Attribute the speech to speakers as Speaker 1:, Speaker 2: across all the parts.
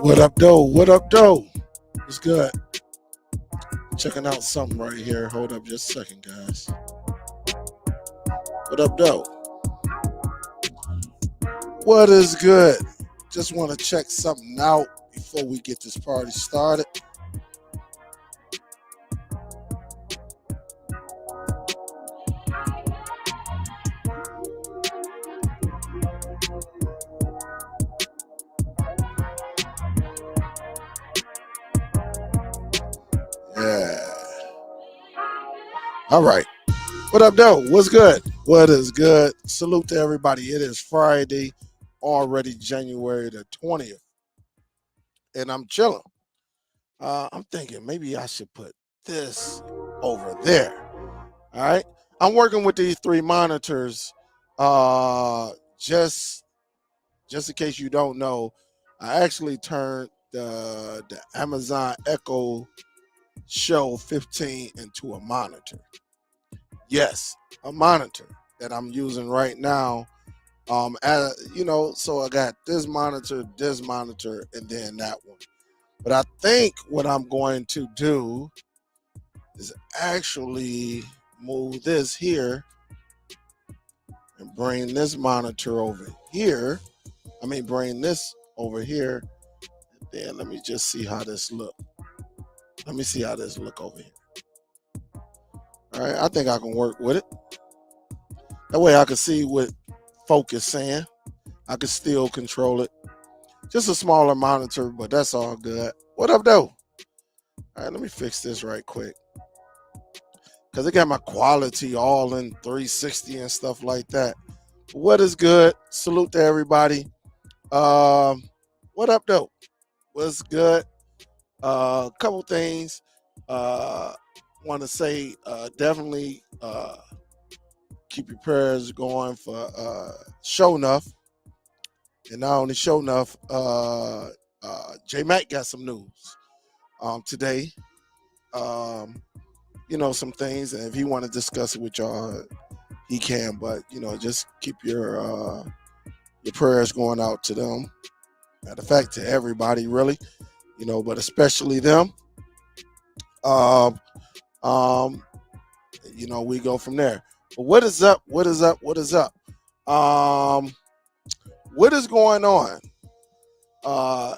Speaker 1: What up, though? What up, though? What's good? Checking out something right here. Hold up just a second, guys. What up, though? What is good? Just want to check something out before we get this party started. Yeah. All right. What up, though? What's good? What is good? Salute to everybody. It is Friday, already January the 20th. And I'm chilling. I'm thinking maybe I should put this over there. All right. I'm working with these three monitors. Just in case you don't know, I actually turned the Amazon Echo Show 15 into a monitor. Yes, a monitor that I'm using right now. So I got this monitor, and then that one. But I think what I'm going to do is actually move this here and bring this monitor over here. Bring this over here. And then let me just see how this look. Let me see how this look over here. All right, I think I can work with it. That way I can see what folk is saying. I can still control it. Just a smaller monitor, but that's all good. What up, though? All right, let me fix this right quick. Because it got my quality all in 360 and stuff like that. What is good? Salute to everybody. What up, though? What's good? Couple things. Want to say definitely keep your prayers going for Show Enough. And not only Show Enough, J Mac got some news today. Some things, and if he want to discuss it with y'all, he can. But just keep your prayers going out to them. Matter of fact, to everybody, really. But especially them. We go from there. But what is up? What is up? What is up? What is going on? I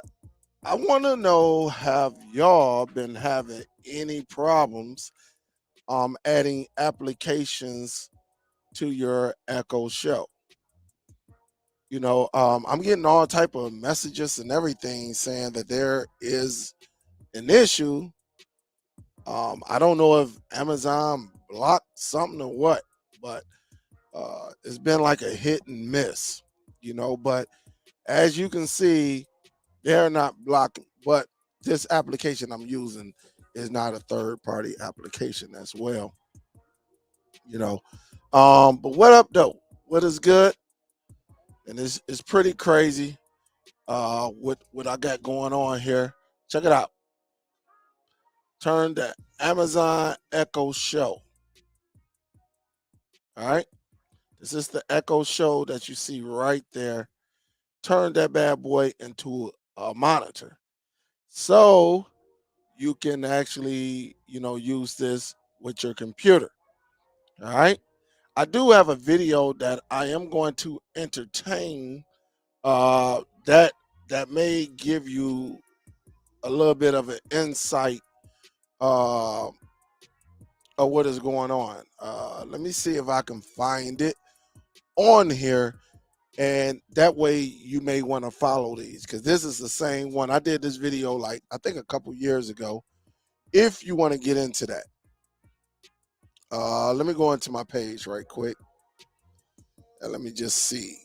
Speaker 1: want to know, have y'all been having any problems adding applications to your Echo Show? I'm getting all type of messages and everything saying that there is an issue. I don't know if Amazon blocked something or what, but it's been like a hit and miss, but as you can see, they're not blocking, but this application I'm using is not a third-party application as well, but what up, though? What is good? And it's pretty crazy what I got going on here. Check it out. Turn the Amazon Echo Show. All right. This is the Echo Show that you see right there. Turn that bad boy into a monitor. So you can actually, use this with your computer. All right. I do have a video that I am going to entertain that may give you a little bit of an insight of what is going on. Let me see if I can find it on here And that way you may want to follow these, because this is the same one. I did this video like I think a couple years ago. If you want to get into that, let me go into my page right quick and let me just see.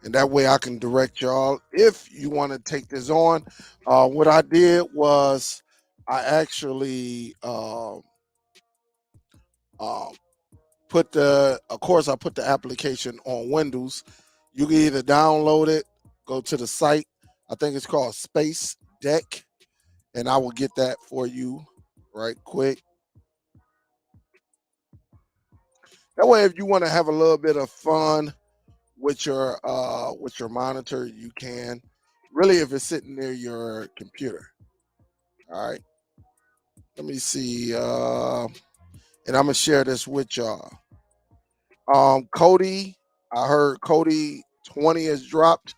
Speaker 1: And that way I can direct y'all if you want to take this on. What I did was I actually um, of course, I put the application on Windows. You can either download it, go to the site. I think it's called Space Deck, and I will get that for you right quick. That way, if you want to have a little bit of fun with your monitor, you can. Really, if it's sitting near your computer. All right. Let me see. And I'm gonna share this with y'all. Cody, I heard Cody 20 has dropped.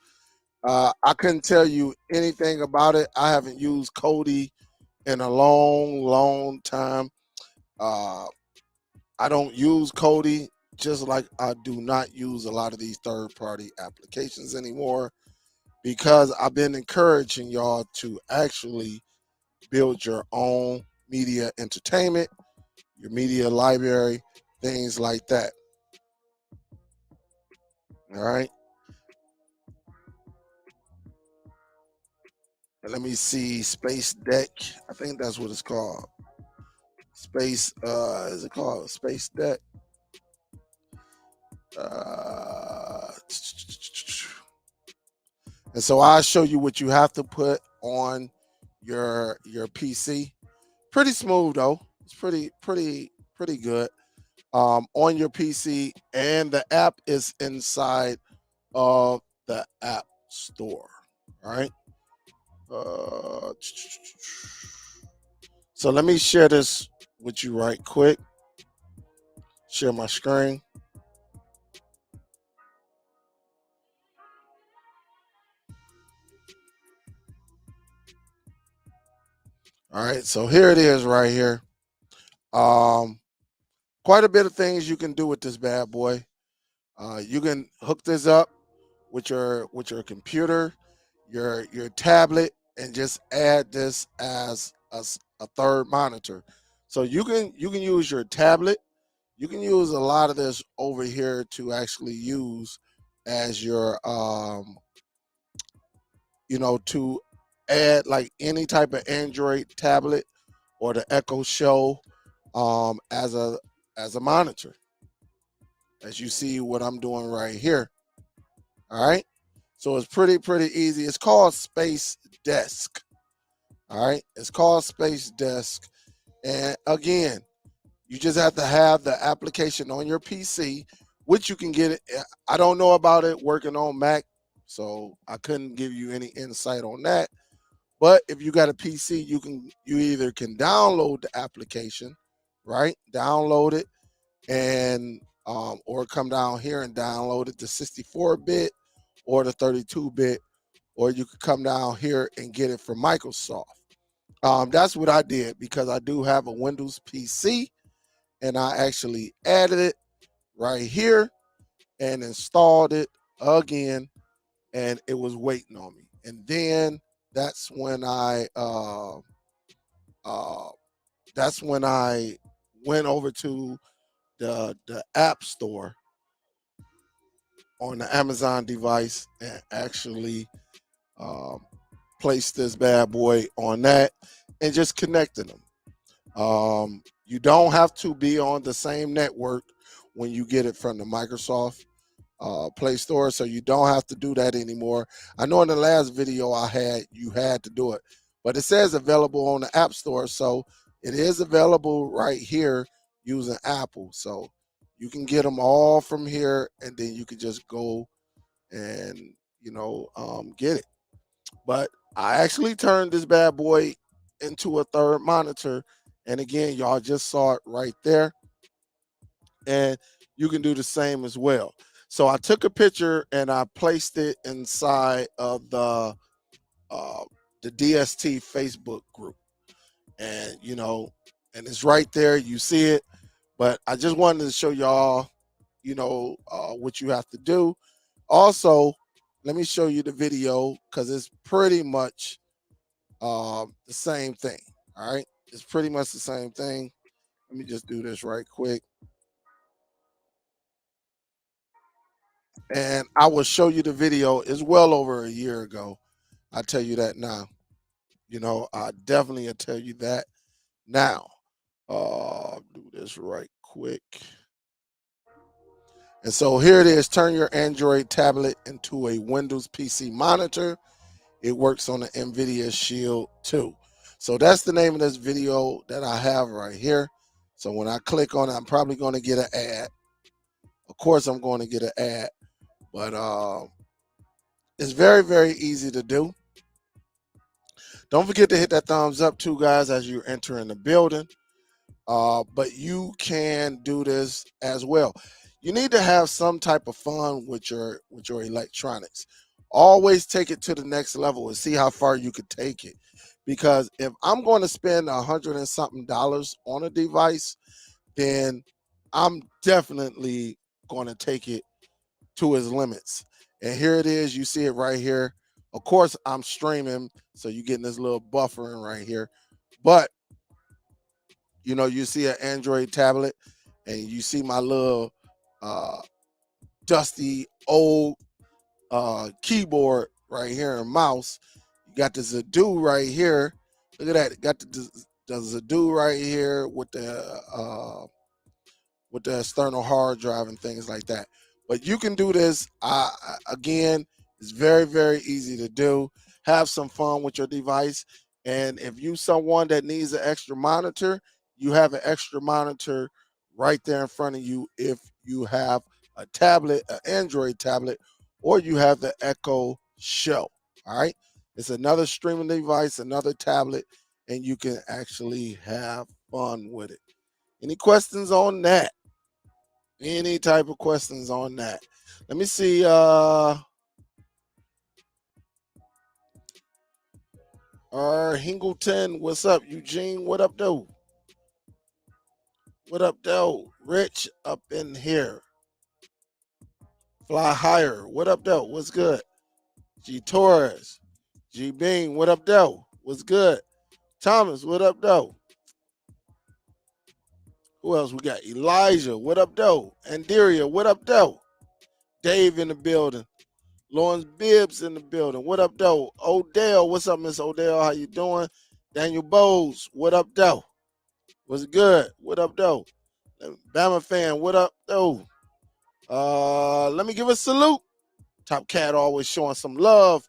Speaker 1: I couldn't tell you anything about it. I haven't used Cody in a long, long time. Uh, I don't use Cody, just like I do not use a lot of these third-party applications anymore, because I've been encouraging y'all to actually build your own media entertainment, your media library, things like that. All right. And let me see, Space Deck. I think that's what it's called. Space, is it called Space Deck? Uh, and so I'll show you what you have to put on your PC. Pretty smooth though. It's pretty good. On your PC, and the app is inside of the app store. All right. Uh, so let me share this with you right quick. Share my screen. All right, so here it is right here. Quite a bit of things you can do with this bad boy. You can hook this up with your computer, your tablet, and just add this as a third monitor. So you can use your tablet. You can use a lot of this over here to actually use as your to add like any type of Android tablet or the Echo Show as a monitor, as you see what I'm doing right here. All right. So it's pretty easy. It's called Space Desk. All right. It's called Space Desk. And again, you just have to have the application on your PC, which you can get it. I don't know about it working on Mac, so I couldn't give you any insight on that. But if you got a PC, you either can download the application, right? Download it, and or come down here and download it, the 64-bit or the 32-bit, or you could come down here and get it from Microsoft. That's what I did, because I do have a Windows PC, and I actually added it right here and installed it again, and it was waiting on me. And then that's when I uh, went over to the App Store on the Amazon device and actually um, placed this bad boy on that and just connected them. You don't have to be on the same network when you get it from the Microsoft Play Store, so you don't have to do that anymore. I know in the last video I had, you had to do it, but it says available on the App Store, so it is available right here using Apple. So you can get them all from here, and then you can just go and get it. But I actually turned this bad boy into a third monitor, and again, y'all just saw it right there, and you can do the same as well. So I took a picture and I placed it inside of uh, the DST Facebook group, and and it's right there. You see it, but I just wanted to show y'all, what you have to do. Also, let me show you the video because it's pretty much the same thing. All right, it's pretty much the same thing. Let me just do this right quick, and I will show you the video. It's well over a year ago. I tell you that now. I definitely will tell you that now. Do this right quick. And so here it is. Turn your Android tablet into a Windows PC monitor. It works on the NVIDIA Shield 2. So that's the name of this video that I have right here. So when I click on it, I'm probably going to get an ad. Of course, I'm going to get an ad, but it's very, very easy to do. Don't forget to hit that thumbs up too, guys, as you're entering the building. But you can do this as well. You need to have some type of fun with your electronics. Always take it to the next level and see how far you could take it. Because if I'm going to spend $100 and something on a device, then I'm definitely going to take it to its limits. And here it is. You see it right here. Of course, I'm streaming, so you're getting this little buffering right here. But you see an Android tablet, and you see my little dusty old keyboard right here and mouse. You got the Zadoo right here. Look at that. Got the Zadoo right here with the external hard drive and things like that. But you can do this. Again, it's very, very easy to do. Have some fun with your device. And if you someone that needs an extra monitor, you have an extra monitor right there in front of you if you have a tablet, an Android tablet, or you have the Echo Show. All right. It's another streaming device, another tablet, and you can actually have fun with it. Any questions on that? Any type of questions on that? Let me see. Hingleton, what's up? Eugene, what up, though? What up, though? Rich up in here. Fly higher. What up, though? What's good? G Torres. G Bean, what up, though? What's good? Thomas, what up, though? Who else we got? Elijah, what up, though? Andiria, what up, though? Dave in the building. Lawrence Bibbs in the building. What up, though? Odell, what's up, Miss Odell? How you doing? Daniel Bowes, what up, though? What's good? What up, though? Bama fan, what up, though? Let me give a salute. Top Cat always showing some love.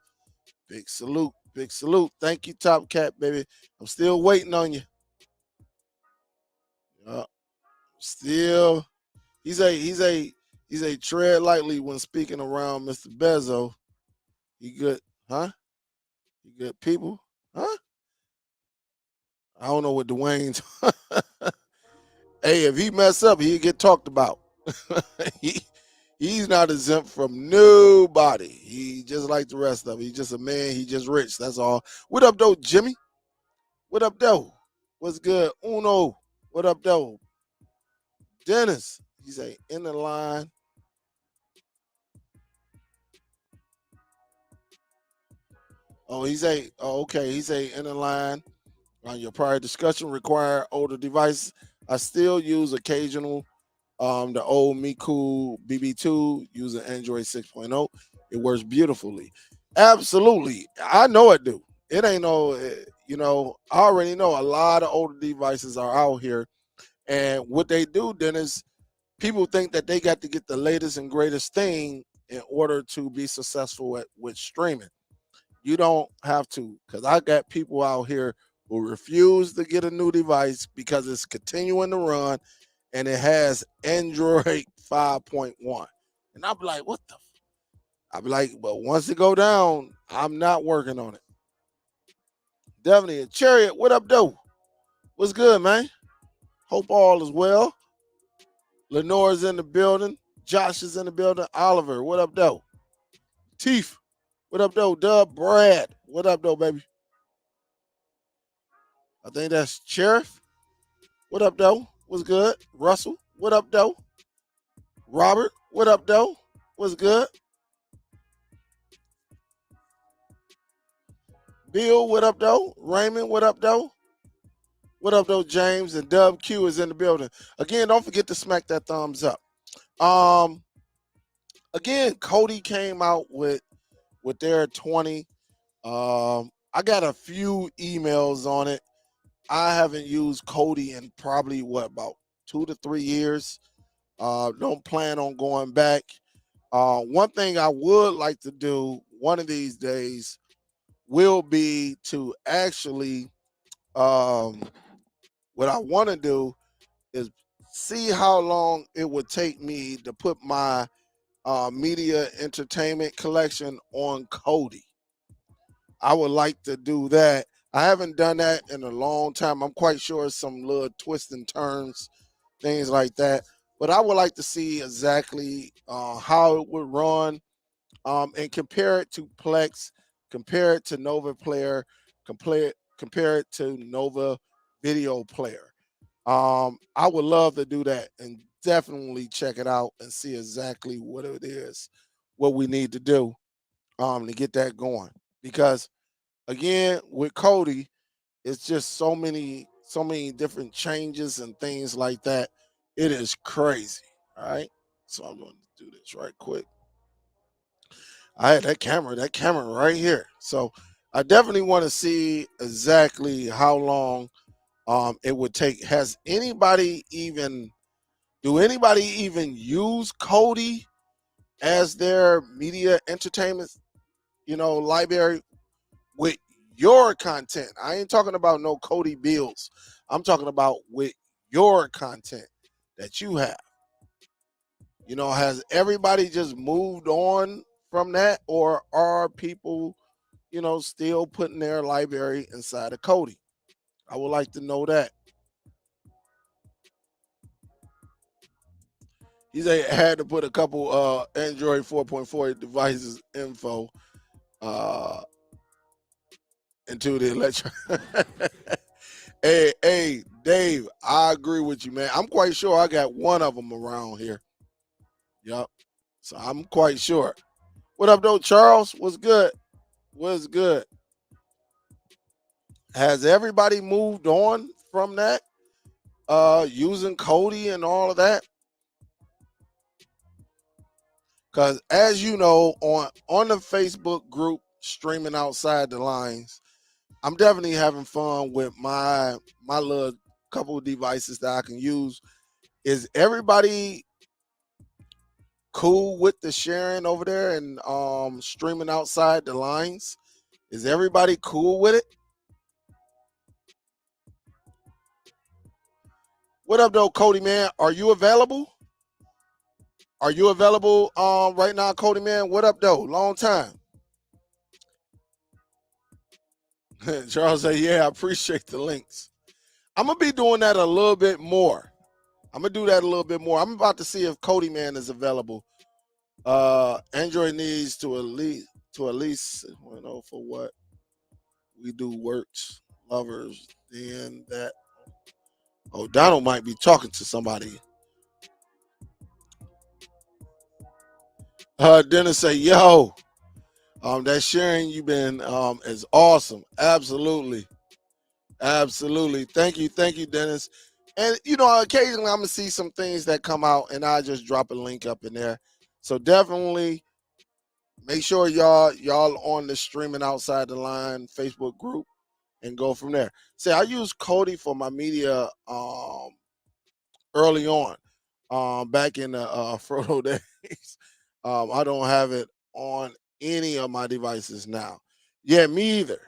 Speaker 1: Big salute, big salute. Thank you, Top Cat, baby. I'm still waiting on you. Still, he's a tread lightly when speaking around Mr. Bezos. He good, huh? He good people, huh? I don't know what Dwayne's. Hey, if he mess up, he'll get talked about. He's not exempt from nobody. He just like the rest of them. He's just a man. He just rich. That's all. What up, though, Jimmy? What up, though? What's good? Uno. What up, though? Dennis. He's in the line. Oh, okay. He's in the line. On your prior discussion, require older device. I still use occasional the old Miku BB2 using Android 6.0. It works beautifully. Absolutely. I know it do. It ain't I already know a lot of older devices are out here. And what they do then is people think that they got to get the latest and greatest thing in order to be successful with streaming. You don't have to, because I got people out here who refuse to get a new device because it's continuing to run and it has Android 5.1. And I'll be like, what the? I'll be like, but once it go down, I'm not working on it. Definitely. A Chariot, what up, though? What's good, man? Hope all is well. Lenore's in the building. Josh is in the building. Oliver, what up, though? Teeth, what up, though? Dub, Brad, what up, though, baby? I think that's Sheriff. What up, though? What's good? Russell, what up, though? Robert, what up, though? What's good? Bill, what up, though? Raymond, what up, though? What up, though, James? And Dub Q is in the building. Again, don't forget to smack that thumbs up. Um, Again, Cody came out with their 20. I got a few emails on it. I haven't used Cody in probably what, about 2 to 3 years. Don't plan on going back. One thing I would like to do one of these days will be to actually, um, what I want to do is see how long it would take me to put my media entertainment collection on Cody. I would like to do that. I haven't done that in a long time. I'm quite sure some little twists and turns, things like that. But I would like to see exactly how it would run, and compare it to Plex, compare it to Nova Player, compare it to Nova Video Player. I would love to do that and definitely check it out and see exactly what it is, what we need to do to get that going. Because again, with Cody, it's just so many different changes and things like that. It is crazy. All right. So I'm going to do this right quick. I had that camera right here. So I definitely want to see exactly how long it would take. Has anybody even do anybody even use Cody as their media entertainment, library with your content? I ain't talking about no Cody Bills. I'm talking about with your content that you have. Has everybody just moved on from that, or are people, still putting their library inside of Cody? I would like to know that. He said had to put a couple Android 4.4 devices info uh into the electron. Hey, Dave, I agree with you, man. I'm quite sure I got one of them around here. Yup. So I'm quite sure. What up, though, Charles? What's good? What's good? Has everybody moved on from that? Using Cody and all of that? Because as you know, on the Facebook group streaming outside the lines, I'm definitely having fun with my little couple of devices that I can use. Is everybody cool with the sharing over there and streaming outside the lines? Is everybody cool with it? What up, though, Cody man? Are you available? Are you available right now, Cody man? What up, though? Long time. Charles said, "Yeah, I appreciate the links." I'm gonna be doing that a little bit more. I'm gonna do that a little bit more. I'm about to see if Cody man is available. Android needs to at least for what we do works lovers. Then that. Oh, Donald might be talking to somebody. Dennis say, "Yo, that sharing you been is awesome. Absolutely, absolutely. Thank you, Dennis. And occasionally I'm gonna see some things that come out, and I just drop a link up in there. So definitely make sure y'all on the streaming outside the line Facebook group and go from there. Say I use Cody for my media early on, back in the Frodo days. I don't have it on any of my devices now. Yeah, me either.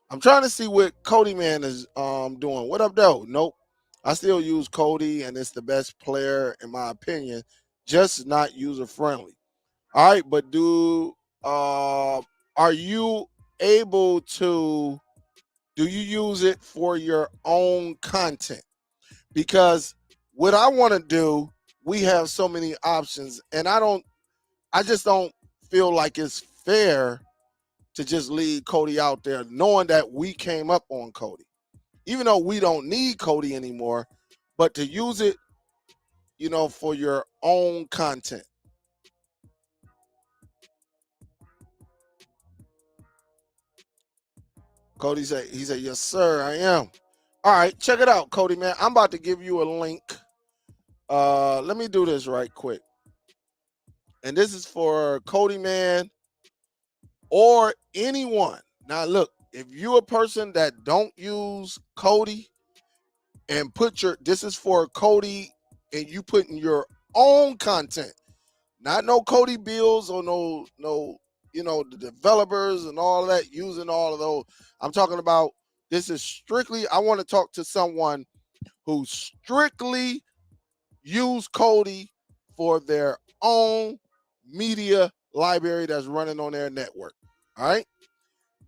Speaker 1: I'm trying to see what Cody man is doing. What up, though? Nope. I still use Cody, and it's the best player in my opinion. Just not user friendly. All right, but are you able to? Do you use it for your own content? Because what I want to do, we have so many options, and I just don't feel like it's fair to just leave Cody out there knowing that we came up on Cody. Even though we don't need Cody anymore, but to use it for your own content. Cody said, he said, yes, sir, I am. All right, check it out, Cody, man. I'm about to give you a link. Let me do this right quick. And this is for Cody, man, or anyone. Now, look, if you're a person that don't use Cody and this is for Cody and you put in your own content, not no Cody bills or no, the developers and all that using all of those. I'm talking about this is strictly, I want to talk to someone who strictly use Cody for their own media library that's running on their network. All right.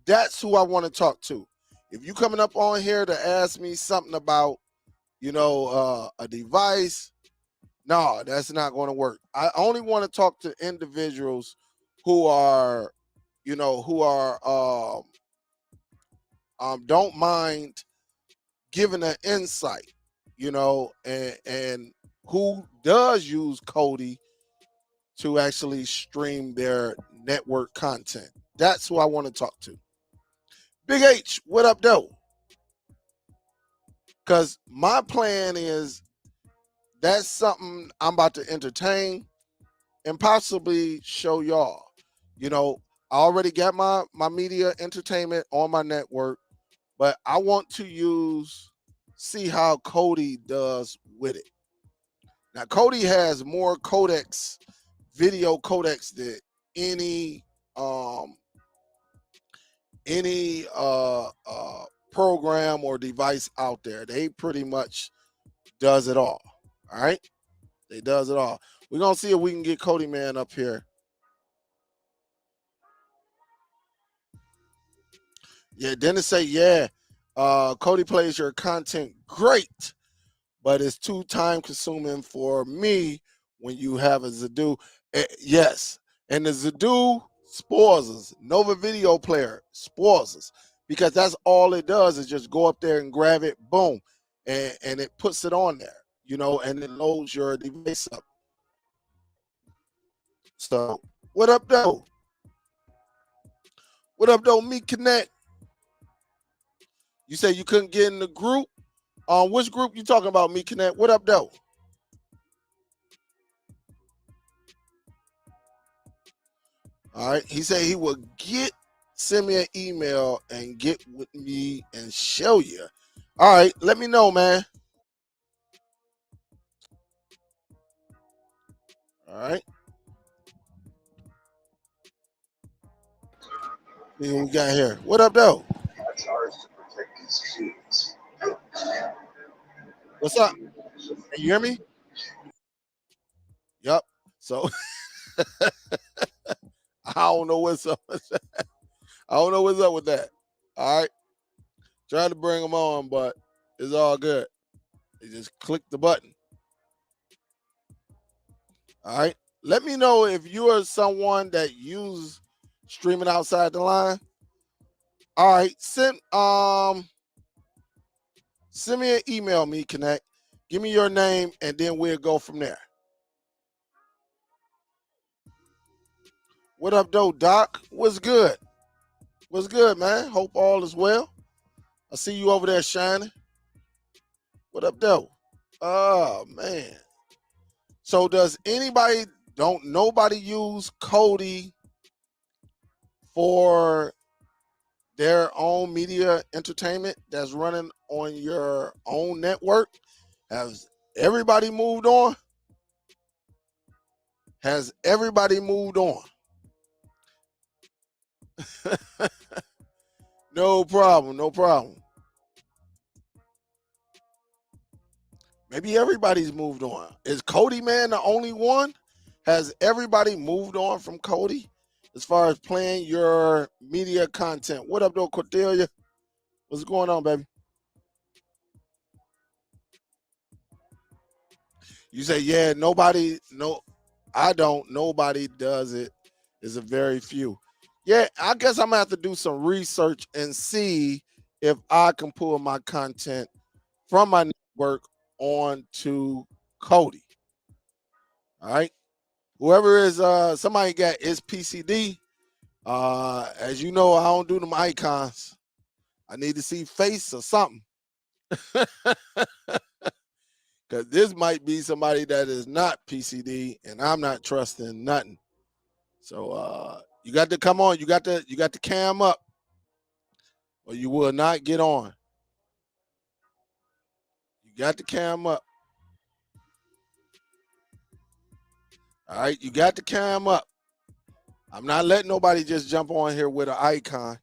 Speaker 1: That's who I want to talk to. If you coming up on here to ask me something about, a device, no, that's not going to work. I only want to talk to individuals who are, don't mind giving an insight, and who does use Cody to actually stream their network content. That's who I want to talk to. Big H, what up, though? Because my plan is that's something I'm about to entertain and possibly show y'all. I already got my media entertainment on my network, but I want to see how Cody does with it. Now, Cody has more video codecs than any program or device out there. They pretty much does it all. All right, they does it all. We're gonna see if we can get Cody Man up here. Yeah, Dennis say, yeah, Cody plays your content great, but it's too time consuming for me when you have a Zadu. Yes, and the Zadu spoils us. Nova Video Player spoils us because that's all it does is just go up there and grab it, boom, and it puts it on there, and it loads your device up. So, what up, though? What up, though? Me Connect. You say you couldn't get in the group. Which group you talking about, Me Connect? What up, though? All right. He said he will send me an email and get with me and show you. All right. Let me know, man. All right. See what we got here. What up, though? What's up? Can you hear me? Yep. So I don't know what's up. I don't know what's up with that. All right. Trying to bring them on, but it's all good. You just click the button. All right. Let me know if you are someone that uses streaming outside the line. All right. Send me an email, Me Connect. Give me your name, and then we'll go from there. What up, though, Doc? What's good? What's good, man? Hope all is well. I see you over there shining. What up, though? Oh, man. So don't nobody use Cody for their own media entertainment that's running on your own network? Has everybody moved on? Has everybody moved on? No problem. No problem. Maybe everybody's moved on. Is Cody Man the only one? Has everybody moved on from Cody as far as playing your media content? What up, though, Cordelia? What's going on, baby? You say, yeah, I don't. Nobody does it. It's a very few. Yeah, I guess I'm gonna have to do some research and see if I can pull my content from my network onto Cody. All right. Whoever is somebody got is PCD. As you know, I don't do them icons. I need to see face or something. Because this might be somebody that is not PCD, and I'm not trusting nothing. So you got to come on. You got to cam up, or you will not get on. You got to cam up. All right, you got to cam up. I'm not letting nobody just jump on here with an icon.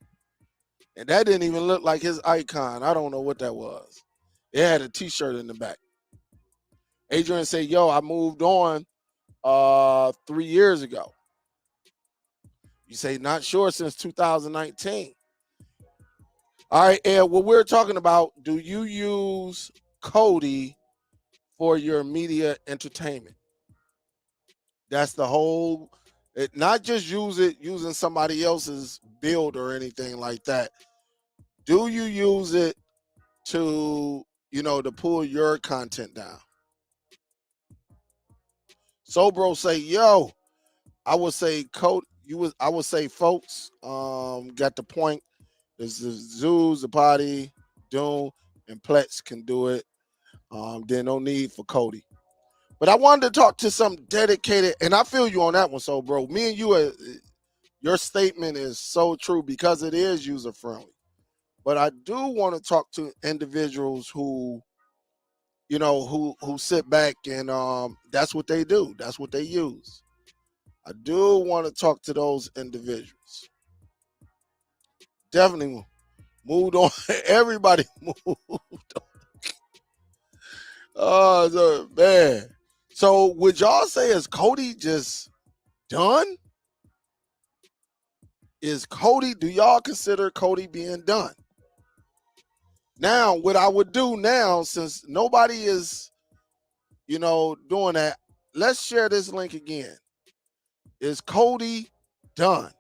Speaker 1: And that didn't even look like his icon. I don't know what that was. It had a T-shirt in the back. Adrian said, yo, I moved on 3 years ago. You say, not sure since 2019. All right, Ed, what we're talking about, do you use Kodi for your media entertainment? That's the whole, not just use it using somebody else's build or anything like that. Do you use it to, to pull your content down? So bro say, yo, I would say I would say folks got the point. There's the Zoos, the Potty, Doom, and Plex can do it. Then no need for Kodi. But I wanted to talk to some dedicated, and I feel you on that one. So, bro, me and you, your statement is so true because it is user friendly. But I do want to talk to individuals who, who sit back and that's what they do. That's what they use. I do want to talk to those individuals. Definitely moved on. Everybody moved on. Oh, man. So would y'all say is Kodi just done? Is Kodi, do y'all consider Kodi being done? Now, what I would do now, since nobody is, doing that, let's share this link again. Is Kodi done?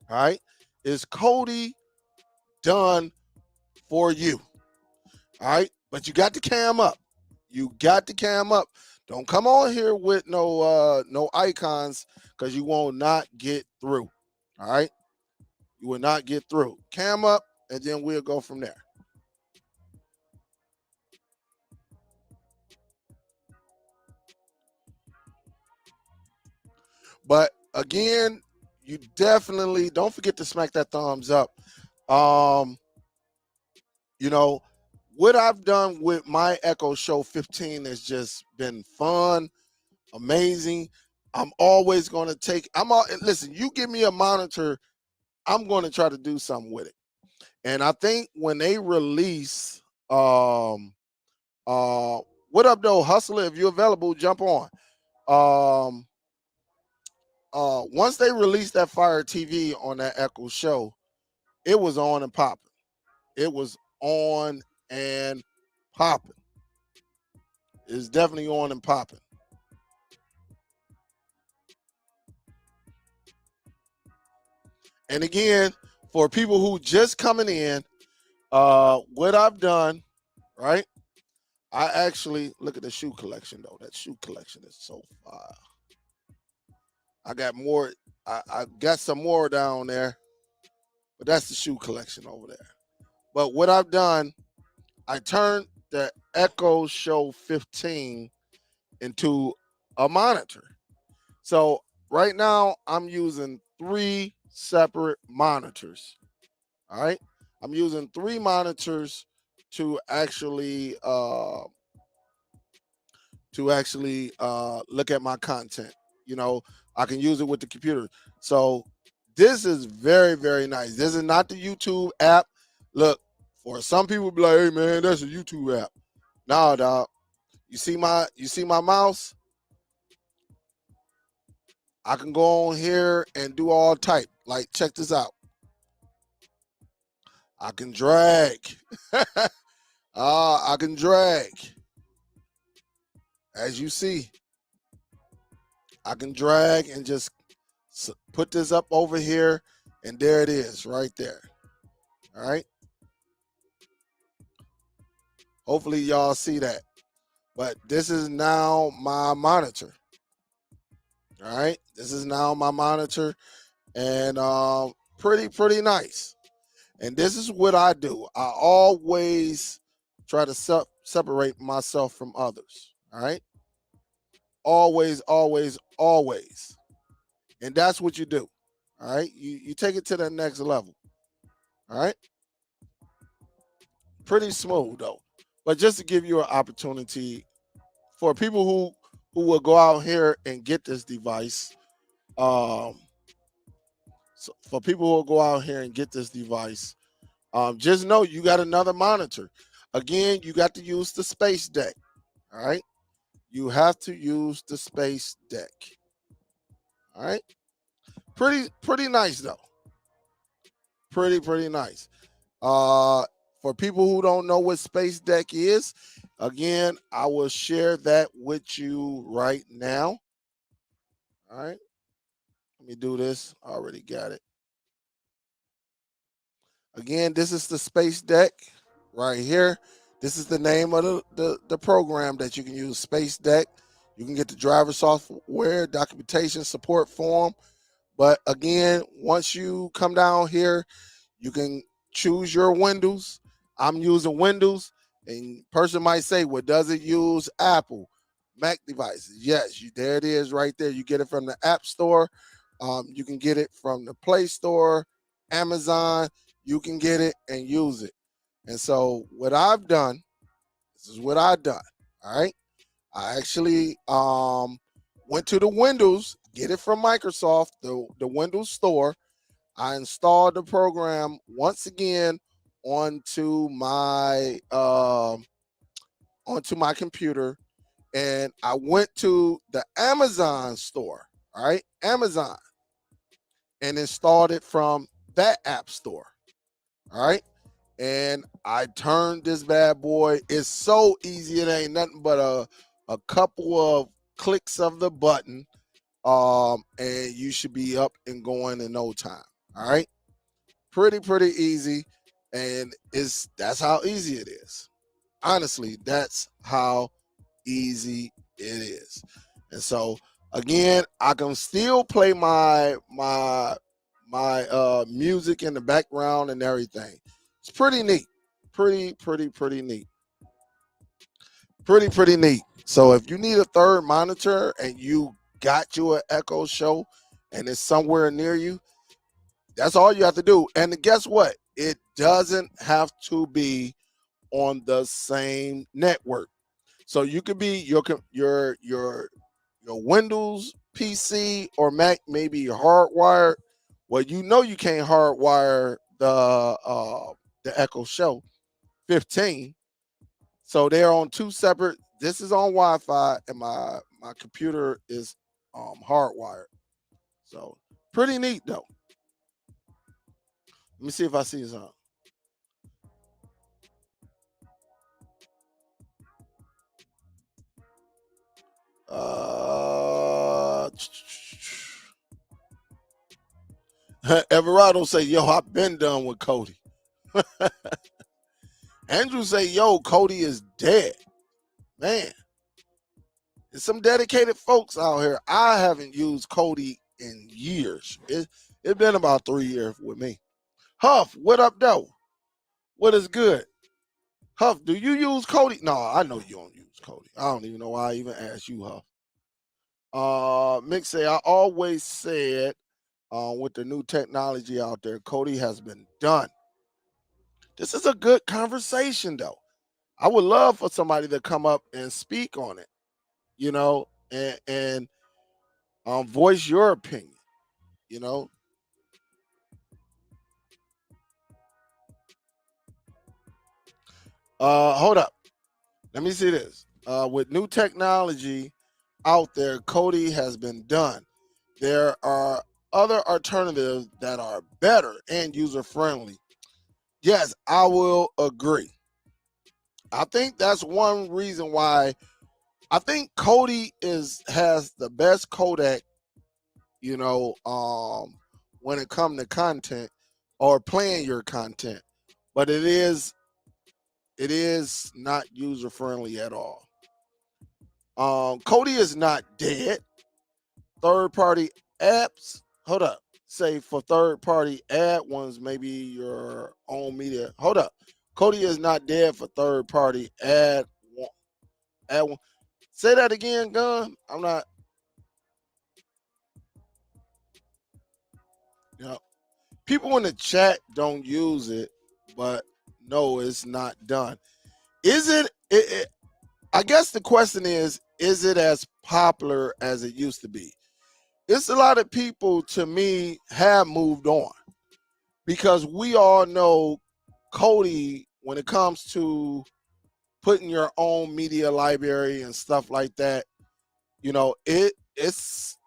Speaker 1: All right. Is Kodi done for you? All right. But you got to cam up. You got to cam up. Don't come on here with no icons because you will not get through. All right. You will not get through. Cam up, and then we'll go from there. But again, you definitely don't forget to smack that thumbs up. Um, what I've done with my Echo Show 15 has just been fun, amazing. I'm always going to listen, you give me a monitor, I'm going to try to do something with it. And I think when they release, what up though, Hustler? If you're available, jump on. Once they released that Fire TV on that Echo Show, it was on and popping. It was on and popping. It's definitely on and popping. And again, for people who just coming in, what I've done, right? I actually look at the shoe collection though. That shoe collection is so fire. I got more. I got some more down there, but that's the shoe collection over there. But what I've done, I turned the Echo Show 15 into a monitor. So right now I'm using 3 separate monitors. All right. I'm using 3 monitors to actually look at my content. I can use it with the computer. So this is very, very nice. This is not the YouTube app. Look, for some people be like, hey man, that's a YouTube app. Nah, dog. You see my mouse? I can go on here and do all type. Like, check this out. I can drag. I can drag. As you see, I can drag and just put this up over here, and there it is right there. All right. Hopefully y'all see that. But this is now my monitor. All right, this is now my monitor, and pretty nice. And this is what I do. I always try to separate myself from others. All right, always, always, always. And that's what you do. All right, you take it to the next level. All right, pretty smooth though. But just to give you an opportunity for people who will go out here and get this device, um, so for people who will go out here and get this device, just know you got another monitor. Again, you got to use the space deck. All right, you have to use the space deck. All right, pretty nice though. Pretty nice. Uh, for people who don't know what space deck is, again, I will share that with you right now. All right, let me do this. I already got it. Again, this is the space deck right here. This is the name of the program that you can use, Space Deck. You can get the driver software, documentation, support form. But again, once you come down here, you can choose your Windows. I'm using Windows, and person might say, "Well, does it use Apple, Mac devices?" Yes, there it is, right there. You get it from the App Store. You can get it from the Play Store, Amazon. You can get it and use it. And so, what I've done, this is what I've done. All right, I actually went to the Windows, get it from Microsoft, the Windows Store. I installed the program once again onto my computer, and I went to the Amazon store, all right, Amazon, and installed it from that app store, all right. And I turned this bad boy. It's so easy. It ain't nothing but a couple of clicks of the button, and you should be up and going in no time. All right. Pretty easy, and that's how easy it is. Honestly, that's how easy it is. And so again, I can still play my music in the background and everything. It's pretty neat. Pretty neat. Pretty neat. So if you need a third monitor and you got you an Echo Show and it's somewhere near you, that's all you have to do. And guess what? It doesn't have to be on the same network. So you could be your Windows PC or Mac, maybe hardwired. Well, you know you can't hardwire the Echo Show 15. So they're on two separate. This is on Wi-Fi, and my computer is hardwired. So pretty neat though. Let me see if I see something. Uh, Everado say, "Yo, I've been done with Cody." Andrew say, "Yo, Cody is dead." Man, there's some dedicated folks out here. I haven't used Cody in years. It's been about 3 years with me. Huff, what up, though? What is good? Huff, do you use Cody? No, I know you don't use Cody. I don't even know why I even asked you, Huff. Mick say, I always said with the new technology out there, Cody has been done. This is a good conversation, though. I would love for somebody to come up and speak on it, and voice your opinion. You know, hold up. Let me see this. With new technology out there, Cody has been done. There are other alternatives that are better and user friendly. Yes, I will agree. I think that's one reason why I think Cody has the best codec, you know, when it comes to content or playing your content. But it is not user friendly at all. Kodi is not dead. Third-party apps, hold up. Say for third-party ad ones, maybe your own media. Hold up. Kodi is not dead for third-party ad one. Say that again, Gun. I'm not. You know, people in the chat don't use it, but no, it's not done. Is it? I guess the question is it as popular as it used to be? It's a lot of people, to me, have moved on because we all know Kodi, when it comes to putting your own media library and stuff like that, it's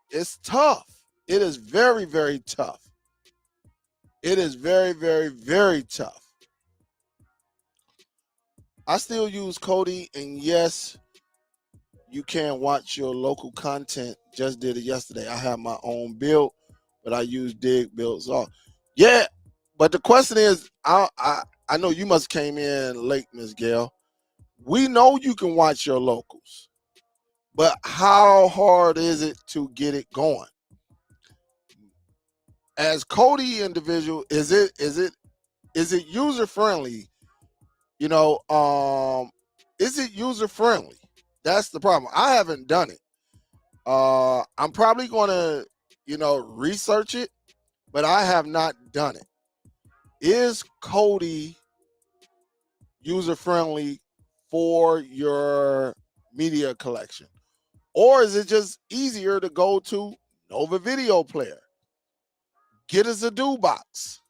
Speaker 1: tough. It is very, very tough. It is very, very, very tough. I still use Kodi, and yes, you can watch your local content. Just did it yesterday. I have my own build, but I use Dig builds off. Yeah, but the question is, I know you must came in late, Miss Gail. We know you can watch your locals, but how hard is it to get it going? As Kodi individual, is it user friendly? Is it user friendly? That's the problem. I haven't done it. I'm probably gonna, research it, but I have not done it. Is Kodi user friendly for your media collection, or is it just easier to go to Nova Video Player, get a Zadoo box,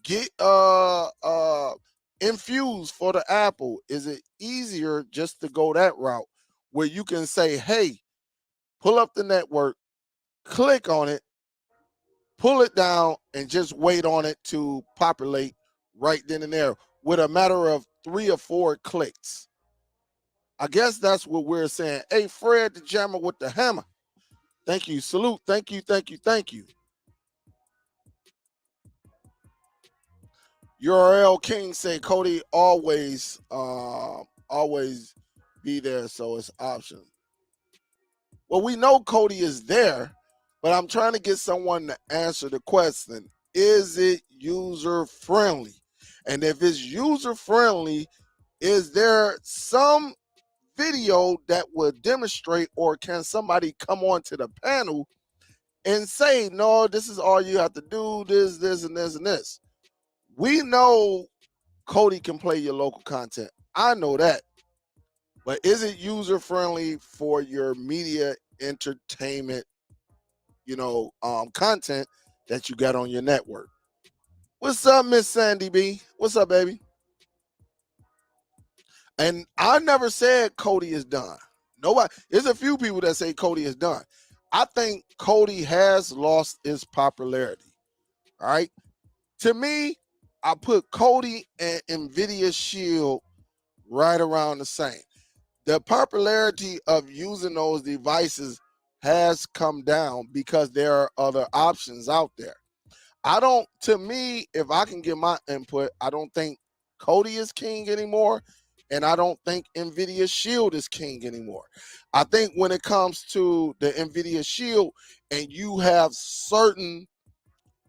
Speaker 1: get Infuse for the Apple? Is it easier just to go that route where you can say, hey, pull up the network, click on it, pull it down, and just wait on it to populate right then and there with a matter of 3 or 4 clicks? I guess that's what we're saying. Hey, Fred the Jammer with the hammer. Thank you. Salute. Thank you. Thank you. Thank you. URL King say Kodi always be there, so it's option. Well, we know Kodi is there, but I'm trying to get someone to answer the question: is it user friendly? And if it's user friendly, is there some video that would demonstrate, or can somebody come onto the panel and say, no, this is all you have to do, this, and this, and this? We know Kodi can play your local content. I know that. But is it user friendly for your media entertainment, content that you got on your network? What's up, Miss Sandy B? What's up, baby? And I never said Kodi is done. Nobody. There's a few people that say Kodi is done. I think Kodi has lost its popularity. All right. To me, I put Kodi and Nvidia Shield right around the same. The popularity of using those devices has come down because there are other options out there. To me, if I can get my input, I don't think Kodi is king anymore. And I don't think Nvidia Shield is king anymore. I think when it comes to the Nvidia Shield, and you have certain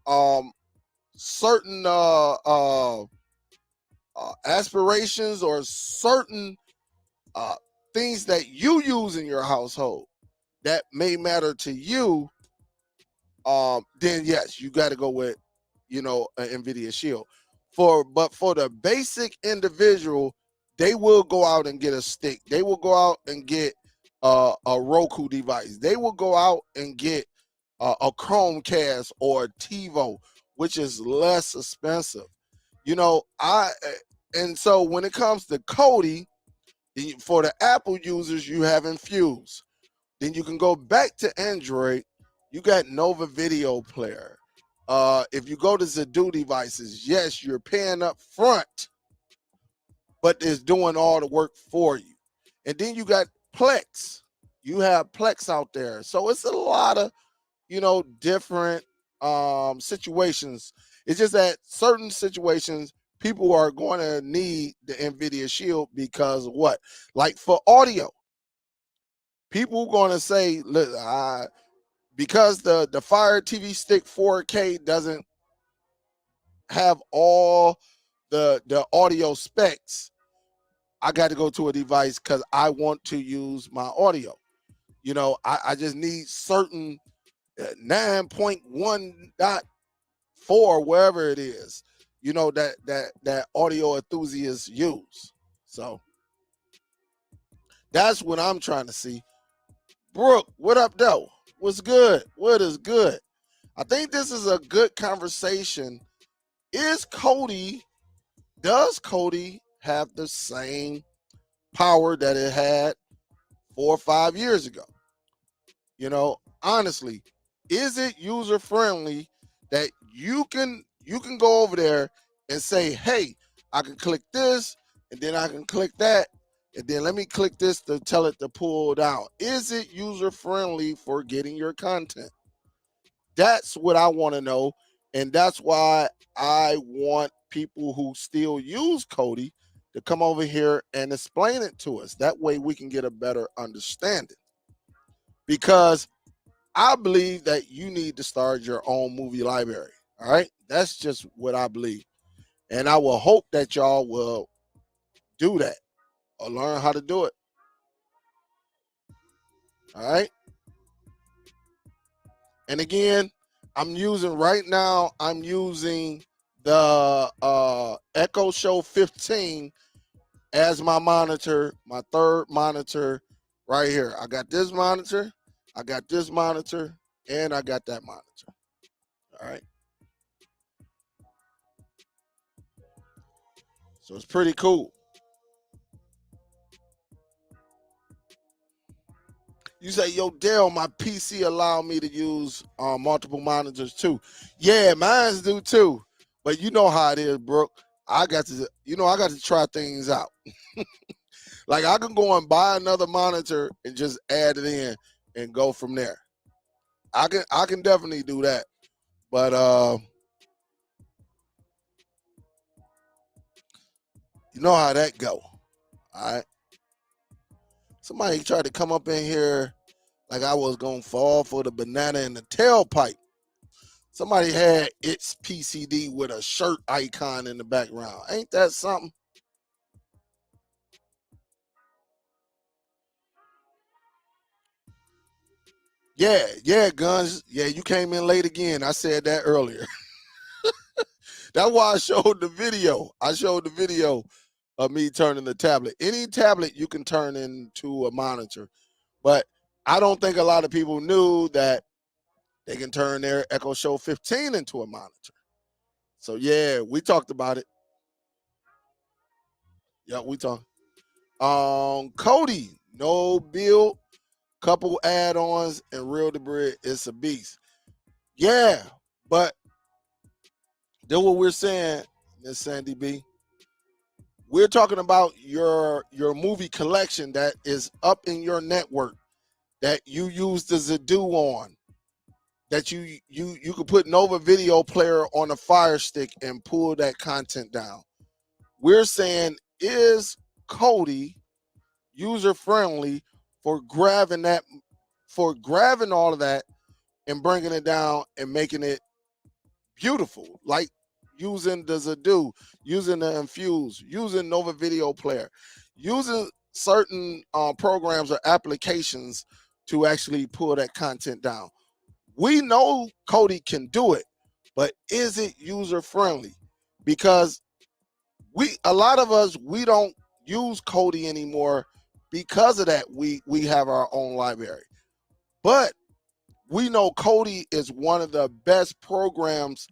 Speaker 1: um certain aspirations or certain things that you use in your household that may matter to you, then yes, you got to go with, an Nvidia Shield. But for the basic individual, they will go out and get a stick. They will go out and get a Roku device. They will go out and get a Chromecast or a TiVo, which is less expensive. And so when it comes to Kodi, for the Apple users, you have Infuse. Then you can go back to Android. You got Nova Video Player. If you go to Zadoo devices, yes, you're paying up front, but it's doing all the work for you. And then you got Plex. You have Plex out there. So it's a lot of, different situations. It's just that certain situations, people are going to need the NVIDIA Shield because of what? Like for audio. People going to say, look, because the Fire TV Stick 4K doesn't have all the audio specs, I got to go to a device because I want to use my audio. You know, I just need certain 9.1.4, wherever it is, you know, that audio enthusiasts use. So that's what I'm trying to see. Brooke, what up, though? What's good? What is good? I think this is a good conversation. Does Kodi have the same power that it had 4 or 5 years ago? You know, honestly, is it user friendly that you can go over there and say, hey, I can click this and then I can click that and then let me click this to tell it to pull down? Is it user friendly for getting your content? That's what I want to know. And that's why I want people who still use Kodi to come over here and explain it to us. That way we can get a better understanding. Because I believe that you need to start your own movie library. All right. That's just what I believe. And I will hope that y'all will do that or learn how to do it. All right. And again, I'm using the Echo Show 15 as my monitor, my third monitor right here. I got this monitor, I got this monitor, and I got that monitor. All right. So it's pretty cool. You say, yo, Dale, my PC allow me to use multiple monitors too. Yeah, mine's do too. But you know how it is, Brooke. I got to try things out. Like I can go and buy another monitor and just add it in and go from there. I can definitely do that. But you know how that go. All right. Somebody tried to come up in here like I was gonna fall for the banana in the tailpipe. Somebody had its PCD with a shirt icon in the background. Ain't that something? Yeah, Guns. Yeah, you came in late again. I said that earlier. That's why I showed the video. I showed the video of me turning the tablet. Any tablet you can turn into a monitor. But I don't think a lot of people knew that they can turn their Echo Show 15 into a monitor. So yeah, we talked about it. Yeah, we talked. Kodi, no build, couple add-ons, and Real-Debrid is a beast. Yeah, but then what we're saying, Miss Sandy B, we're talking about your movie collection that is up in your network that you use the Zadu on, that you could put Nova Video Player on a Fire Stick and pull that content down. We're saying, is Kodi user friendly for grabbing all of that and bringing it down and making it beautiful, like using the Zadu, using the Infuse, using Nova Video Player, using certain programs or applications to actually pull that content down. We know Kodi can do it, but is it user friendly? Because a lot of us, we don't use Kodi anymore because of that. We have our own library, but we know Kodi is one of the best programs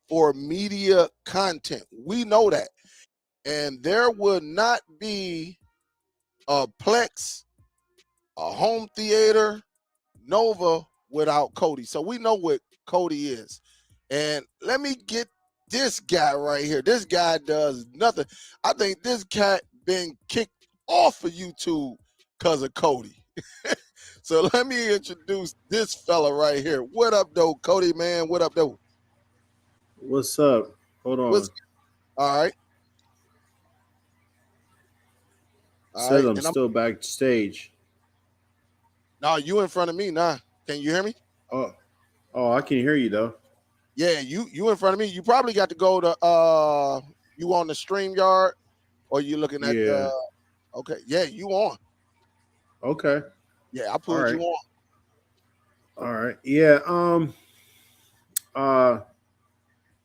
Speaker 1: for media content. We know that. And there would not be a Plex, a home theater, Nova without Kodi. So we know what Kodi is. And let me get this guy right here. This guy does nothing. I think this cat been kicked off of YouTube because of Kodi. So let me introduce this fella right here. What up, though, Kodi, man? What up, though?
Speaker 2: What's up? Hold
Speaker 1: What's
Speaker 2: on.
Speaker 1: all right? All
Speaker 2: Says
Speaker 1: right.
Speaker 2: I'm
Speaker 1: And I'm
Speaker 2: still backstage.
Speaker 1: No, you in front of me now. Can you hear me?
Speaker 2: Oh, oh, I can hear you though.
Speaker 1: Yeah, you in front of me. You probably got to go to you on the stream yard or you looking at
Speaker 2: Yeah.
Speaker 1: the okay. Yeah, you on.
Speaker 2: Okay.
Speaker 1: Yeah, I
Speaker 2: All
Speaker 1: pulled you
Speaker 2: right.
Speaker 1: on.
Speaker 2: All right. Yeah. Uh.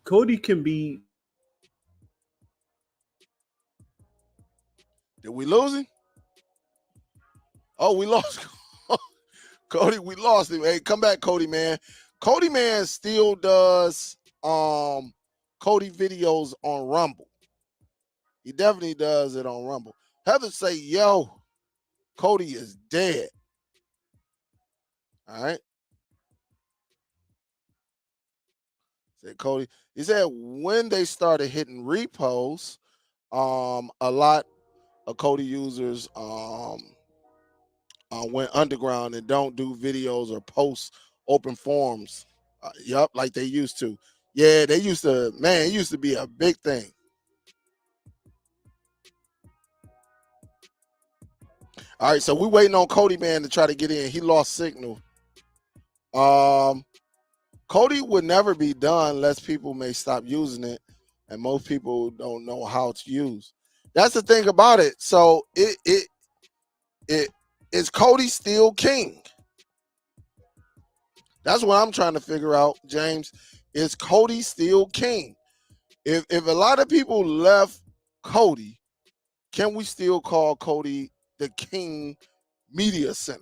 Speaker 2: Cody can be.
Speaker 1: Did we lose him? Oh, we lost Cody. We lost him. Hey, come back, Cody man. Cody man still does Cody videos on Rumble. He definitely does it on Rumble. Heather say, yo, Cody is dead. All right. Said Cody. He said when they started hitting repos, a lot of Cody users went underground and don't do videos or post open forums. Yup, like they used to. Yeah, they used to. Man, it used to be a big thing. All right, so we waiting on Cody man to try to get in. He lost signal. Um, Cody would never be done unless people may stop using it, and most people don't know how to use. That's the thing about it. So it is Cody still king? That's what I'm trying to figure out, James. Is Cody still king? If a lot of people left Cody, can we still call Cody the king media center?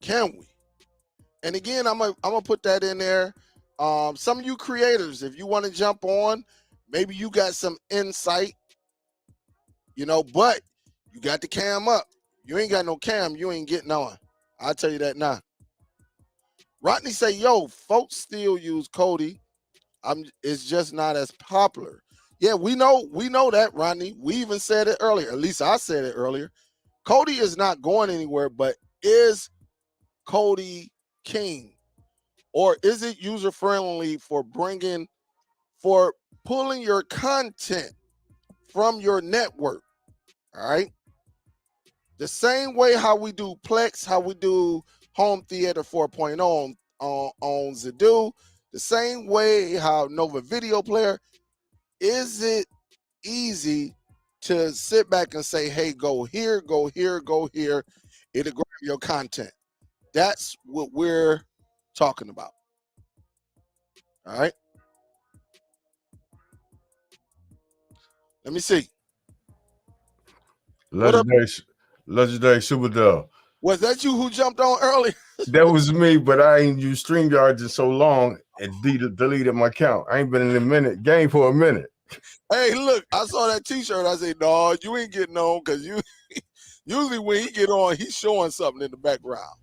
Speaker 1: Can we? And again, I'm gonna put that in there. Some of you creators, if you want to jump on, maybe you got some insight, but you got the cam up. You ain't got no cam, you ain't getting on. I'll tell you that now. Rodney say, yo, folks still use Cody. It's just not as popular. Yeah, we know that, Rodney. We even said it earlier. At least I said it earlier. Cody is not going anywhere, but is Cody king? Or is it user friendly for pulling your content from your network? All right. The same way how we do Plex, how we do Home Theater 4.0 on Zedu, the same way how Nova Video Player, is it easy to sit back and say, hey, go here, go here, go here. It'll grab your content. That's what we're talking about. All right. Let me see. What up?
Speaker 3: Legendary Superdell.
Speaker 1: Was that you who jumped on early?
Speaker 3: That was me, but I ain't used StreamYard in so long and deleted my account. I ain't been in game for a minute.
Speaker 1: Hey, look, I saw that T-shirt. I said, no, you ain't getting on because you usually when he get on, he's showing something in the background.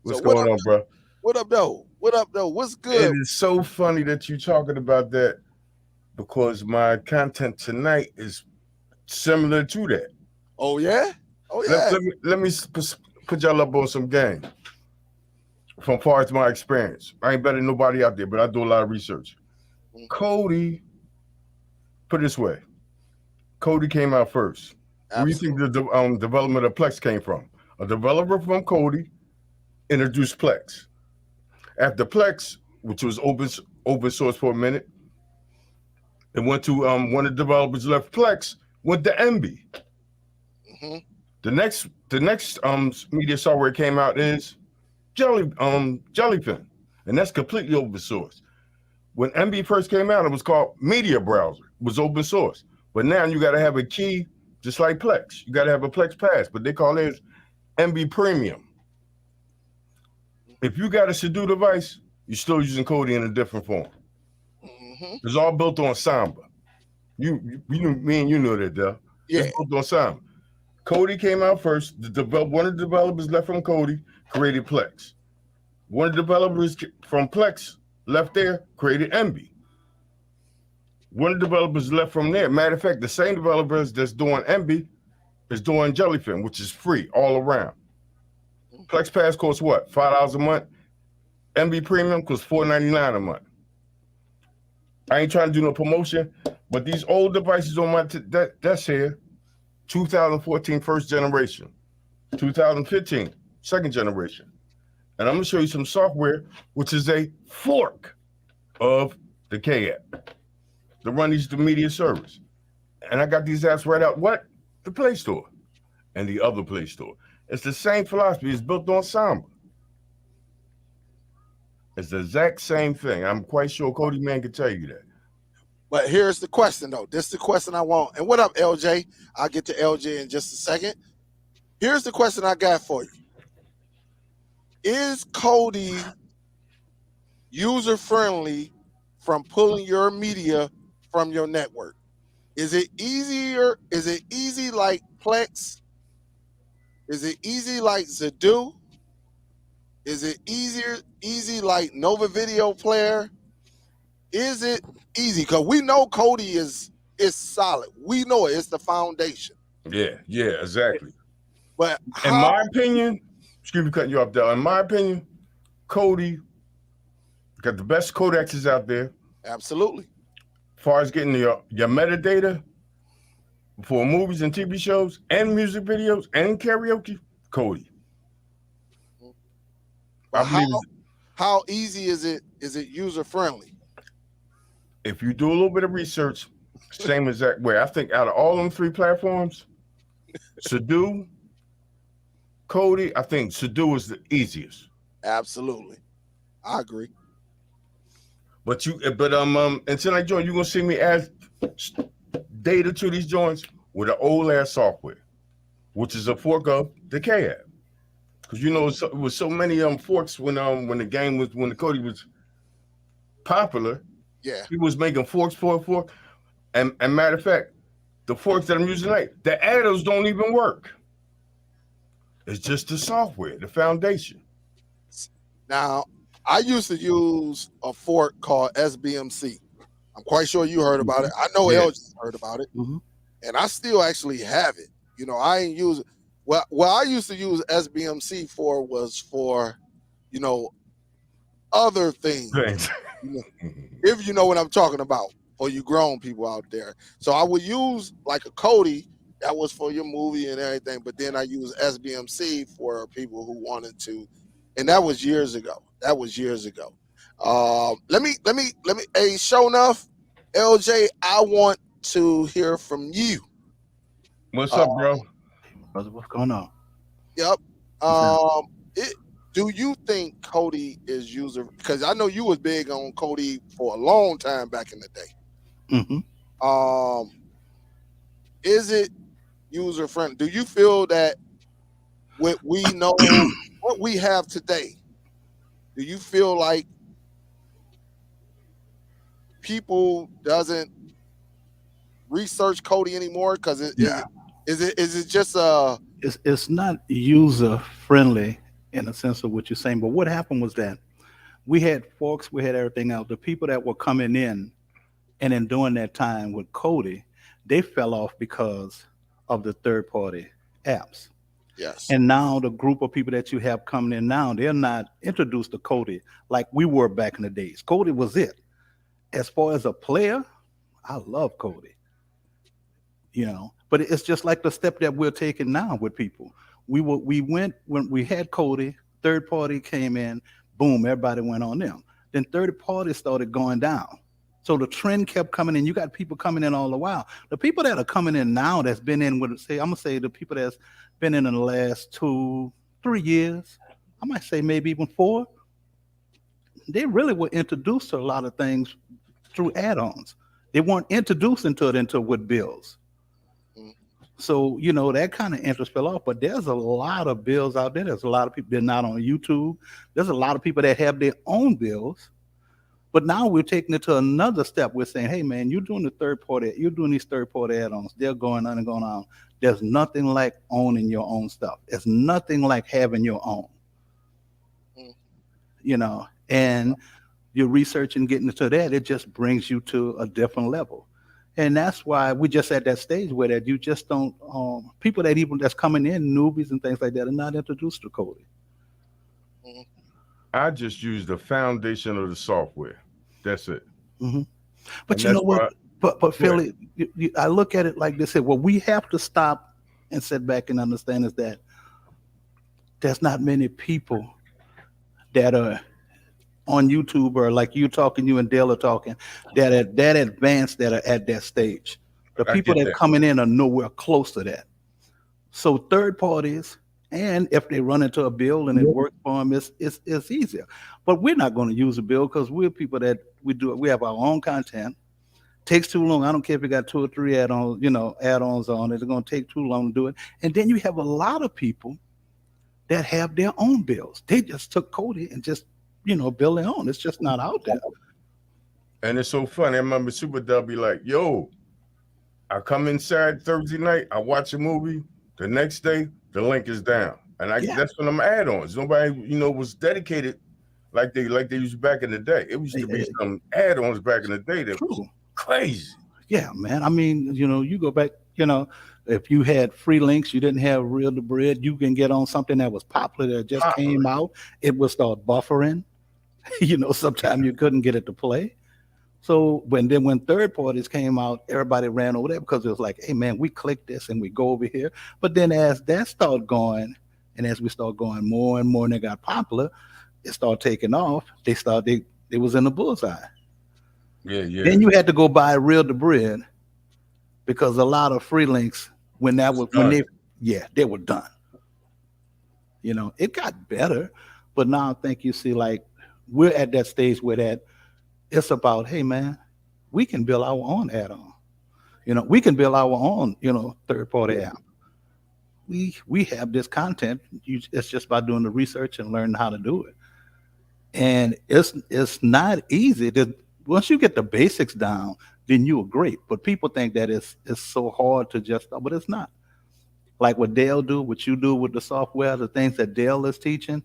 Speaker 3: What's going on, bro?
Speaker 1: What up, though? What up, though? What's good?
Speaker 3: It is so funny that you're talking about that because my content tonight is similar to that.
Speaker 1: Oh, yeah? Oh, yeah.
Speaker 3: Let me put y'all up on some game. From far as my experience, I ain't better than nobody out there, but I do a lot of research. Mm-hmm. Cody, put it this way, Cody came out first. Absolutely. Where do you think the development of Plex came from? A developer from Cody introduced Plex. After Plex, which was open source for a minute, it went to one of the developers left Plex, went to MB. Mm-hmm. The next media software came out is Jellyfin, and that's completely open source. When MB first came out, it was called Media Browser. It was open source, but now you got to have a key, just like Plex. You got to have a Plex Pass, but they call it MB Premium. If you got a Zedu device, you're still using Cody in a different form. Mm-hmm. It's all built on Samba. Me and you know that, though. Yeah. It's built on Samba. Cody came out first. One of the developers left from Cody created Plex. One of the developers from Plex left there, created MB. One of the developers left from there. Matter of fact, the same developers that's doing MB is doing Jellyfin, which is free all around. Plex Pass costs what? $5 a month. MB Premium costs $4.99 a month. I ain't trying to do no promotion, but these old devices on my that's here, 2014 first generation. 2015, second generation. And I'm gonna show you some software, which is a fork of the K app to run the media service. And I got these apps right out what? The Play Store and the other Play Store. It's the same philosophy. It's built on Samba. It's the exact same thing. I'm quite sure Cody Man can tell you that.
Speaker 1: But here's the question, though. This is the question I want. And what up, LJ? I'll get to LJ in just a second. Here's the question I got for you. Is Cody user-friendly from pulling your media from your network? Is it easier? Is it easy like Plex? Is it easy like Zadu? Is it easy like Nova Video Player? Is it easy? Because we know Cody is solid. We know it. It's the foundation.
Speaker 3: Yeah, exactly.
Speaker 1: But
Speaker 3: in my opinion, excuse me cutting you off there. In my opinion, Cody got the best codecs out there.
Speaker 1: Absolutely.
Speaker 3: As far as getting your metadata for movies and TV shows and music videos and karaoke, Cody.
Speaker 1: How easy is it? Is it user friendly?
Speaker 3: If you do a little bit of research, same exact way. I think out of all them 3 platforms, Sadu, Cody, I think Sadu is the easiest.
Speaker 1: Absolutely, I agree.
Speaker 3: But until I join, you're gonna see me add data to these joints with an old ass software, which is a fork of the K app. Because it was so many forks when the Cody was popular.
Speaker 1: Yeah,
Speaker 3: he was making forks for a fork. And matter of fact, the forks that I'm using tonight, the adders don't even work. It's just the software, the foundation.
Speaker 1: Now, I used to use a fork called SBMC. I'm quite sure you heard about it. I know LJ heard about it.
Speaker 2: Mm-hmm.
Speaker 1: And I still actually have it. I ain't use it. What I used to use SBMC for was for, other things. If you know what I'm talking about, for you grown people out there. So I would use like a Cody that was for your movie and everything, but then I use SBMC for people who wanted to, and that was years ago. Let me. Hey, show enough, LJ. I want to hear from you.
Speaker 3: What's up, bro?
Speaker 2: Brother, what's going on?
Speaker 1: Yep. Do you think Cody is user? Because I know you was big on Cody for a long time back in the day.
Speaker 2: Mm-hmm.
Speaker 1: Is it user friendly? Do you feel that what we know, what we have today, do you feel like people doesn't research Cody anymore? Because is it just
Speaker 2: It's not user friendly in the sense of what you're saying, but what happened was that we had forks, we had everything else. The people that were coming in and then during that time with Cody, they fell off because of the third-party apps.
Speaker 1: Yes.
Speaker 2: And now the group of people that you have coming in now, they're not introduced to Cody like we were back in the days. Cody was it. As far as a player, I love Cody. But it's just like the step that we're taking now with people. We went when we had Cody, third party came in, boom, everybody went on them. Then third party started going down. So the trend kept coming in. You got people coming in all the while. The people that are coming in now that's been in with, I'm gonna say the people that's been in the last 2-3 years, I might say maybe even 4, they really were introduced to a lot of things through add-ons. They weren't introduced into it until with bills. So, that kind of interest fell off, but there's a lot of bills out there. There's a lot of people that are not on YouTube. There's a lot of people that have their own bills, but now we're taking it to another step. We're saying, hey man, you're doing these third party add-ons. They're going on and going on. There's nothing like owning your own stuff. There's nothing like having your own, and you're researching, getting into that. It just brings you to a different level. And that's why we just at that stage where that you just don't, people that's coming in, newbies and things like that, are not introduced to Cody.
Speaker 3: I just use the foundation of the software. That's it.
Speaker 2: Mm-hmm. But you know what? But Philly, I look at it like this: what we have to stop and sit back and understand is that there's not many people that are on YouTube or like you talking, you and Dale are talking, that are that advanced, that are at that stage. The
Speaker 3: I
Speaker 2: people
Speaker 3: get
Speaker 2: that
Speaker 3: that.
Speaker 2: coming in are nowhere close to that. So third parties, and if they run into a bill and it works for them, it's easier. But we're not going to use a bill because we're people that we have our own content. Takes too long. I don't care if you got 2 or 3 add-ons, add-ons on it. It's going to take too long to do it. And then you have a lot of people that have their own bills. They just took Cody and just, bill their own. It's just not out there.
Speaker 3: And it's so funny. I remember Superdell be like, yo, I come inside Thursday night, I watch a movie. The next day, the link is down. And that's when I'm add-ons. Nobody, was dedicated like they used back in the day. It used to be some add-ons back in the day that was crazy.
Speaker 2: Yeah, man. I mean, you go back, if you had free links, you didn't have Real-Debrid, you can get on something that was popular that just came out. It would start buffering. Sometimes you couldn't get it to play. So when third parties came out, everybody ran over there because it was like, hey man, we click this and we go over here. But then as that started going, and as we start going more and more and they got popular, it started taking off. They was in the bullseye.
Speaker 3: Yeah.
Speaker 2: Then you had to go buy Real-Debrid because a lot of free links they were done. It got better, but now I think you see like we're at that stage where it's about, hey man, we can build our own add-on. We can build our own, third-party app. We have this content. It's just about doing the research and learning how to do it. And it's not easy. Once you get the basics down, then you're great. But people think that it's so hard to but it's not. Like what Dale do, what you do with the software, the things that Dale is teaching,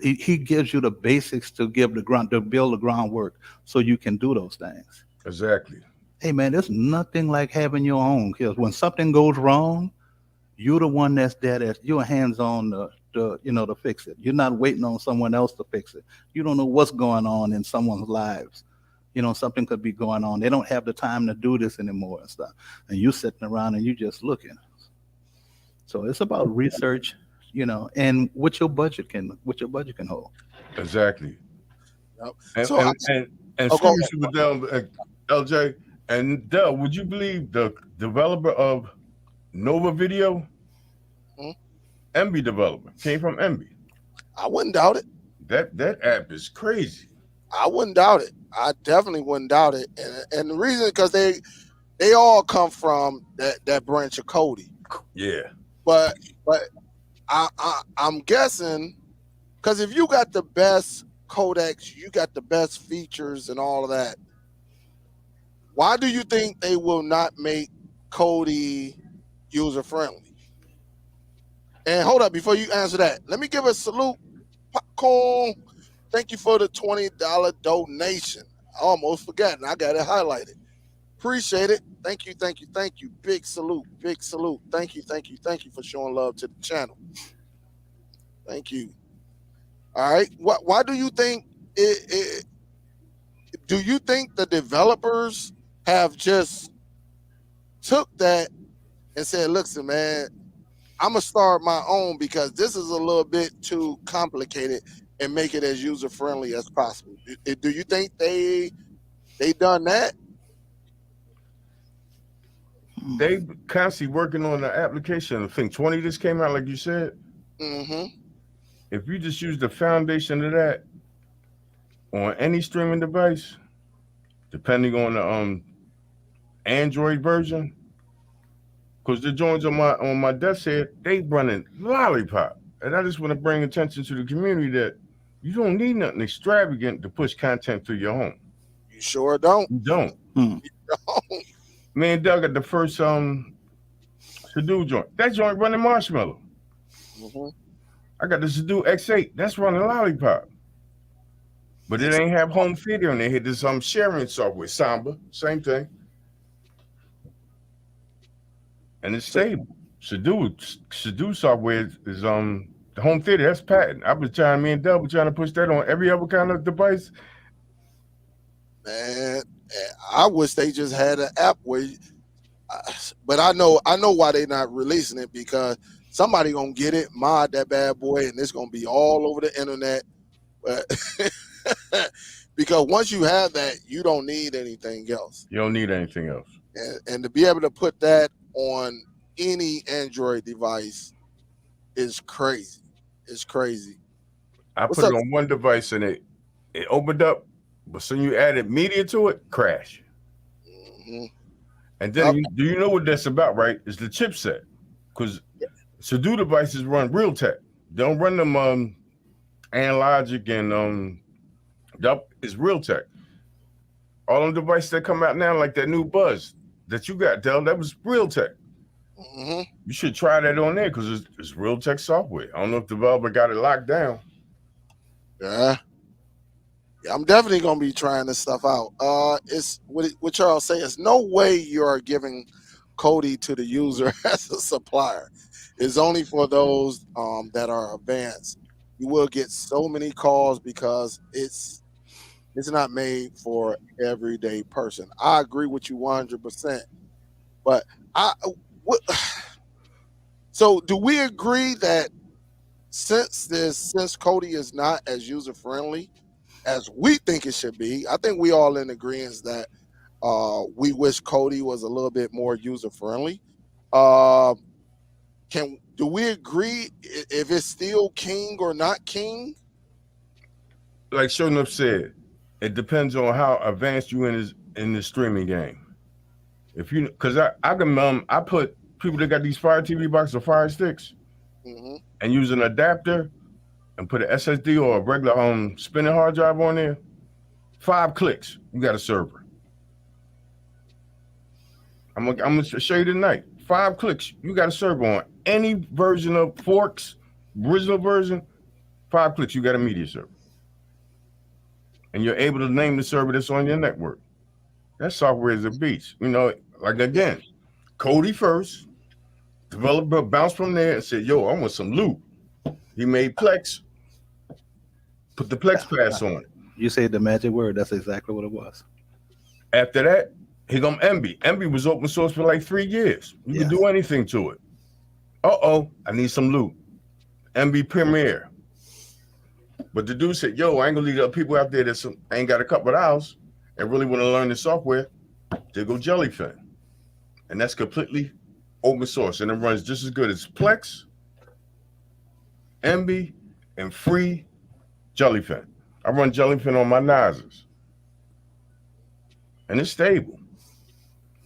Speaker 2: he gives you the basics to build the groundwork so you can do those things.
Speaker 3: Exactly.
Speaker 2: Hey man, there's nothing like having your own. Because when something goes wrong, you're the one that's there. That you're hands on to fix it. You're not waiting on someone else to fix it. You don't know what's going on in someone's lives. Something could be going on. They don't have the time to do this anymore and stuff. And you sitting around and you just looking. So it's about research. And what your budget can hold.
Speaker 3: Exactly.
Speaker 1: Yep.
Speaker 3: And excuse me, LJ and Del, would you believe the developer of Nova Video, MB developer, came from MB?
Speaker 1: I wouldn't doubt it.
Speaker 3: That app is crazy.
Speaker 1: I wouldn't doubt it. I definitely wouldn't doubt it. And the reason because they all come from that branch of Cody.
Speaker 3: Yeah.
Speaker 1: But I'm guessing because if you got the best codecs, you got the best features and all of that, why do you think they will not make Cody user friendly? And hold up, before you answer that, let me give a salute. Popcorn, thank you for the $20 donation. I almost forgot, and I got it highlighted. Appreciate it. Thank you. Big salute. Thank you for showing love to the channel. Thank you. All right. Why do you think do you think the developers have just took that and said, listen, man, I'm going to start my own because this is a little bit too complicated and make it as user-friendly as possible? Do you think they done that?
Speaker 3: They constantly working on the application. I think 20 just came out, like you said.
Speaker 1: Mm-hmm.
Speaker 3: If you just use the foundation of that on any streaming device, depending on the Android version, because the joints on my desk here, they running lollipop. And I just want to bring attention to the community that you don't need nothing extravagant to push content through your home.
Speaker 1: You sure don't.
Speaker 3: You don't.
Speaker 1: You don't.
Speaker 3: Me and Doug got the first to-do joint. That joint running Marshmallow.
Speaker 1: Mm-hmm.
Speaker 3: I got the to-do X8. That's running Lollipop. But it ain't have home theater on there. Hit this sharing software, Samba, same thing. And it's stable. To-do software is the home theater. That's patent. me and Doug were trying to push that on every other kind of device.
Speaker 1: Man, I wish they just had an app where, but I know why they're not releasing it, because somebody gonna get it, mod that bad boy, and it's gonna be all over the internet. Because once you have that, you don't need anything else.
Speaker 3: You don't need anything else.
Speaker 1: And to be able to put that on any Android device is crazy. It's crazy.
Speaker 3: I put it on one device and it opened up, but soon you added media to it, crash.
Speaker 1: Mm-hmm.
Speaker 3: And then do you know what that's about, right? It's the chipset. Because Superdell devices run Real-Tech. They don't run them Analogic and it's Real-Tech. All them devices that come out now, like that new Buzz that you got, Dell, that was Real-Tech.
Speaker 1: Mm-hmm.
Speaker 3: You should try that on there because it's Real-Tech software. I don't know if the developer got it locked down.
Speaker 1: Yeah, I'm definitely gonna be trying this stuff out. It's what Charles say. It's no way you are giving Kodi to the user as a supplier. It's only for those that are advanced. You will get so many calls because it's not made for everyday person. I agree with you 100%. But so do we agree that since Kodi is not as user friendly as we think it should be, I think we all in agreement that we wish Kodi was a little bit more user friendly. Do we agree if it's still king or not king?
Speaker 3: Like Shonup said, it depends on how advanced you in the streaming game. If you, because I can I put people that got these Fire TV boxes or Fire Sticks, and use an adapter and put an SSD or a regular spinning hard drive on there. 5 clicks, you got a server. I'm gonna show you tonight. 5 clicks, you got a server on any version of Forks, original version. 5 clicks, you got a media server, and you're able to name the server that's on your network. That software is a beast. You know, like again, Kodi first, developer bounced from there and said, "Yo, I want some loot." He made Plex, put the Plex pass on it.
Speaker 2: You said the magic word. That's exactly what it was.
Speaker 3: After that, here come Emby. Emby was open source for like 3 years. You could do anything to it. I need some loot. Emby Premiere. But the dude said, "Yo, I ain't gonna leave the people out there that ain't got a couple of hours and really want to learn the software." They go Jellyfin. And that's completely open source. And it runs just as good as Plex, Emby, and free Jellyfin. I run Jellyfin on my NASs. And it's stable.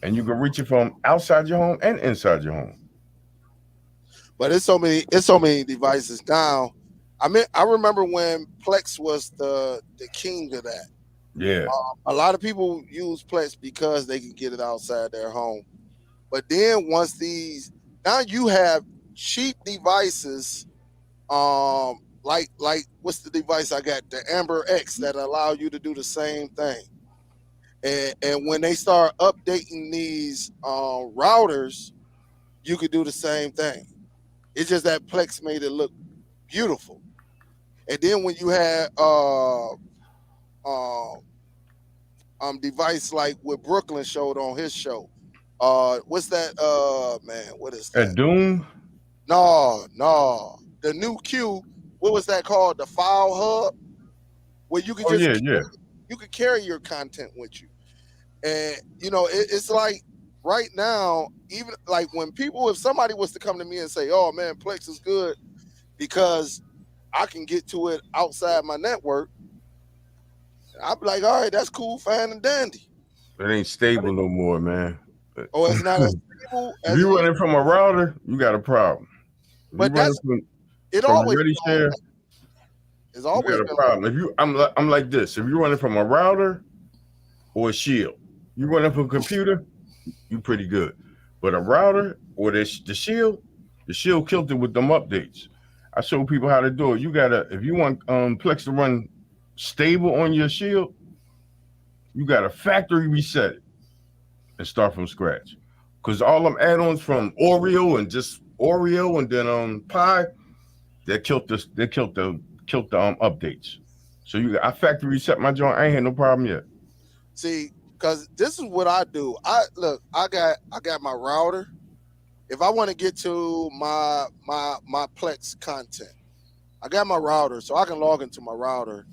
Speaker 3: And you can reach it from outside your home and inside your home.
Speaker 1: But it's so many devices now. I mean, I remember when Plex was the king of that.
Speaker 3: Yeah.
Speaker 1: A lot of people use Plex because they can get it outside their home. But then once now you have cheap devices, like what's the device I got? The Amber X that allow you to do the same thing. And when they start updating these routers, you could do the same thing. It's just that Plex made it look beautiful. And then when you had device like what Brooklyn showed on his show, what's that? Man, what is that?
Speaker 3: Doom?
Speaker 1: No, the new Q. What was that called? The File Hub, where you could you could carry your content with you. And you know, it's like right now, even like if somebody was to come to me and say, "Oh man, Plex is good because I can get to it outside my network," I'd be like, "All right, that's cool, fine and dandy."
Speaker 3: It ain't stable no more, man.
Speaker 1: Oh, it's not as stable.
Speaker 3: If you're running from a router, you got a problem.
Speaker 1: But it always
Speaker 3: share.
Speaker 1: It's always
Speaker 3: you got a problem. I'm like this. If you're running from a router or a shield, you running from a computer, you pretty good. But a router or the shield killed it with them updates. I show people how to do it. You gotta, if you want Plex to run stable on your shield, you gotta factory reset it and start from scratch. Because all them add-ons from Oreo and then Pi, they killed the updates. So I factory reset my joint. I ain't had no problem yet.
Speaker 1: See, because this is what I do. I got my router, if I want to get to my Plex content, I got my router, so I can log into my router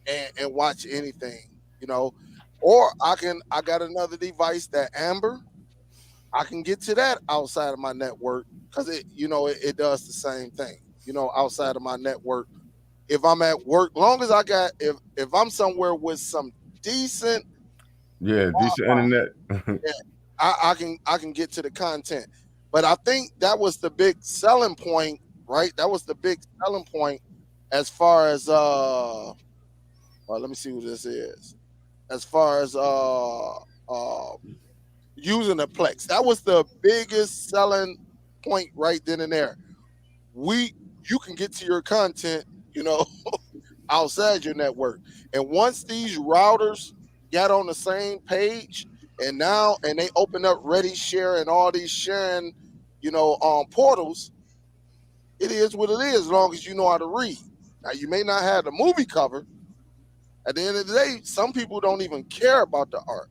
Speaker 1: and watch anything, or I got another device that Amber, I can get to that outside of my network because it does the same thing, outside of my network. If I'm at work, long as I got if I'm somewhere with some decent
Speaker 3: decent internet.
Speaker 1: yeah, I can get to the content. But I think that was the big selling point, right? That was the big selling point as far as well, let me see what this is. As far as using the Plex. That was the biggest selling point right then and there. You can get to your content, outside your network. And once these routers got on the same page and they open up Ready Share and all these sharing, portals, it is what it is as long as you know how to read. Now you may not have the movie cover. At the end of the day, some people don't even care about the art.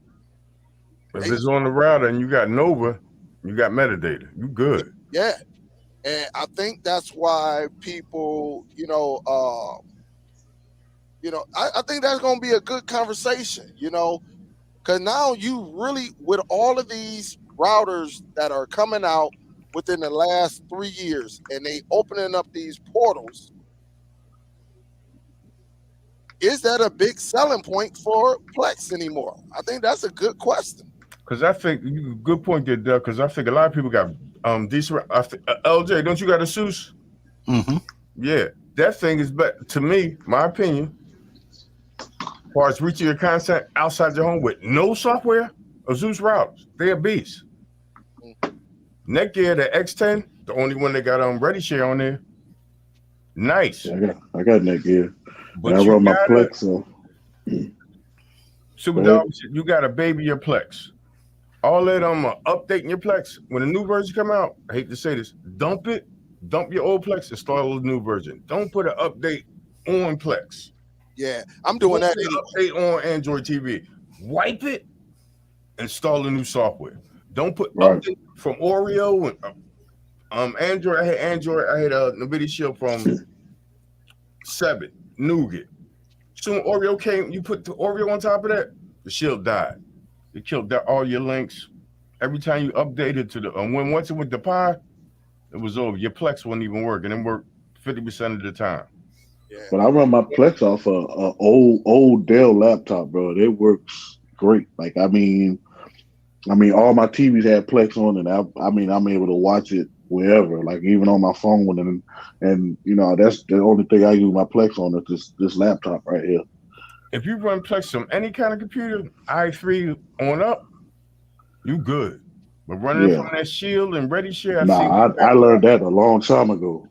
Speaker 3: If it's on the router and you got Nova, you got metadata. You good.
Speaker 1: Yeah. And I think that's why people, I think that's going to be a good conversation, because now you really, with all of these routers that are coming out within the last 3 years and they opening up these portals, is that a big selling point for Plex anymore? I think that's a good question.
Speaker 3: Because I think good point there, Doug. Because I think a lot of people got decent. LJ, don't you got a Zeus?
Speaker 2: Mm-hmm.
Speaker 3: Yeah, that thing is better to me. My opinion, as far as reaching your content outside your home with no software, a Zeus routers, they're beasts. Netgear, the X10, the only one that got Ready Share on there. Nice.
Speaker 4: Yeah, I got Netgear.
Speaker 3: But
Speaker 4: I run my Plex.
Speaker 3: Superdell, you got to baby your Plex. All that updating your Plex. When a new version come out, I hate to say this, dump your old Plex and start a new version. Don't put an update on Plex.
Speaker 1: Yeah, I'm doing that.
Speaker 3: Update on Android TV. Wipe it, install a new software. Don't put update from Oreo and Android. I had a NVIDIA Shield from 7 Nougat. Soon Oreo came, you put the Oreo on top of that, the Shield died. It killed all your links. Every time you updated to the once it went to Pi, it was over. Your Plex wasn't even working. It worked 50% of the time.
Speaker 1: Yeah.
Speaker 4: But I run my Plex off a old Dell laptop, bro. It works great. Like I mean, all my TVs had Plex on, and I'm able to watch it wherever, like even on my phone, and that's the only thing I use my Plex on is this laptop right here.
Speaker 3: If you run Plex from any kind of computer, i3 on up, you good. But running from that Shield and Ready Share,
Speaker 4: I learned that a long time ago.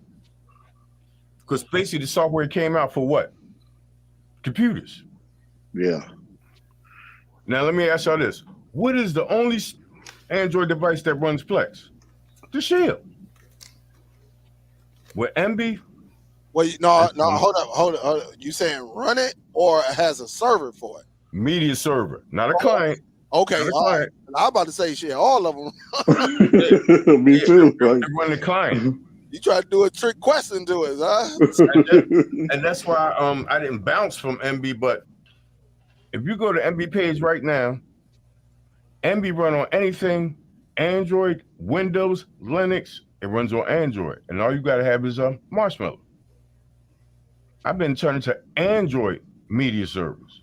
Speaker 3: Because basically the software came out for what? Computers.
Speaker 4: Yeah.
Speaker 3: Now let me ask y'all this: what is the only Android device that runs Plex? The Shield. With MB.
Speaker 1: Well, no, hold up. You saying run it or it has a server for it?
Speaker 3: Media server, not a client.
Speaker 1: Okay, right. I'm about to say shit. All of them.
Speaker 4: Me too.
Speaker 3: Run the client.
Speaker 1: You try to do a trick question to us, huh?
Speaker 3: and that's why I didn't bounce from MB. But if you go to MB page right now, MB run on anything, Android, Windows, Linux. It runs on Android, and all you gotta have is a Marshmallow. I've been turning to Android media servers.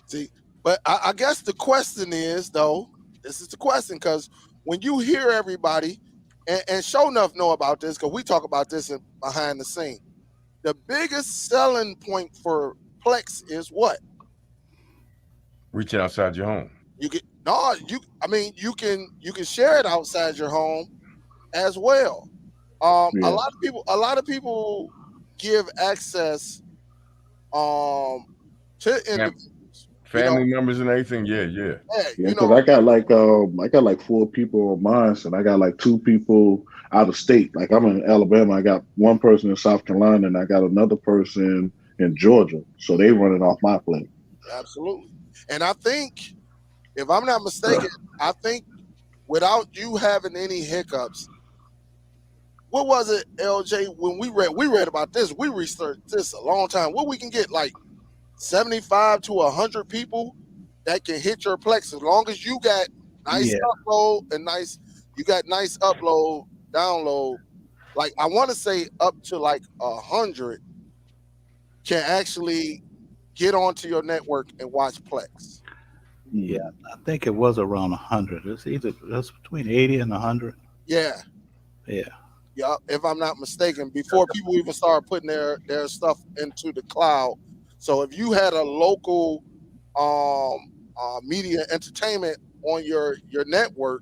Speaker 1: See, but I guess the question is, though, this is the question, because when you hear everybody, and Show Enough know about this, because we talk about this behind the scene, the biggest selling point for Plex is what?
Speaker 3: Reaching outside your home.
Speaker 1: You can share it outside your home as well. A lot of people give access to individuals,
Speaker 3: family members and everything. Yeah.
Speaker 4: Because I got like 4 people on mine, and I got like 2 people out of state. Like I'm in Alabama, I got 1 person in South Carolina, and I got another person in Georgia. So they running off my plate.
Speaker 1: Absolutely. And I think, if I'm not mistaken, without you having any hiccups. What was it, LJ? When we read about this, we researched this a long time. What we can get like 75 to 100 people that can hit your Plex as long as you got nice upload and you got nice upload, download. Like I want to say up to like 100 can actually get onto your network and watch Plex.
Speaker 2: Yeah, I think it was around 100. That's between 80 and 100.
Speaker 1: Yeah.
Speaker 2: Yeah.
Speaker 1: Yeah, if I'm not mistaken, before people even started putting their stuff into the cloud. So if you had a local media entertainment on your network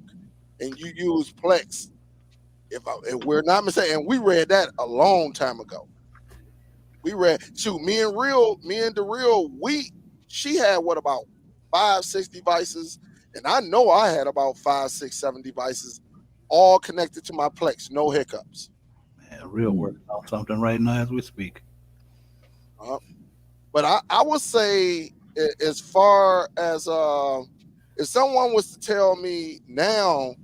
Speaker 1: and you use Plex, if we're not mistaken, and we read that a long time ago. We read, me and the real, she had what about 5-6 devices, and I know I had about 5-6-7 devices, all connected to my Plex, no hiccups.
Speaker 2: Man, Real working on something right now as we speak.
Speaker 1: But I would say, as far as if someone was to tell me now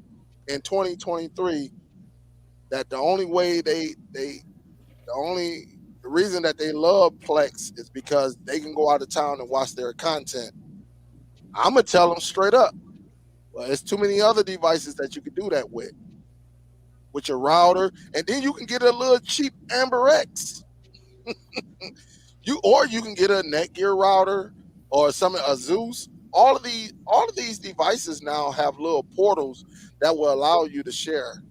Speaker 1: in 2023 that the only way the reason that they love Plex is because they can go out of town and watch their content, I'm gonna tell them straight up, well, there's too many other devices that you could do that with your router, and then you can get a little cheap Amber X. You can get a Netgear router or a Zeus. All of these devices now have little portals that will allow you to share.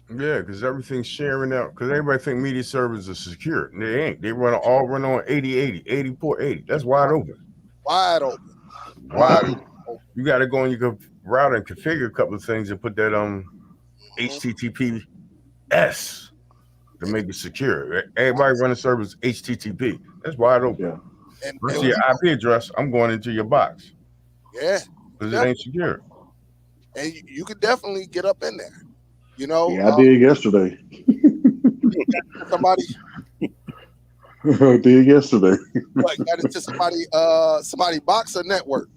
Speaker 3: Yeah, because everything's sharing out. Because everybody think media servers are secure. They ain't. They all run on 8080, 8480. That's wide open.
Speaker 1: Wide open.
Speaker 3: Wide open. You got to go on your router and configure a couple of things and put that HTTPS to make it secure. Everybody running servers HTTP. That's wide open. Versus your IP address, I'm going into your box.
Speaker 1: Yeah.
Speaker 3: Because it ain't secure.
Speaker 1: And you could definitely get up in there. You know?
Speaker 4: Yeah, I did yesterday.
Speaker 1: Somebody
Speaker 4: I did yesterday.
Speaker 1: Like got into somebody box or network.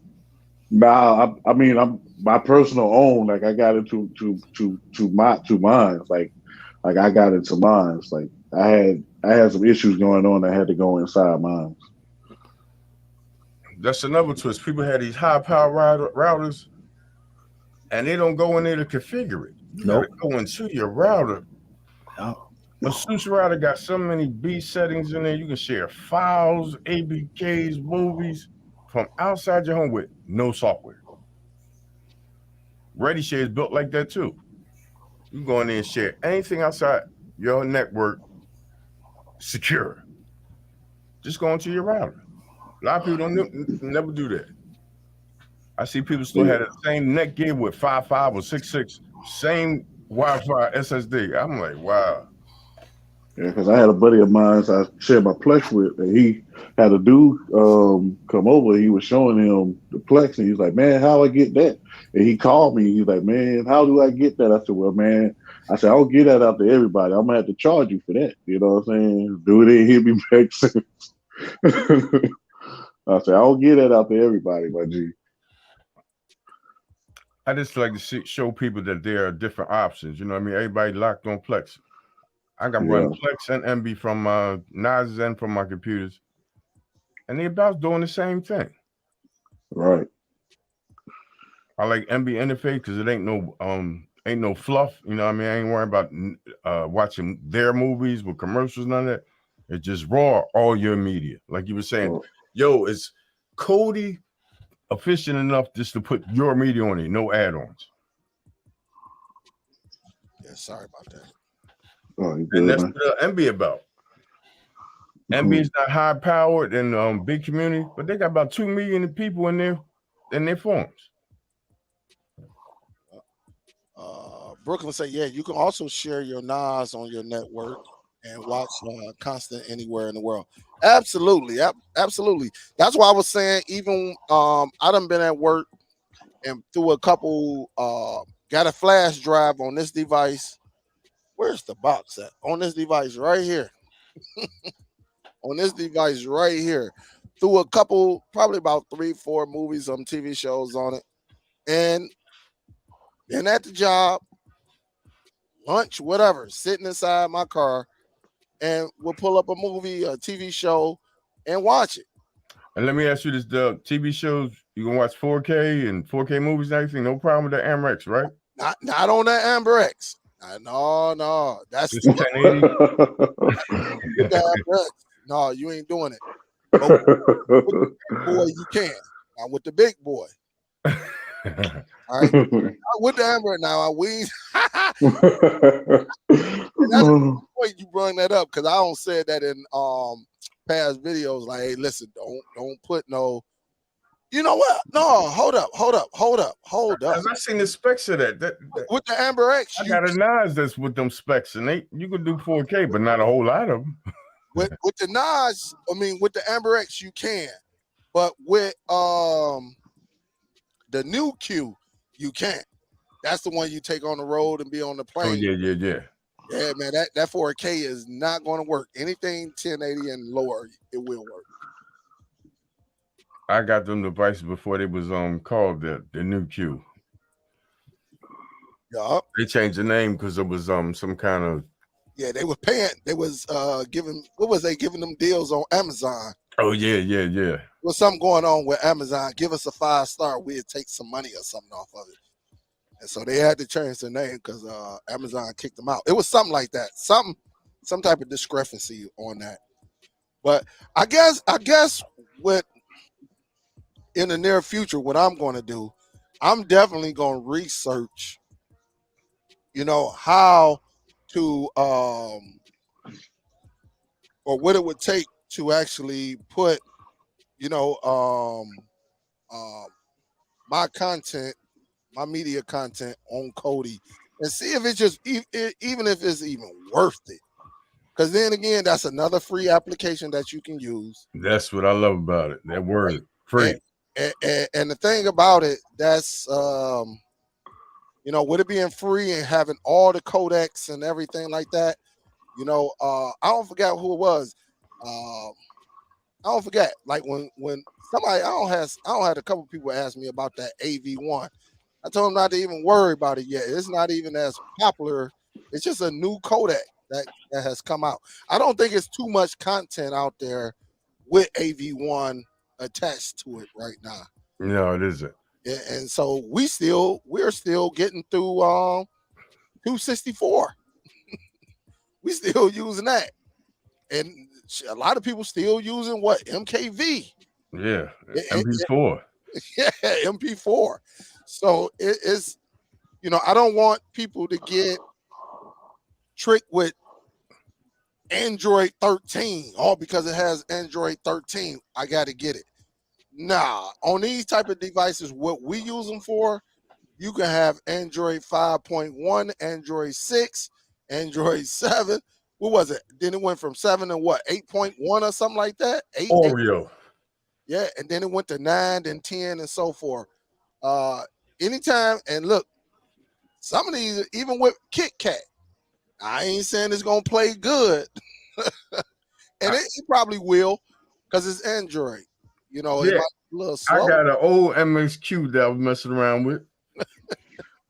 Speaker 4: Nah, I mean, I'm my personal own. Like I got into mine. Like I got into mine. Like I had some issues going on. I had to go inside mine.
Speaker 3: That's another twist. People have these high power routers, and they don't go in there to configure it. You gotta go into your router. A SUSE router got so many B settings in there. You can share files, ABKs, movies from outside your home with no software. ReadyShare is built like that too. You go in there and share anything outside your network secure. Just go into your router. A lot of people don't never do that. I see people still have the same Netgear with 5.5 or 6.6, same Wi-Fi SSD. I'm like, wow.
Speaker 4: Yeah, because I had a buddy of mine I shared my Plex with, and he had a dude come over. He was showing him the Plex, and he's like, "Man, how I get that?" And he called me. He's like, "Man, how do I get that?" I said, "Well, man," I said, "I don't get that out to everybody. I'm gonna have to charge you for that." You know what I'm saying? Dude didn't hit me back since. I said, "I don't get that out to everybody, my G."
Speaker 3: I just like to show people that there are different options. You know what I mean? Everybody locked on Plex. I can run Plex and MB from NAS and from my computers, and they're about doing the same thing.
Speaker 4: Right.
Speaker 3: I like MB interface because it ain't no fluff. You know what I mean? I ain't worrying about watching their movies with commercials, none of that. It's just raw, all your media. Like you were saying, yo, is Cody efficient enough just to put your media on it, no add-ons?
Speaker 1: Yeah, sorry about that.
Speaker 4: Oh,
Speaker 3: and that's what MB about. MB is not high powered and big community, but they got about 2 million people in their forums.
Speaker 1: Brooklyn say, yeah, you can also share your NAS on your network and watch constant anywhere in the world. Absolutely, absolutely. That's why I was saying, even I done been at work and through a couple got a flash drive on this device. Where's the box at? On this device right here. On this device right here. Through a couple, probably about 3-4 movies, TV shows on it. And been at the job, lunch, whatever, sitting inside my car, and we'll pull up a movie, a TV show, and watch it.
Speaker 3: And let me ask you this: the TV shows you can watch 4K and 4K movies and everything. No problem with the Amex, right?
Speaker 1: Not on that Amber X. No, that's
Speaker 3: Just 1080.
Speaker 1: with the Amber X. No, you ain't doing it. But with the big boy, you can. Not with the big boy. All right, with the Amber now, we. That's the point you bring that up because I don't say that in past videos. Like, hey, listen, don't put no. You know what? No, hold up.
Speaker 3: Because I seen the specs of that.
Speaker 1: With the Amber X,
Speaker 3: I got a Nas that's with them specs, and you could do 4K, but not a whole lot of them.
Speaker 1: with the Nas, I mean, with the Amber X, you can, but with the new Q, you can't. That's the one you take on the road and be on the plane.
Speaker 3: Oh yeah.
Speaker 1: Yeah, man, that 4K is not going to work. Anything 1080 and lower, it will work.
Speaker 3: I got them devices before they was called the new Q.
Speaker 1: Yeah.
Speaker 3: They changed the name because it was some kind of.
Speaker 1: Yeah, they were paying. They was giving. What was they giving them deals on Amazon?
Speaker 3: Oh yeah.
Speaker 1: There was something going on with Amazon. Give us a 5-star, we'd take some money or something off of it. And so they had to change their name because Amazon kicked them out. It was something like that. Some type of discrepancy on that. But I guess with in the near future, what I'm going to do, I'm definitely going to research, how to or what it would take to actually put, my content, my media content on Kodi and see if it's just even if it's even worth it. Because then again, that's another free application that you can use.
Speaker 3: That's what I love about it. That word, free.
Speaker 1: And the thing about it, that's with it being free and having all the codecs and everything like that, I don't forget who it was. I don't forget, like when somebody I don't had a couple people ask me about that AV1. I told them not to even worry about it yet. It's not even as popular. It's just a new codec that has come out. I don't think it's too much content out there with AV1 attached to it right now.
Speaker 3: No, it isn't.
Speaker 1: Yeah, and so we're still getting through 264. We still using that, and a lot of people still using what MKV.
Speaker 3: Yeah, MP4.
Speaker 1: Yeah, MP4. So it's I don't want people to get tricked with Android 13 all because it has Android 13. I got to get it. Nah, on these type of devices, what we use them for, you can have Android 5.1, Android 6, Android 7. What was it? Then it went from 7 to what? 8.1 or something like that? 8.
Speaker 3: Oreo.
Speaker 1: Yeah, and then it went to 9, then 10, and so forth. Anytime, and look, some of these, even with Kit Kat, I ain't saying it's gonna play good, and it probably will, because it's Android. It might be a little slow.
Speaker 3: I got an old MXQ that I was messing around with.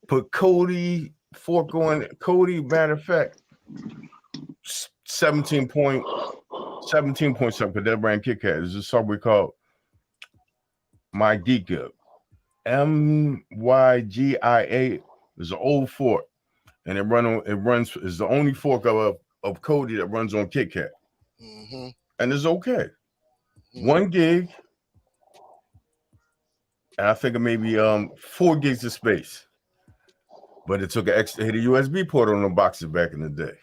Speaker 3: Put Kodi fork on it. Kodi, matter of fact, 17 point something, because that brand Kit Kat. There's a software called My Geek Up. MYGIA is an old fork, and is the only fork of Kodi that runs on Kit Kat, and it's okay. 1 gig, and I think maybe 4 gigs of space, but it took an extra hit a USB port on the boxes back in the day.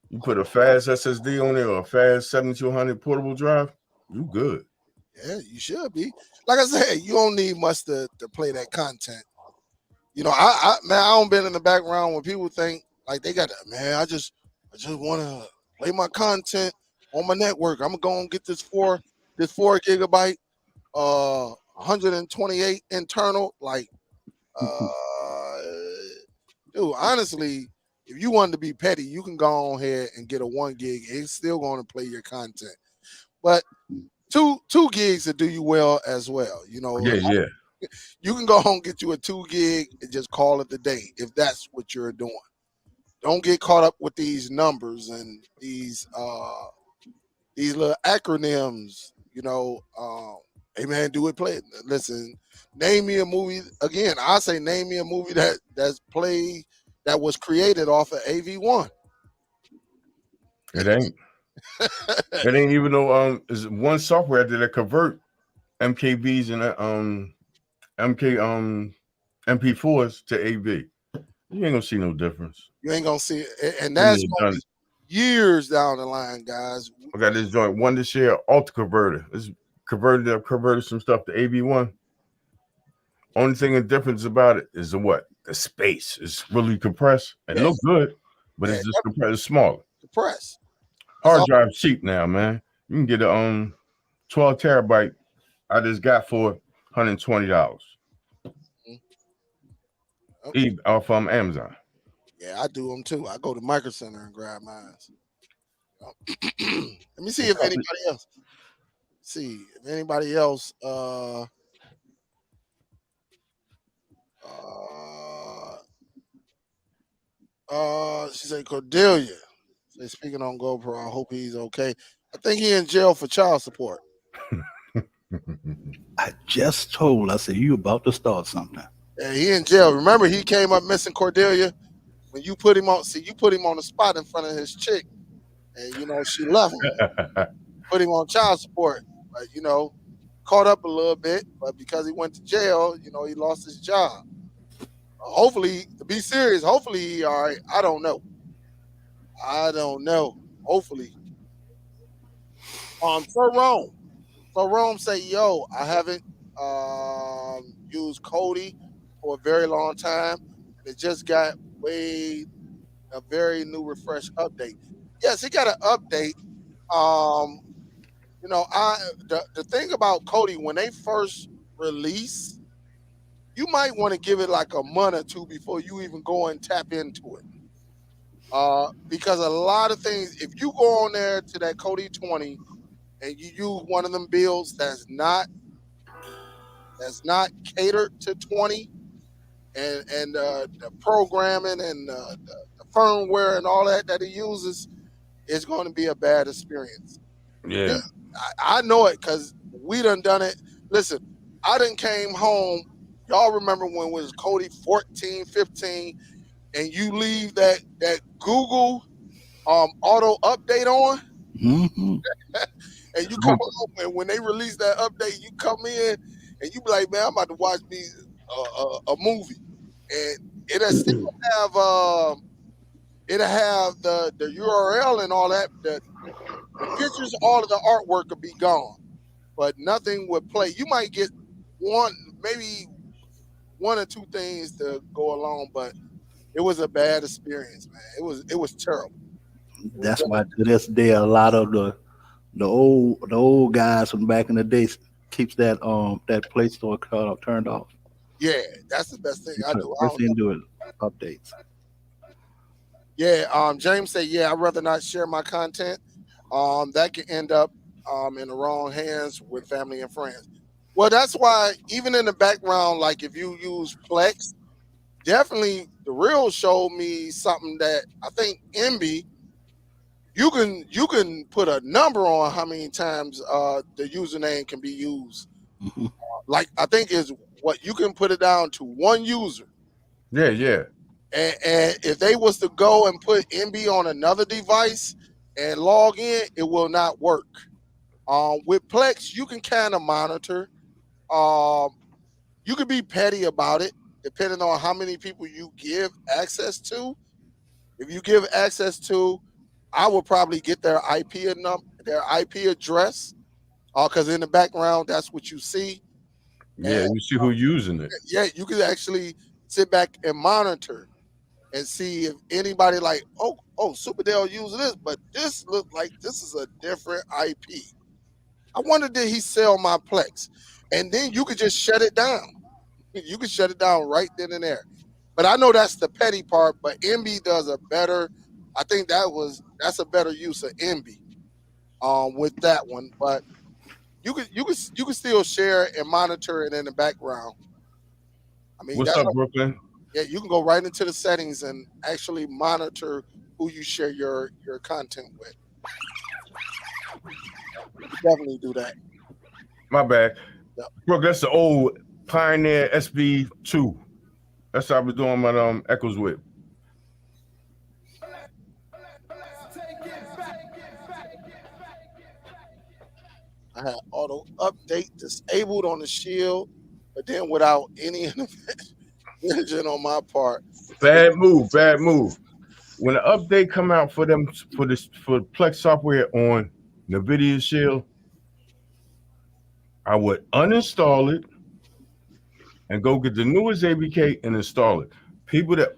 Speaker 3: You put a fast SSD on there or a fast 7200 portable drive, you good.
Speaker 1: Yeah, you should be. Like I said, you don't need much to play that content. I don't been in the background when people think like they got that. Man, I just want to play my content on my network. I'm gonna go and get this 4 gigabyte, 128 internal. Like, dude, honestly, if you wanted to be petty, you can go on ahead and get a 1 gig. It's still going to play your content, but 2 gigs will do you well as well.
Speaker 3: Yeah.
Speaker 1: You can go home and get you a 2 gig and just call it the day if that's what you're doing. Don't get caught up with these numbers and these little acronyms. Hey man, do it, play it. Listen, name me a movie again. I say name me a movie that's played that was created off of AV1.
Speaker 3: It ain't. It ain't even though is one software that convert MKVs and MP4s to AV. You ain't gonna see no difference.
Speaker 1: You ain't gonna see it, and that's gonna be years down the line, guys.
Speaker 3: I got this joint one this year, Alta converter. It's converted some stuff to AV1. Only thing the difference about it is the space is really compressed. It looks good, but it's just compressed. It's smaller.
Speaker 1: Compressed.
Speaker 3: Hard drive cheap now, man. You can get a 12 terabyte. I just got for $120. Off Amazon.
Speaker 1: Yeah, I do them too. I go to Micro Center and grab mine. Let me see if anybody else. See if anybody else. She said Cordelia. Say speaking on GoPro. I hope he's okay. I think he in jail for child support.
Speaker 2: I just told. I said you about to start something.
Speaker 1: Yeah, he in jail. Remember, he came up missing, Cordelia. When you put him on, you put him on the spot in front of his chick, and she left him. Put him on child support, but caught up a little bit. But because he went to jail, he lost his job. Hopefully, to be serious, hopefully he all right. I don't know. Hopefully. So Rome say, yo, I haven't used Kodi for a very long time. It just got a very new refresh update. Yes, he got an update. The thing about Kodi, when they first release, you might want to give it like a month or two before you even go and tap into it. Because a lot of things, if you go on there to that Kodi 20 and you use one of them builds that's not catered to 20, and the programming and the firmware and all that he uses, it's going to be a bad experience.
Speaker 3: Yeah,
Speaker 1: I know it because we done it. Listen, I done came home. Y'all remember when it was Kodi 14, 15, and you leave that Google auto update on, and you come home, and when they release that update, you come in and you be like, man, I'm about to watch me a movie, and it'll still have the URL and all that. The pictures, all of the artwork will be gone, but nothing would play. You might get maybe one or two things to go along, but it was a bad experience, man. It was terrible.
Speaker 2: That's why to this day a lot of the old guys from back in the day keeps that Play Store turned off.
Speaker 1: Yeah, that's the best thing I do.
Speaker 2: First thing do it updates.
Speaker 1: Yeah, James said, yeah, I'd rather not share my content. That can end up in the wrong hands with family and friends. Well, that's why even in the background, like if you use Plex, definitely the Real showed me something that I think MB, you can put a number on how many times the username can be used. Like I think is what you can put it down to one user.
Speaker 3: Yeah.
Speaker 1: And if they was to go and put MB on another device and log in, it will not work. With Plex, you can kind of monitor. You can be petty about it, depending on how many people you give access to. If you give access to, I will probably get their IP address, because in the background, that's what you see.
Speaker 3: Yeah, you see who's using it.
Speaker 1: Yeah, you can actually sit back and monitor and see if anybody like, oh, Superdell using this, but this look like this is a different IP. I wonder, did he sell my Plex? And then you could just shut it down. You can shut it down right then and there. But I know that's the petty part, but MB does a better, I think that's a better use of MB with that one. But you could still share and monitor it in the background. I mean,
Speaker 3: What's up, Brooklyn?
Speaker 1: Yeah, you can go right into the settings and actually monitor who you share your content with. Definitely do that.
Speaker 3: My bad.
Speaker 1: Yep.
Speaker 3: Brooke, that's the old Pioneer SB2. That's how I was doing my Echoes with.
Speaker 1: I had auto update disabled on the Shield, but then without any intervention on my part.
Speaker 3: Bad move. When the update come out for Plex software on NVIDIA Shield, I would uninstall it and go get the newest ABK and install it. People that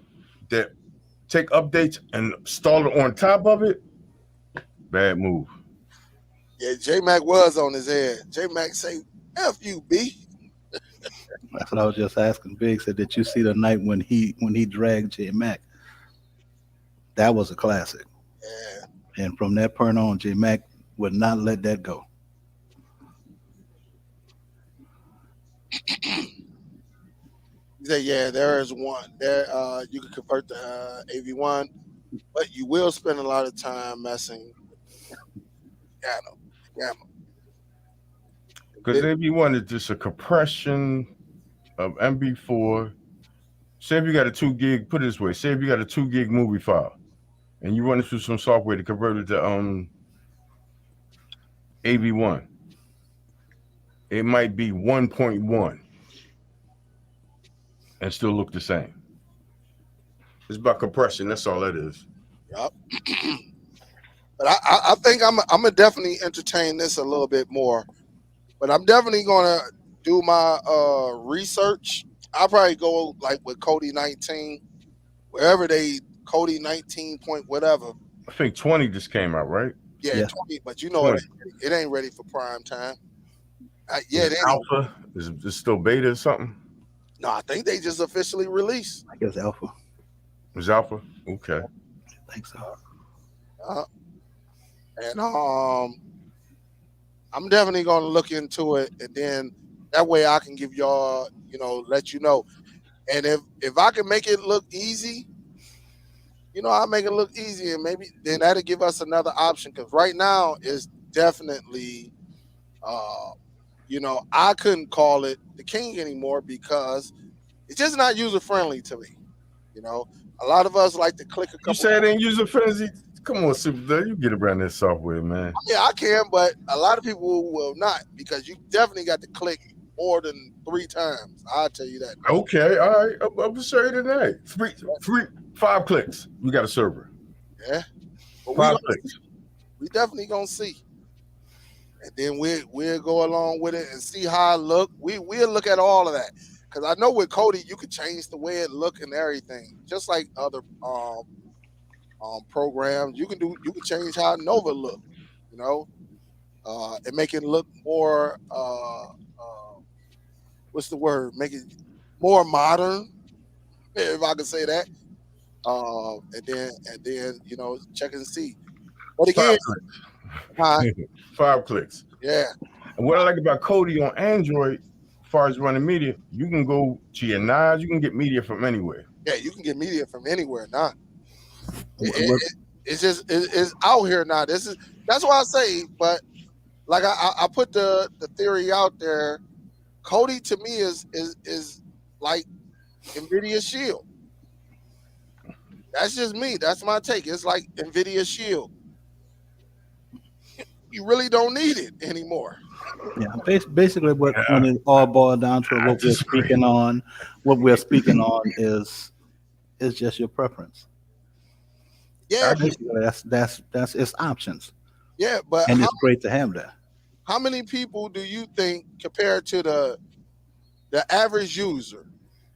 Speaker 3: take updates and install it on top of it, bad move.
Speaker 1: Yeah, J Mac was on his head. J Mac say, "F you, B."
Speaker 2: That's what I was just asking. Big said, did you see the night when he dragged J Mac? That was a classic.
Speaker 1: Yeah.
Speaker 2: And from that point on, J Mac would not let that go.
Speaker 1: He said, "Yeah, there is one. There, you can convert the AV1, but you will spend a lot of time messing gamma.
Speaker 3: Because AV1 is just a compression of MB4. Say if you got a 2 gig, put it this way, say if you got a 2 gig movie file and you run it through some software to convert it to AV1, it might be 1.1 and still look the same. It's about compression, that's all that is.
Speaker 1: Yep. But I think I'm gonna definitely entertain this a little bit more. But I'm definitely gonna do my research. I'll probably go like with Kodi 19, wherever Kodi 19 point whatever.
Speaker 3: I think 20 just came out, right?
Speaker 1: Yeah,
Speaker 2: Yeah.
Speaker 1: 20. But you know it ain't ready for prime time. Yeah,
Speaker 3: Is it alpha? Is it still beta or something?
Speaker 1: No, I think they just officially released.
Speaker 2: I guess alpha.
Speaker 3: It's alpha? Okay.
Speaker 2: I think so.
Speaker 1: And I'm definitely gonna look into it, and then that way I can give y'all, let you know. And if I can make it look easy, I'll make it look easy, and maybe then that'll give us another option. Because right now it's definitely, I couldn't call it the king anymore because it's just not user friendly to me. A lot of us like to click a couple.
Speaker 3: You say it ain't user friendly. Come on, Superdell, you get around this software, man.
Speaker 1: Yeah, I can, but a lot of people will not because you definitely got to click more than 3 times. I'll tell you that.
Speaker 3: Okay, all right. I'm show you tonight. 5 clicks. We got a server.
Speaker 1: Yeah. But
Speaker 3: 5 clicks.
Speaker 1: We definitely gonna see. And then we'll go along with it and see how I look. We'll look at all of that. Because I know with Kodi, you could change the way it look and everything. Just like other programs. You can change how Nova look, and make it look more what's the word? Make it more modern, if I can say that. And then check and see. But again,
Speaker 3: 5 clicks.
Speaker 1: Yeah.
Speaker 3: And what I like about Kodi on Android, as far as running media, you can go to your NAS, you can get media from anywhere.
Speaker 1: Yeah, you can get media from anywhere now. It's out here now. That's why I say, but like I put the theory out there. Kodi to me is like NVIDIA Shield. That's just me. That's my take. It's like NVIDIA Shield. You really don't need it anymore.
Speaker 2: Yeah, basically when it all boils down to what we're speaking on is just your preference.
Speaker 1: Yeah,
Speaker 2: that's its options.
Speaker 1: Yeah, but
Speaker 2: it's great to have that.
Speaker 1: How many people do you think, compared to the average user,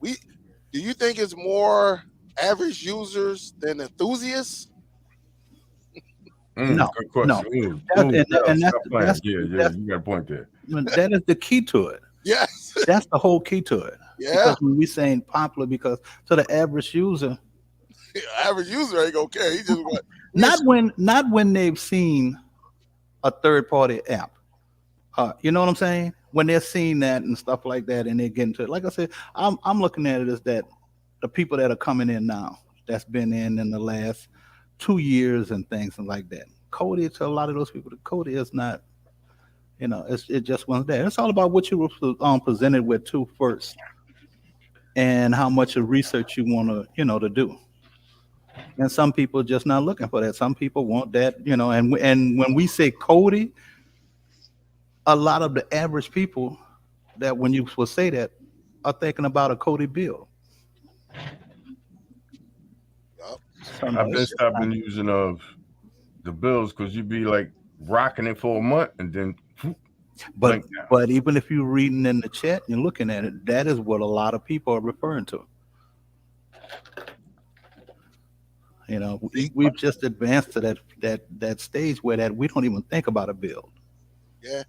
Speaker 1: do you think it's more average users than enthusiasts?
Speaker 2: No,
Speaker 3: good question.
Speaker 2: No.
Speaker 3: You got a point there.
Speaker 2: That is the key to it.
Speaker 1: Yes,
Speaker 2: that's the whole key to it.
Speaker 1: Yeah,
Speaker 2: because when we saying popular, because to the average user.
Speaker 1: Average user ain't gonna care. He just
Speaker 2: not when they've seen a third party app. You know what I'm saying? when they're seeing that and stuff like that, and they're getting to it, like I said, I'm looking at it as that the people that are coming in now, that's been in the last 2 years and things and like that. Cody, to a lot of those people, the Cody is not, it just wasn't there. It's all about what you were presented with too first, and how much of research you want to, to do. And some people are just not looking for that. Some people want that, and when we say Cody, a lot of the average people that when you will say that are thinking about a Cody bill.
Speaker 1: Yup.
Speaker 3: I've been stopping using of the bills because you'd be like rocking it for a month and then
Speaker 2: but even if you're reading in the chat and looking at it, that is what a lot of people are referring to. We've just advanced to that stage where that we don't even think about a build.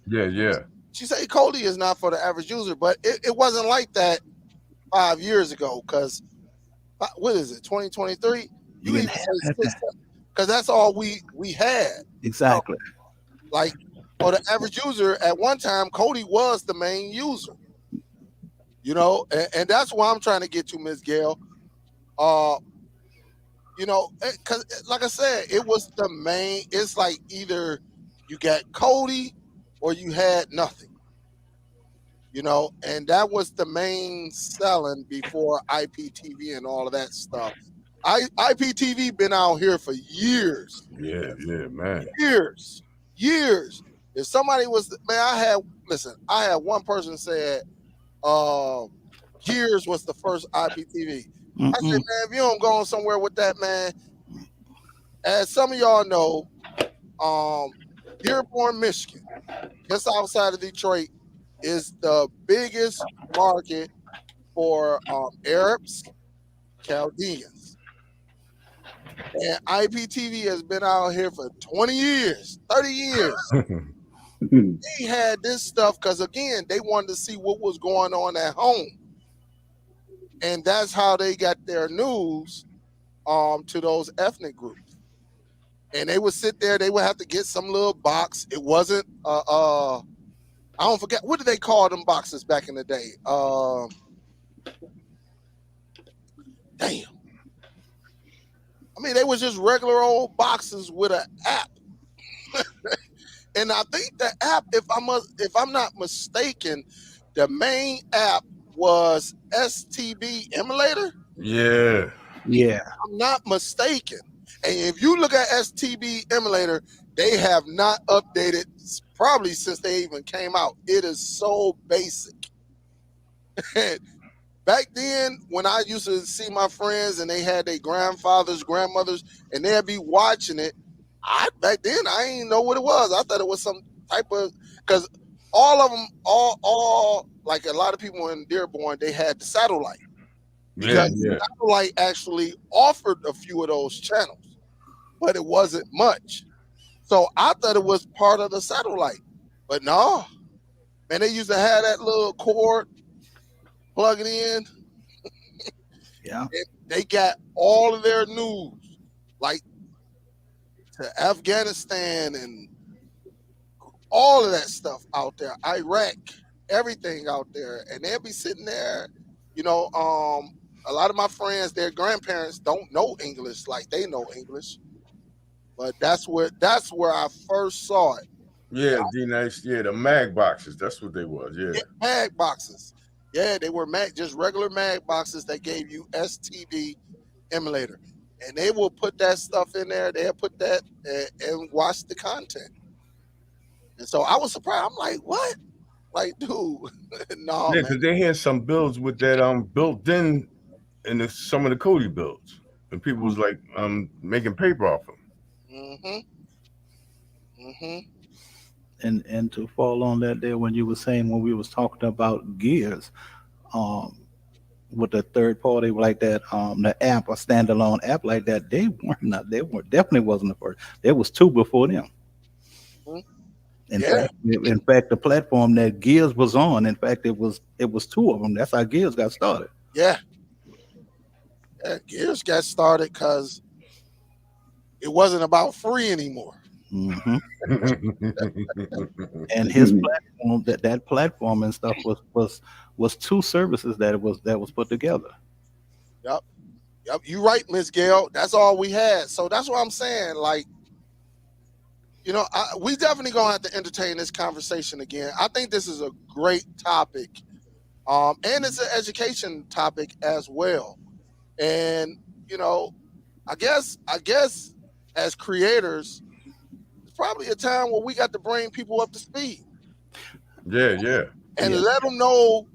Speaker 3: Yeah.
Speaker 1: She say Cody is not for the average user, but it wasn't like that 5 years ago. Because what is it, 2023? You even say because that's all we had.
Speaker 2: Exactly.
Speaker 1: Like for the average user, at one time, Cody was the main user. And that's why I'm trying to get to, Miss Gail. Because like I said, it was the main. It's like either you got Cody or you had nothing. And that was the main selling before IPTV and all of that stuff. IPTV been out here for years.
Speaker 3: Yeah, man.
Speaker 1: Years. If somebody was, man, I had one person said, Gears was the first IPTV. I said, man, if you don't go on somewhere with that, man, as some of y'all know, Dearborn, Michigan, just outside of Detroit, is the biggest market for Arabs, Chaldeans. And IPTV has been out here for 20 years, 30 years. They had this stuff because, again, they wanted to see what was going on at home. And that's how they got their news to those ethnic groups. And they would sit there, they would have to get some little box. It wasn't I don't forget, what did they call them boxes back in the day? Damn. I mean, they was just regular old boxes with an app. And I think the app, if I'm not mistaken, the main app was STB Emulator.
Speaker 3: Yeah.
Speaker 1: I'm not mistaken. And if you look at STB Emulator, they have not updated probably since they even came out. It is so basic. Back then, when I used to see my friends and they had their grandfathers, grandmothers, and they'd be watching it, back then I didn't know what it was. I thought it was some type of, because all of them, all like a lot of people in Dearborn, they had the satellite. Because satellite actually offered a few of those channels, but it wasn't much. So I thought it was part of the satellite. But no, man, they used to have that little cord, plug it in.
Speaker 2: Yeah.
Speaker 1: They got all of their news, like to Afghanistan and all of that stuff out there, Iraq, everything out there. And they'll be sitting there, a lot of my friends, their grandparents don't know English like they know English. But that's where I first saw it.
Speaker 3: Yeah, D-Nice. Yeah, the mag boxes. That's what they was. Yeah.
Speaker 1: Mag boxes. Yeah, they were just regular mag boxes that gave you STB Emulator. And they will put that stuff in there. They'll put that and watch the content. And so I was surprised. I'm like, what? Like, dude, no.
Speaker 3: Yeah, because they had some builds with that built in some of the Cody builds. And people was like making paper off them.
Speaker 2: And to fall on that there when you were saying when we was talking about gears, with the third party like that, the app, a standalone app like that, they definitely wasn't the first. There was two before them. In fact, the platform that Gears was on, in fact, it was two of them. That's how Gears got started.
Speaker 1: Yeah, Gears got started because it wasn't about free anymore.
Speaker 2: And his platform, that platform and stuff was two services that was put together.
Speaker 1: Yep. Yep. You right, Miss Gail. That's all we had. So that's what I'm saying. Like, we definitely gonna have to entertain this conversation again. I think this is a great topic, and it's an education topic as well. And I guess as creators, it's probably a time where we got to bring people up to speed.
Speaker 3: Yeah.
Speaker 1: And let them know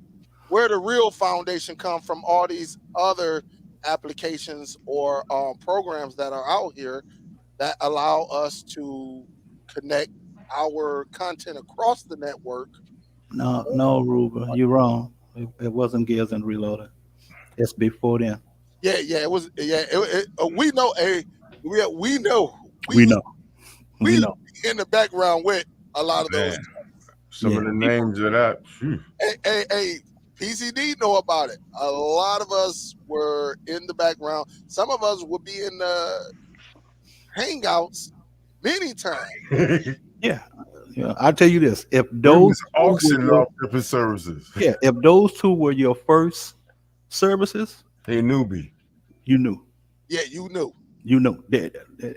Speaker 1: where the real foundation come from all these other applications or programs that are out here that allow us to connect our content across the network.
Speaker 2: No, Ruben, you're wrong. It wasn't Gears and Reloaded. It's before then.
Speaker 1: Yeah, it was. Yeah, we know. We know.
Speaker 2: We know.
Speaker 1: In the background with a lot of those.
Speaker 3: Man, some of the names of that.
Speaker 1: Hey, PCD know about it. A lot of us were in the background. Some of us would be in the hangouts many times.
Speaker 2: Yeah. I'll tell you this: if those
Speaker 3: auctioning off different services,
Speaker 2: if those two were your first services,
Speaker 3: hey newbie,
Speaker 2: you knew.
Speaker 1: Yeah, you knew.
Speaker 2: You know,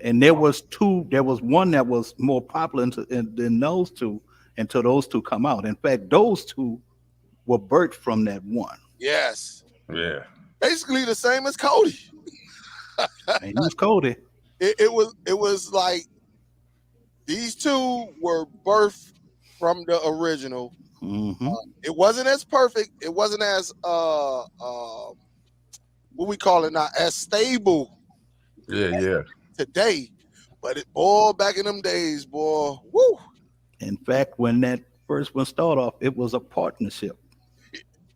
Speaker 2: and there was two. There was one that was more popular than those two until those two come out. In fact, those two were birthed from that one.
Speaker 1: Yes.
Speaker 3: Yeah.
Speaker 1: Basically the same as Cody.
Speaker 2: And he was Cody.
Speaker 1: It was like these two were birthed from the original.
Speaker 2: Mm-hmm.
Speaker 1: It wasn't as perfect. It wasn't as what we call it now, as stable.
Speaker 3: Yeah.
Speaker 1: Today, but back in them days, boy, woo.
Speaker 2: In fact, when that first one started off, it was a partnership.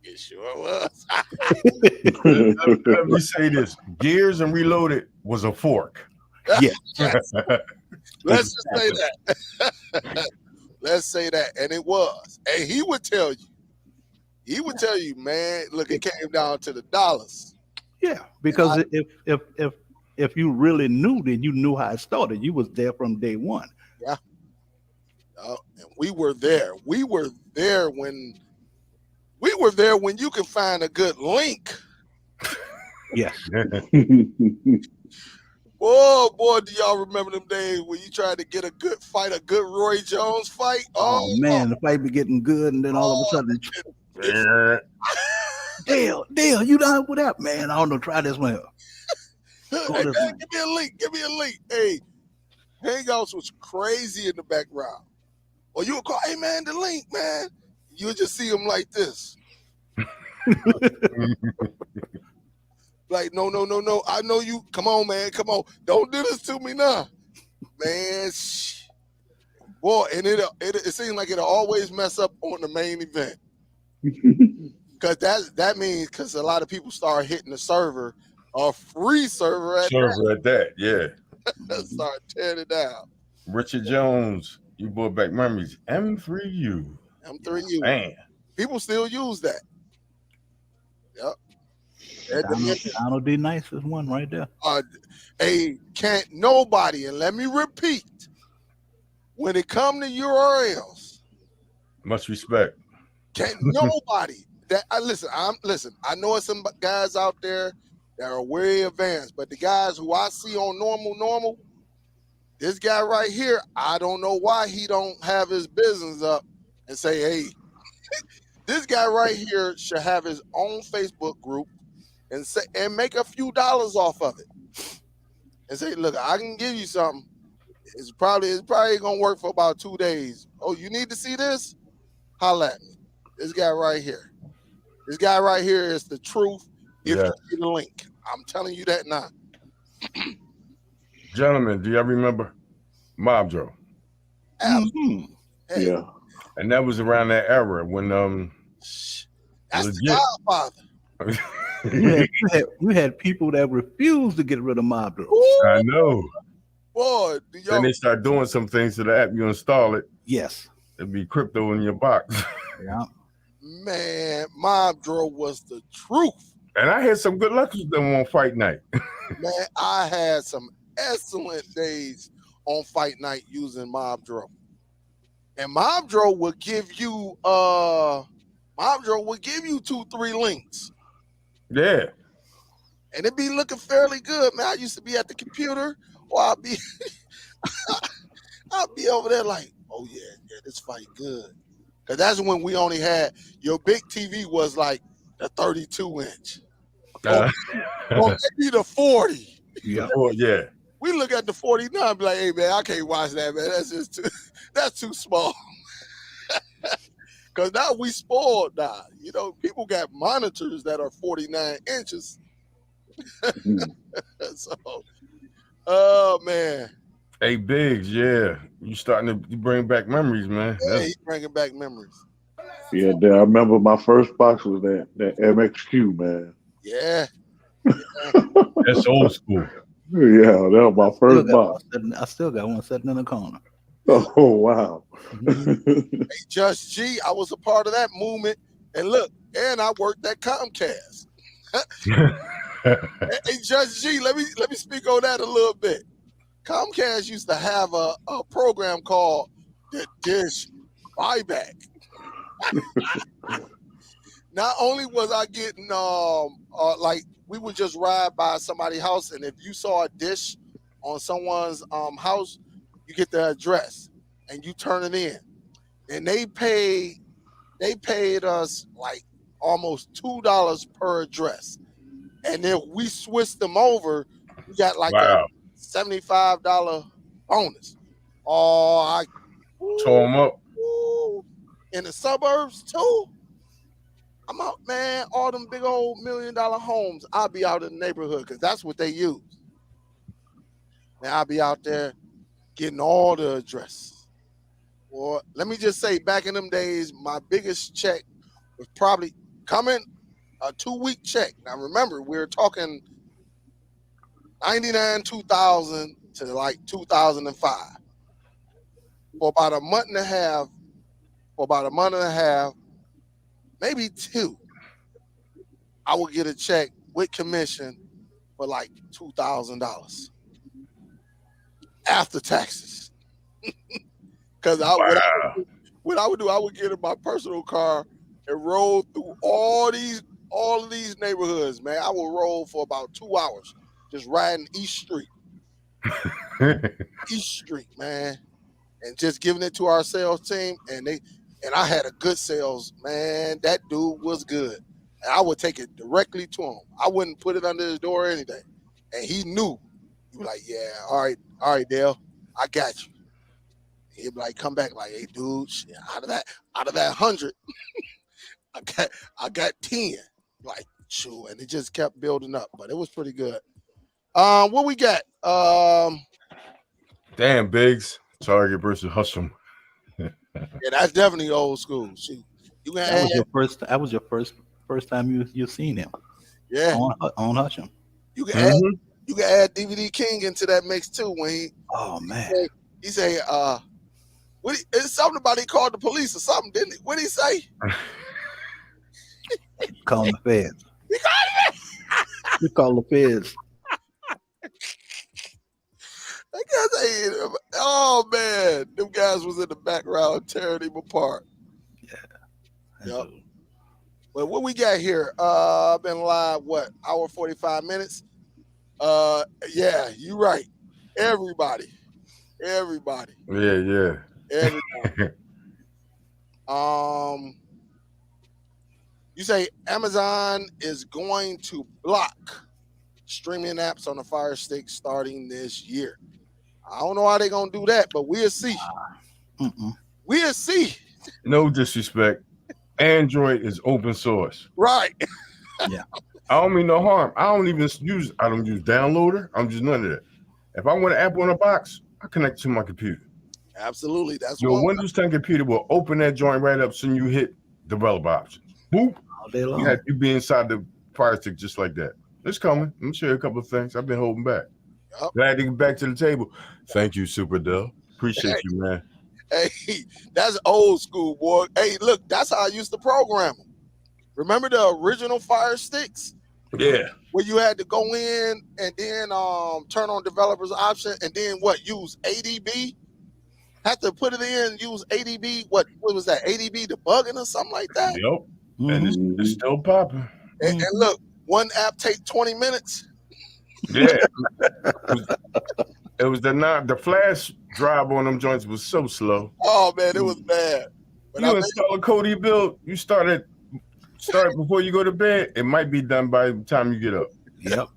Speaker 1: It sure was.
Speaker 3: Let me say this: Gears and Reloaded was a fork.
Speaker 2: Yes.
Speaker 1: Let's just say that. Let's say that, and it was. And he would tell you, man. Look, it came down to the dollars.
Speaker 2: Yeah, because if you really knew, then you knew how it started. You was there from day one.
Speaker 1: Yeah. And we were there. We were there when you can find a good link.
Speaker 2: Yes.
Speaker 1: Boy, do y'all remember them days when you tried to get a good Roy Jones fight?
Speaker 2: Oh man, the fight be getting good, and then all of a sudden, Dale, you done with that, man? I don't know. Try this one.
Speaker 1: Hey, man, give me a link. Hey, Hangouts was crazy in the background. Or you would call, hey man, the link, man. You would just see him like this. Like, no. I know you. Come on, man. Come on. Don't do this to me now. Man, boy, and it seems like it'll always mess up on the main event. Because that means because a lot of people start hitting the server, a free server at
Speaker 3: that. Yeah.
Speaker 1: Start tearing it down.
Speaker 3: Richard Jones, you brought back memories. M3U. Man.
Speaker 1: People still use that. Yep.
Speaker 2: Donald D. Nice is one right there.
Speaker 1: Can't nobody, and let me repeat, when it come to URLs,
Speaker 3: much respect.
Speaker 1: Can't nobody that listen. I know it's some guys out there that are way advanced, but the guys who I see on normal, this guy right here, I don't know why he don't have his business up and say, hey, this guy right here should have his own Facebook group and make a few dollars off of it. And say, look, I can give you something. It's probably gonna work for about 2 days. Oh, you need to see this? Holla at me. This guy right here. This guy right here is the truth. If you see the link, I'm telling you that now.
Speaker 3: Gentlemen, do y'all remember Mobdro?
Speaker 1: Mm-hmm. Hey.
Speaker 4: Yeah.
Speaker 3: And that was around that era when
Speaker 1: that's the Godfather.
Speaker 2: we had people that refused to get rid of Mobdro.
Speaker 3: I know.
Speaker 1: Boy,
Speaker 3: then they start doing some things to the app. You install it.
Speaker 2: Yes.
Speaker 3: It'd be crypto in your box.
Speaker 2: Yeah.
Speaker 1: Man, Mobdro was the truth.
Speaker 3: And I had some good luck with them on fight night.
Speaker 1: Man, I had some excellent days on fight night using Mobdro. And Mobdro would give you 2-3 links.
Speaker 3: Yeah.
Speaker 1: And it be looking fairly good, man. I used to be at the computer, or I'd be over there like, oh yeah, this fight good. Cause that's when we only had your big TV was like the 32-inch. Or maybe the 40.
Speaker 2: Yeah.
Speaker 3: Yeah.
Speaker 1: We look at the 49 and be like, hey man, I can't watch that, man. That's just that's too small. Cause now we spoiled now. You know, people got monitors that are 49 inches. So, oh man.
Speaker 3: Hey, Biggs, yeah. You starting to bring back memories, man.
Speaker 1: Yeah, he's bringing back memories.
Speaker 4: Yeah, I remember my first box was that MXQ, man.
Speaker 1: Yeah.
Speaker 3: That's old school.
Speaker 4: Yeah, that was my first box.
Speaker 2: I still got one sitting in the corner.
Speaker 4: Oh wow.
Speaker 1: Hey, Just G, I was a part of that movement. And look, and I worked at Comcast. Hey, Just G, let me speak on that a little bit. Comcast used to have a program called the Dish Buyback. Not only was I getting like we would just ride by somebody's house, and if you saw a dish on someone's house, you get the address and you turn it in. And they paid us like almost $2 per address. And if we switched them over, we got like a $75 bonus. Oh, I
Speaker 3: tore them up.
Speaker 1: In the suburbs too. I'm out, man. All them big old $1 million homes. I'll be out in the neighborhood because that's what they use. Man, I'll be out there getting all the addresses. Or let me just say, back in them days, my biggest check was probably coming a 2-week check. Now remember, we're talking 99, 2000 to like 2005. For about a month and a half, maybe 2, I would get a check with commission for like $2,000 after taxes. Because what I would do, I would get in my personal car and roll through all of these neighborhoods, man. I would roll for about 2 hours, just riding East Street. East Street, man. And just giving it to our sales team. And I had a good sales, man. That dude was good. And I would take it directly to him. I wouldn't put it under his door or anything. And he knew. He was like, yeah, all right, Dale, I got you. He'd be like, come back like, hey, dude, shit, out of that 100, I got 10. Like, shoot, and it just kept building up, but it was pretty good. What we got?
Speaker 3: Damn, Biggs. Target versus Hustle.
Speaker 1: Yeah, that's definitely old school. Shoot, you can
Speaker 2: That was your first time you seen him.
Speaker 1: Yeah,
Speaker 2: on Hustle.
Speaker 1: You can add DVD King into that mix too. When he say, it's something about he called the police or something, didn't he? What did he say?
Speaker 2: Call the feds. He called the feds.
Speaker 1: Oh man, them guys was in the background tearing him apart.
Speaker 2: Yeah.
Speaker 1: Yep. Well, what we got here? I've been live, hour 45 minutes? Yeah, you right. Everybody.
Speaker 3: Yeah.
Speaker 1: Everybody. You say Amazon is going to block streaming apps on the Fire Stick starting this year. I don't know how they're gonna do that, but we'll see. We'll see.
Speaker 3: No disrespect. Android is open source.
Speaker 1: Right.
Speaker 2: Yeah.
Speaker 3: I don't mean no harm. I don't use downloader. I'm just none of that. If I want an app on a box, I connect to my computer.
Speaker 1: Absolutely. That's
Speaker 3: your Windows 10 computer will open that joint right up soon you hit develop options. Boop.
Speaker 2: All day long.
Speaker 3: You be inside the Fire Stick just like that. It's coming. I'm gonna show you a couple of things. I've been holding back.
Speaker 1: Yep.
Speaker 3: Glad to get back to the table. Thank you, Superdell. Appreciate you, man.
Speaker 1: Hey, that's old school, boy. Hey, look, that's how I used to program them. Remember the original Fire Sticks?
Speaker 3: Yeah.
Speaker 1: Where you had to go in and then turn on developers option and then use ADB? had to put it in, use ADB. What was that? ADB debugging or something like that.
Speaker 3: Yep. And it's still popping.
Speaker 1: And look, one app take 20 minutes.
Speaker 3: Yeah. It was the flash drive on them joints was so slow.
Speaker 1: Oh man, it was bad. But
Speaker 3: you install a Kodi build, you start before you go to bed. It might be done by the time you get up.
Speaker 2: Yep.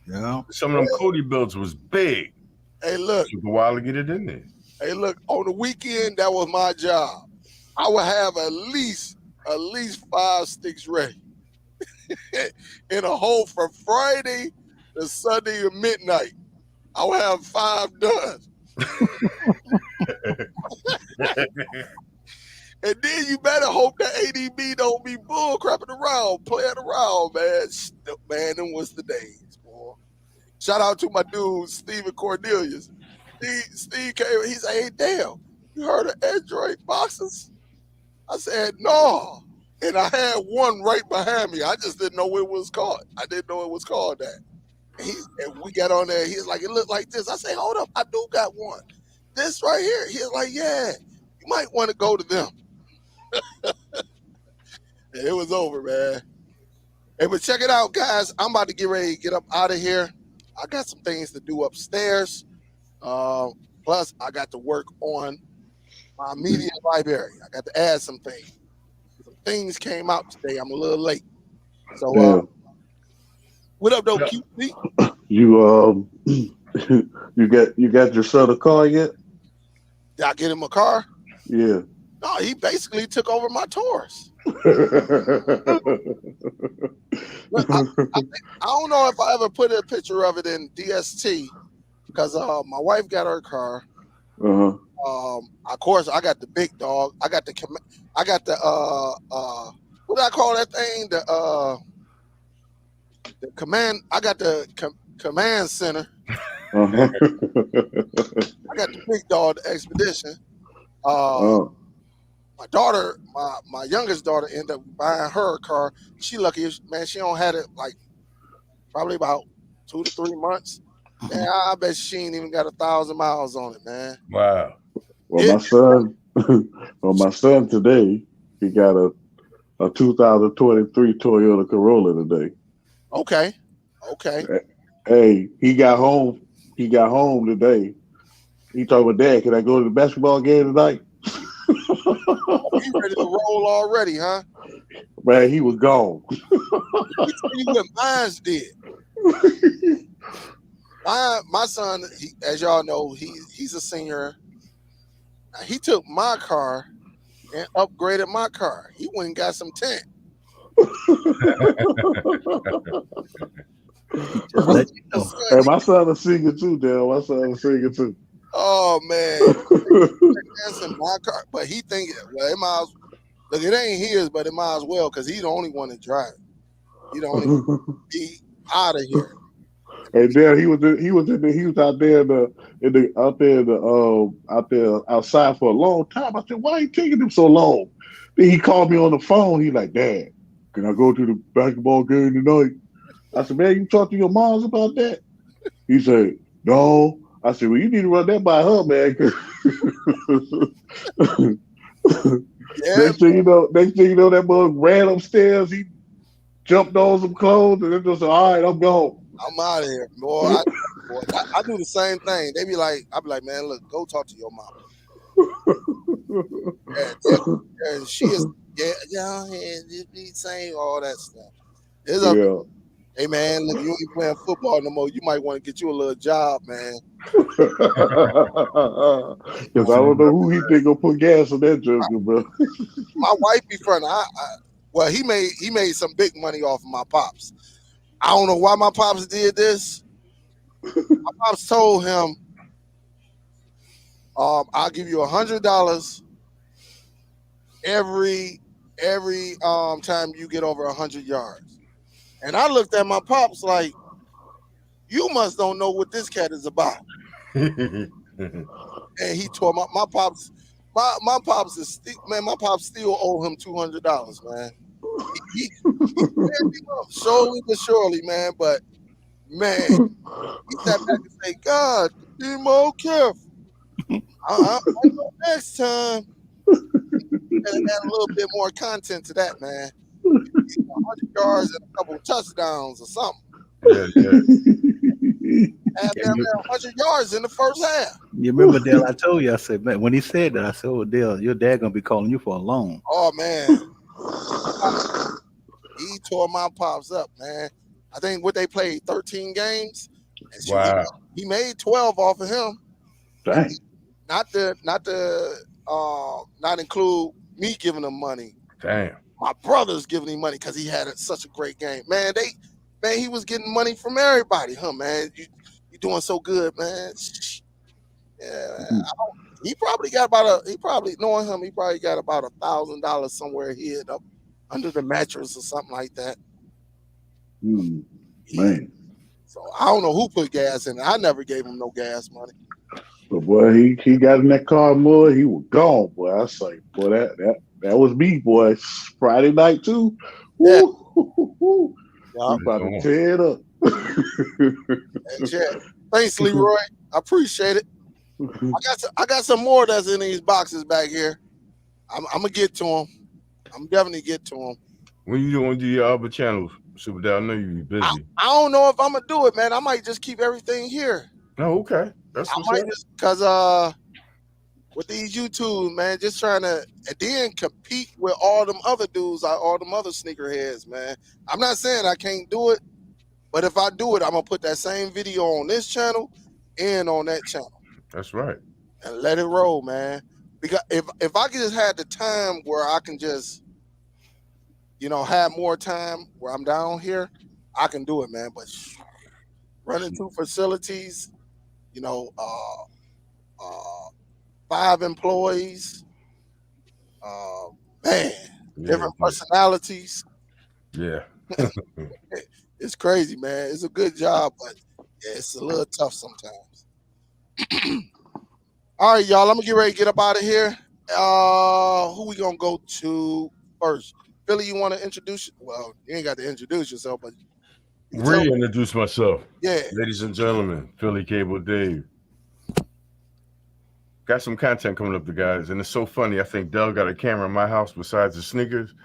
Speaker 2: Yeah.
Speaker 3: Some of them Kodi builds was big.
Speaker 1: Hey, look.
Speaker 3: It took a while to get it in there.
Speaker 1: Hey, look. On the weekend, that was my job. I would have at least 5 sticks ready in a hole from Friday to Sunday at midnight. I would have 5 done. And then you better hope that ADB don't be bull crapping around, playing around, man. Man, them was the days, boy. Shout out to my dude, Steven Cornelius. Steve came, he said, hey, damn, you heard of Android boxes? I said, no. And I had one right behind me. I just didn't know what it was called. I didn't know it was called that. And we got on there. He's like, it looked like this. I say, hold up, I do got one. This right here. He's like, yeah, you might want to go to them. It was over, man. Hey, but check it out, guys. I'm about to get ready to get up out of here. I got some things to do upstairs. Plus, I got to work on my media library. I got to add some things. Some things came out today. I'm a little late. So, what up, though, QC?
Speaker 4: You you got your son a car yet?
Speaker 1: Did I get him a car?
Speaker 4: Yeah.
Speaker 1: No, he basically took over my Taurus. Look, I don't know if I ever put a picture of it in DST because my wife got her car. Of course, I got the big dog. I got the what do I call that thing? The command. I got the command center. I got the big dog, the Expedition. My daughter, my youngest daughter, ended up buying her a car. She lucky, man. She don't had it like probably about 2 to 3 months. Man, I bet she ain't even got 1,000 miles on it, man.
Speaker 3: Wow.
Speaker 4: Well, my son today, he got a 2023 Toyota Corolla today.
Speaker 1: Okay.
Speaker 4: Hey, he got home today. He told my dad, "Can I go to the basketball game tonight?"
Speaker 1: You ready to roll already, huh?
Speaker 4: Man, he was gone.
Speaker 1: You what mine did. My son, as y'all know, he's a senior. He took my car and upgraded my car. He went and got some tint.
Speaker 4: Hey, my son a singer too, Dale. My son a singer too.
Speaker 1: Oh man, that's in my car, but he think well, it might. Look, it ain't his, but it might as well because he's the only one that drive. He the only be out of here.
Speaker 4: And then he was out there outside for a long time. I said, "Why are you taking him so long?" Then he called me on the phone. He like, "Dad, can I go to the basketball game tonight?" I said, "Man, you talk to your moms about that?" He said, "No." I said, "Well, you need to run that by her, man." Next thing you know, that boy ran upstairs. He jumped on some clothes, and then just said, "All right, I'm gone.
Speaker 1: I'm out of here, boy." I do the same thing. They be like, I be like, "Man, look, go talk to your mom." And she is, just be saying all that stuff. Hey man, look, you ain't playing football no more. You might want to get you a little job, man.
Speaker 4: Because I don't know who he think gonna put gas on that joker, bro.
Speaker 1: My wife be front. Well, he made some big money off of my pops. I don't know why my pops did this. My pops told him, "I'll give you $100 every time you get over 100 yards." And I looked at my pops like, "You must don't know what this cat is about." And he told my pops, my pops is man, my pops still owe him $200, man. He slowly but surely, man. But man, he sat back and said, "God, be more careful." I know next time. Gotta add a little bit more content to that, man. 100 yards and a couple of touchdowns or something. Had
Speaker 3: Yeah,
Speaker 1: damn near 100 yards in the first half.
Speaker 2: You remember, Dale? I told you. I said, man, when he said that, I said, "Oh, Dale, your dad gonna be calling you for a loan."
Speaker 1: Oh man, he tore my pops up, man. I think what they played 13 games, and shoot,
Speaker 3: wow.
Speaker 1: he made 12 off of him.
Speaker 4: Dang.
Speaker 1: Not include me giving him money.
Speaker 3: Damn.
Speaker 1: My brother's giving him money because he had such a great game. Man, he was getting money from everybody, huh, man? You doing so good, man. Yeah, he probably got knowing him, he probably got about $1,000 somewhere hid up under the mattress or something like that.
Speaker 4: Man.
Speaker 1: So I don't know who put gas in it. I never gave him no gas money.
Speaker 4: But boy, he got in that car, boy. He was gone, boy. I was like, boy, that was me, boy. Friday night too.
Speaker 1: Yeah.
Speaker 4: Woo.
Speaker 1: Yeah.
Speaker 4: We about to tear it up.
Speaker 1: Yeah. Thanks, Leroy. I appreciate it. I got some more that's in these boxes back here. I'm gonna get to them. I'm definitely get to them.
Speaker 3: When you doing your other channels, Superdell? I know you be busy.
Speaker 1: I don't know if I'm gonna do it, man. I might just keep everything here.
Speaker 3: Oh, okay. That's what's up.
Speaker 1: Just because with these YouTube, man, just trying to and then compete with all them other dudes, all them other sneakerheads, man. I'm not saying I can't do it, but if I do it, I'm gonna put that same video on this channel and on that channel.
Speaker 3: That's right.
Speaker 1: And let it roll, man. Because if I could just have the time where I can just, have more time where I'm down here, I can do it, man. But running 2 facilities, 5 employees, different personalities.
Speaker 3: Yeah.
Speaker 1: It's crazy, man. It's a good job, but it's a little tough sometimes. All right, y'all. I'm gonna get ready to get up out of here. Who we gonna go to first? Philly, you want to introduce? Well, you ain't got to introduce yourself, but
Speaker 3: Reintroduce myself.
Speaker 1: Yeah,
Speaker 3: ladies and gentlemen, Philly Cable Dave. Got some content coming up, guys, and it's so funny. I think Dell got a camera in my house besides the sneakers,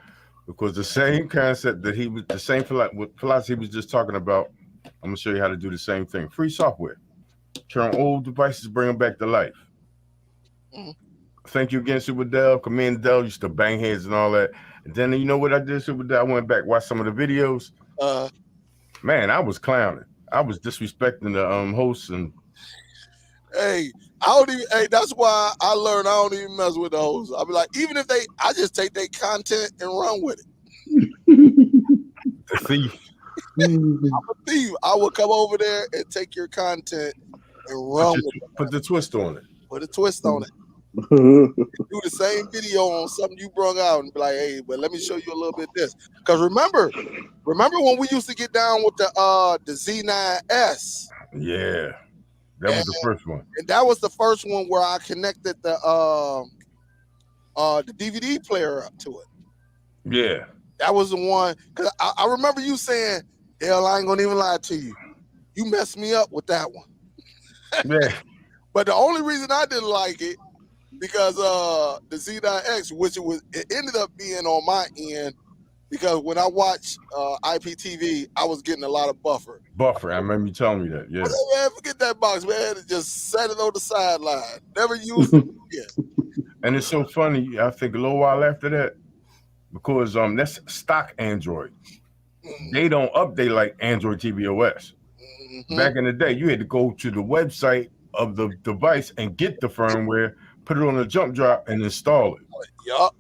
Speaker 3: because the same concept that the same philosophy he was just talking about. I'm gonna show you how to do the same thing. Free software. Turn old devices, bring them back to life. Thank you again, Superdell. Command Dell used to bang heads and all that. And then you know what I did, Superdell? I went back, watched some of the videos. Man, I was clowning. I was disrespecting the hosts and.
Speaker 1: Hey, I don't even. Hey, that's why I learned I don't even mess with the hosts. I be like, even if I just take their content and run with it.
Speaker 3: The thief.
Speaker 1: I'm a thief. I will come over there and take your content and run with it.
Speaker 3: Put the twist on it.
Speaker 1: Put a twist on it. Do the same video on something you brought out and be like, hey, but let me show you a little bit of this. Because remember when we used to get down with the Z9S?
Speaker 3: Yeah. That was the first one.
Speaker 1: And that was the first one where I connected the DVD player up to it.
Speaker 3: Yeah.
Speaker 1: That was the one, because I remember you saying, hell, I ain't gonna even lie to you. You messed me up with that one.
Speaker 3: Yeah.
Speaker 1: But the only reason I didn't like it, because the Z9X, which it ended up being on my end, because when I watched IPTV, I was getting a lot of buffer.
Speaker 3: I remember you telling me that. Yeah.
Speaker 1: I said, man, forget that box, man. Just set it on the sideline. Never used it again.
Speaker 3: And it's so funny. I think a little while after that, because that's stock Android. They don't update like Android tvOS. Back in the day, you had to go to the website of the device and get the firmware, put it on a jump drive, and install it.
Speaker 1: Yup.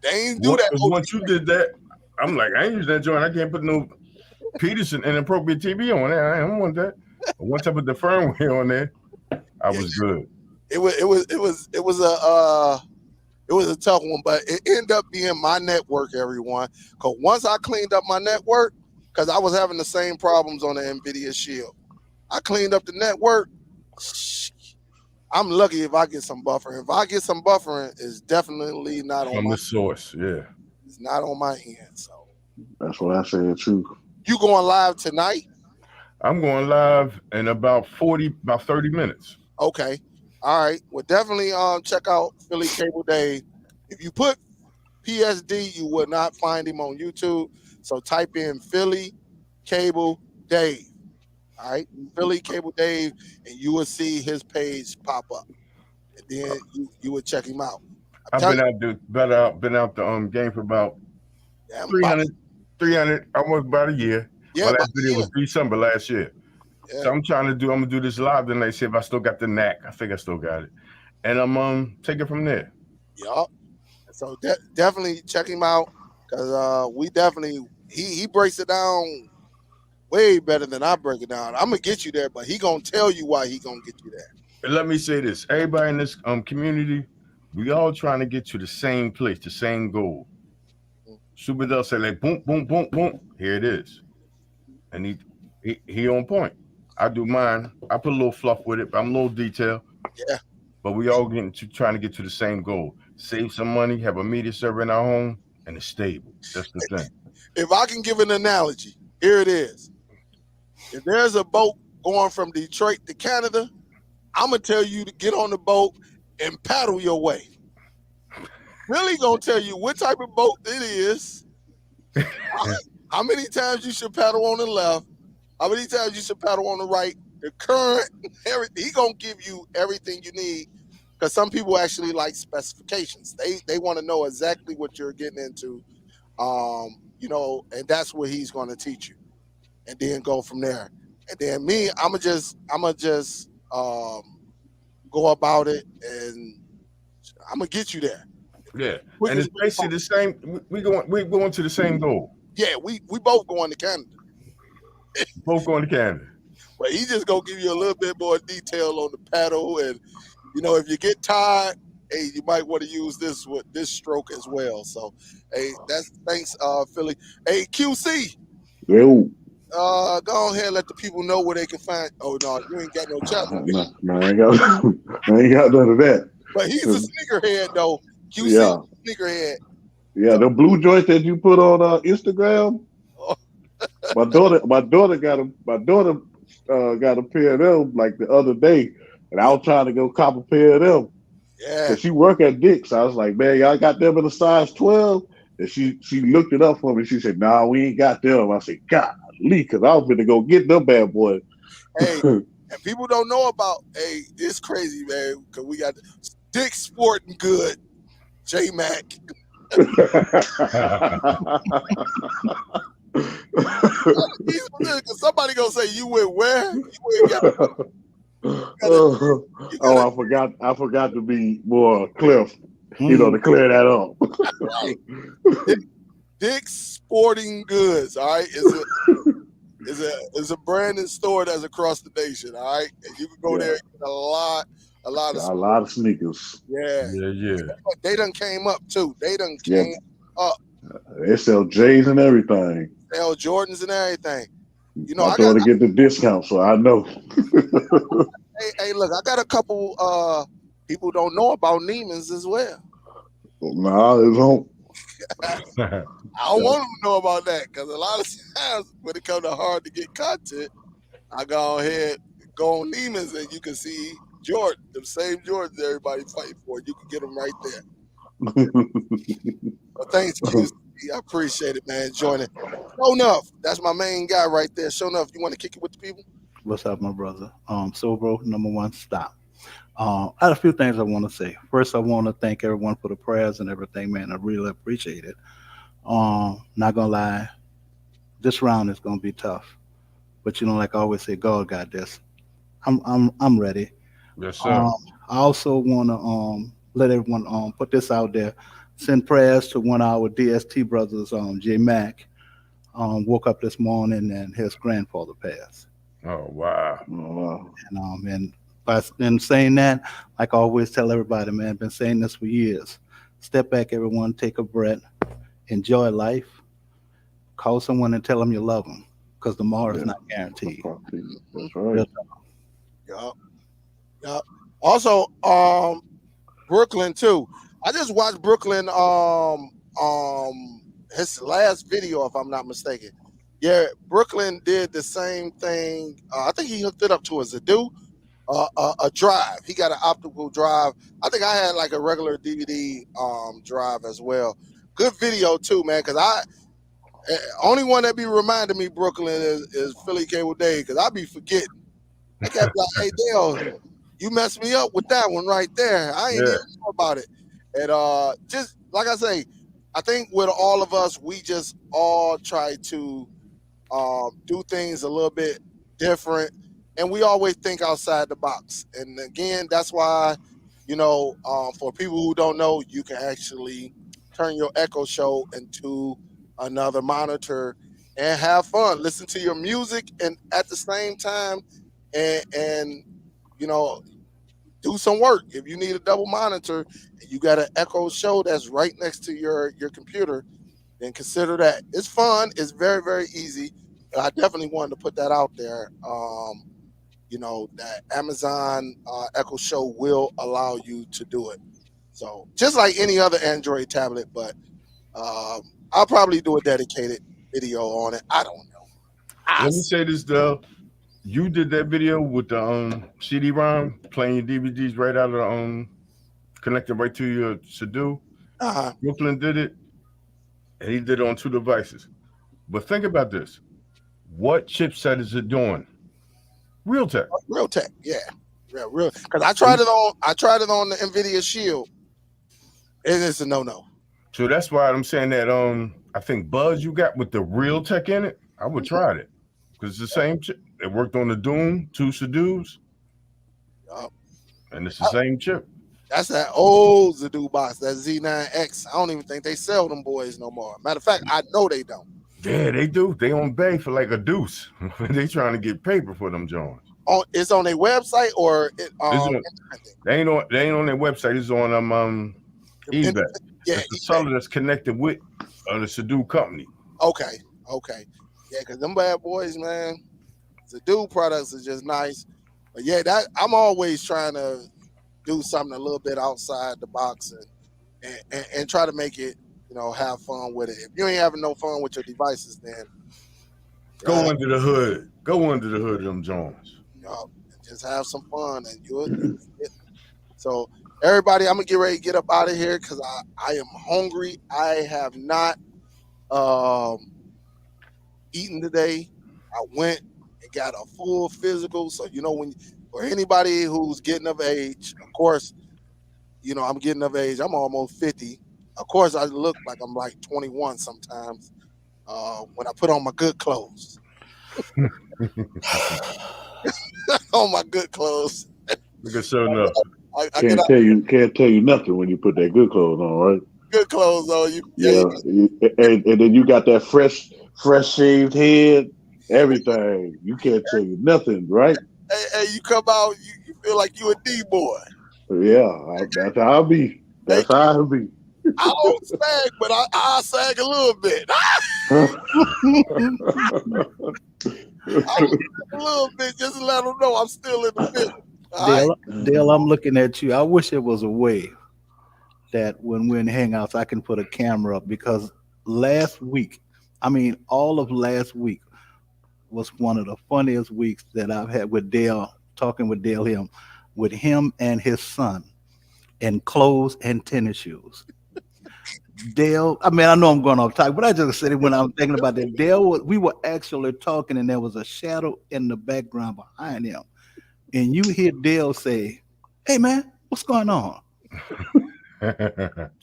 Speaker 1: They ain't do that.
Speaker 3: Once you did that, I'm like, I ain't use that joint. I can't put no Peterson inappropriate TV on there. I don't want that. But once I put the firmware on there, I was good.
Speaker 1: It was a tough one, but it ended up being my network, everyone. Because once I cleaned up my network, because I was having the same problems on the NVIDIA Shield, I cleaned up the network. I'm lucky if I get some buffering. If I get some buffering, it's definitely not on
Speaker 3: the source. Yeah,
Speaker 1: it's not on my end. So
Speaker 4: that's what I said too.
Speaker 1: You going live tonight?
Speaker 3: I'm going live in about 30 minutes.
Speaker 1: Okay. All right. Well, definitely check out Philly Cable Dave. If you put PSD, you will not find him on YouTube. So type in Philly Cable Dave. All right, Philly Cable Dave, and you will see his page pop up, and then you would check him out. I'm
Speaker 3: I've
Speaker 1: telling
Speaker 3: been out the game for about
Speaker 1: you, I'm about,
Speaker 3: 300, 300, almost about a year.
Speaker 1: yeah,
Speaker 3: My
Speaker 1: about
Speaker 3: last video
Speaker 1: a year.
Speaker 3: was December last year.
Speaker 1: Yeah,
Speaker 3: So I'm gonna do this live tonight, see if I still got the knack. I think I still got it. And I'm take it from there.
Speaker 1: yup. So definitely check him out because we definitely he breaks it down way better than I break it down. I'm gonna get you there, but he gonna tell you why he gonna get you there.
Speaker 3: And let me say this: everybody in this community, we all trying to get to the same place, the same goal. Superdell said like boom, boom, boom, boom. Here it is, and he on point. I do mine. I put a little fluff with it, but I'm a little detail.
Speaker 1: Yeah.
Speaker 3: But we all trying to get to the same goal. Save some money, have a media server in our home, and it's stable. That's the thing.
Speaker 1: If I can give an analogy, here it is. If there's a boat going from Detroit to Canada, I'm gonna tell you to get on the boat and paddle your way. Really gonna tell you what type of boat it is, how many times you should paddle on the left, how many times you should paddle on the right, the current, everything. He gonna give you everything you need because some people actually like specifications. They want to know exactly what you're getting into, and that's what he's gonna teach you, and then go from there. And then me, I'ma just go about it, and I'm gonna get you there.
Speaker 3: Yeah,
Speaker 1: Quick
Speaker 3: and
Speaker 1: as
Speaker 3: it's basically the same. We going to the same goal.
Speaker 1: Yeah, we both going to Canada,
Speaker 3: Both going to Canada.
Speaker 1: but he just gonna give you a little bit more detail on the paddle, and if you get tired, hey, you might want to use this stroke as well. So, hey, thanks, Philly. Hey, QC,
Speaker 4: Yo,
Speaker 1: go ahead and let the people know where they can find. Oh no, you ain't got no challenge.
Speaker 4: no, I ain't got, I ain't got none of that.
Speaker 1: But he's a sneakerhead though. QC,
Speaker 4: Yeah.
Speaker 1: sneakerhead.
Speaker 4: Yeah, the blue joints that you put on Instagram. My daughter got a got a pair of them like the other day, and I was trying to go cop a pair of them.
Speaker 1: Yeah.
Speaker 4: Cause she work at Dick's. I was like, man, y'all got them in a size 12. And she looked it up for me. She said, nah, we ain't got them. I said, golly, because I was going to go get them bad boys.
Speaker 1: Hey, and people don't know about, hey, it's crazy, man, because we got Dick's Sporting Good, J Mac. Somebody gonna say you went where?
Speaker 4: I forgot to be more clear. To clear that up.
Speaker 1: Right. Dick's Sporting Goods, all right, is a brand and store that's across the nation, all right, and you can go there and get a lot
Speaker 4: of sneakers.
Speaker 3: Yeah.
Speaker 1: They done came up too. They done came up.
Speaker 4: They sell J's and everything.
Speaker 1: Sell Jordans and everything.
Speaker 4: I thought to get the discount, so I know.
Speaker 1: hey, look, I got a couple people don't know about Neiman's as well.
Speaker 4: No, it won't.
Speaker 1: I don't want them to know about that because a lot of times when it comes to hard to get content, I go ahead, go on Neiman's, and you can see Jordan, the same Jordans everybody fighting for. You can get them right there. Well, thanks, QC. I appreciate it, man. Joining. Show enough. That's my main guy right there. Show enough. You want to kick it with the people?
Speaker 2: What's up, my brother? Sobro, number one, stop. I had a few things I want to say. First, I want to thank everyone for the prayers and everything, man. I really appreciate it. Not gonna lie, this round is gonna be tough. But like I always say, God got this. I'm ready.
Speaker 3: Yes, sir.
Speaker 2: I also want to let everyone put this out there. Send prayers to one of our DST brothers, J Mac. Woke up this morning and his grandfather passed.
Speaker 3: Oh wow.
Speaker 2: And by saying that, like I always tell everybody, man, I've been saying this for years. Step back, everyone, take a breath, enjoy life, call someone and tell them you love them, because tomorrow is not guaranteed.
Speaker 4: That's right.
Speaker 1: Yep. Also, Brooklyn too. I just watched Brooklyn his last video, if I'm not mistaken. Yeah, Brooklyn did the same thing. I think he hooked it up to a Zadu. a drive. He got an optical drive. I think I had like a regular DVD drive as well. Good video too, man. Because only one that be reminding me Brooklyn is Philly Cable Day, because I be forgetting. I kept like, hey Dale, you messed me up with that one right there. I ain't
Speaker 3: Yeah.
Speaker 1: even know about it. And just like I say, I think with all of us, we just all try to do things a little bit different, and we always think outside the box. And again, that's why, for people who don't know, you can actually turn your Echo Show into another monitor and have fun. Listen to your music, and at the same time, and you know, do some work. If you need a double monitor and you got an Echo Show that's right next to your computer, then consider that. It's fun. It's very, very easy. I definitely wanted to put that out there. That Amazon Echo Show will allow you to do it. So just like any other Android tablet, but I'll probably do a dedicated video on it. I don't know.
Speaker 3: Let me say this though. You did that video with the CD-ROM playing your DVDs right out of the connected right to your Sadu. Brooklyn did it, and he did it on 2 devices. But think about this: what chipset is it doing? Realtek.
Speaker 1: Realtek, yeah, real. Because I tried it on the NVIDIA Shield, and it's a no.
Speaker 3: So that's why I'm saying that I think Buzz you got with the Realtek in it, I would try it because it's the same chip. It worked on the Doom 2 Sadus, and it's the same chip.
Speaker 1: That's that old Zadu box, that Z9X. I don't even think they sell them boys no more. Matter of fact, I know they don't.
Speaker 3: Yeah, they do. They on Bay for like a deuce. They trying to get paper for them joints.
Speaker 1: It's on their website or
Speaker 3: they ain't on their website. It's on eBay.
Speaker 1: Yeah,
Speaker 3: it's the seller that's connected with the Sadu company.
Speaker 1: Okay. Yeah, because them bad boys, man, Sadu products are just nice. But yeah, I'm always trying to do something a little bit outside the box and try to make it, have fun with it. If you ain't having no fun with your devices, then
Speaker 3: go under the hood. Go under the hood of them joints.
Speaker 1: Just have some fun, and you'll so everybody, I'm gonna get ready to get up out of here because I am hungry. I have not eaten today. I went and got a full physical. So for anybody who's getting of age, of course, I'm getting of age. I'm almost 50. Of course, I look like I'm like 21 sometimes when I put on my good clothes. On my good clothes.
Speaker 3: Look at showing up.
Speaker 4: Can't tell you nothing when you put that good clothes on, right?
Speaker 1: Good clothes on you.
Speaker 4: Yeah. And then you got that fresh shaved head, everything. You can't tell you nothing, right?
Speaker 1: Hey, you come out, you feel like you a D boy.
Speaker 4: Yeah, that's how I be. That's how I be.
Speaker 1: I don't sag, but I sag a little bit. A little bit, just to let them know I'm still in the pit.
Speaker 2: Dale, I'm looking at you. I wish there was a way that when we're in Hangouts, I can put a camera up, because last week, all of last week was one of the funniest weeks that I've had with Dale, talking with Dale, with him and his son in clothes and tennis shoes. Dale, I know I'm going off topic, but I just said it when I'm thinking about that. Dale, we were actually talking, and there was a shadow in the background behind him. And you hear Dale say, "Hey, man, what's going on?"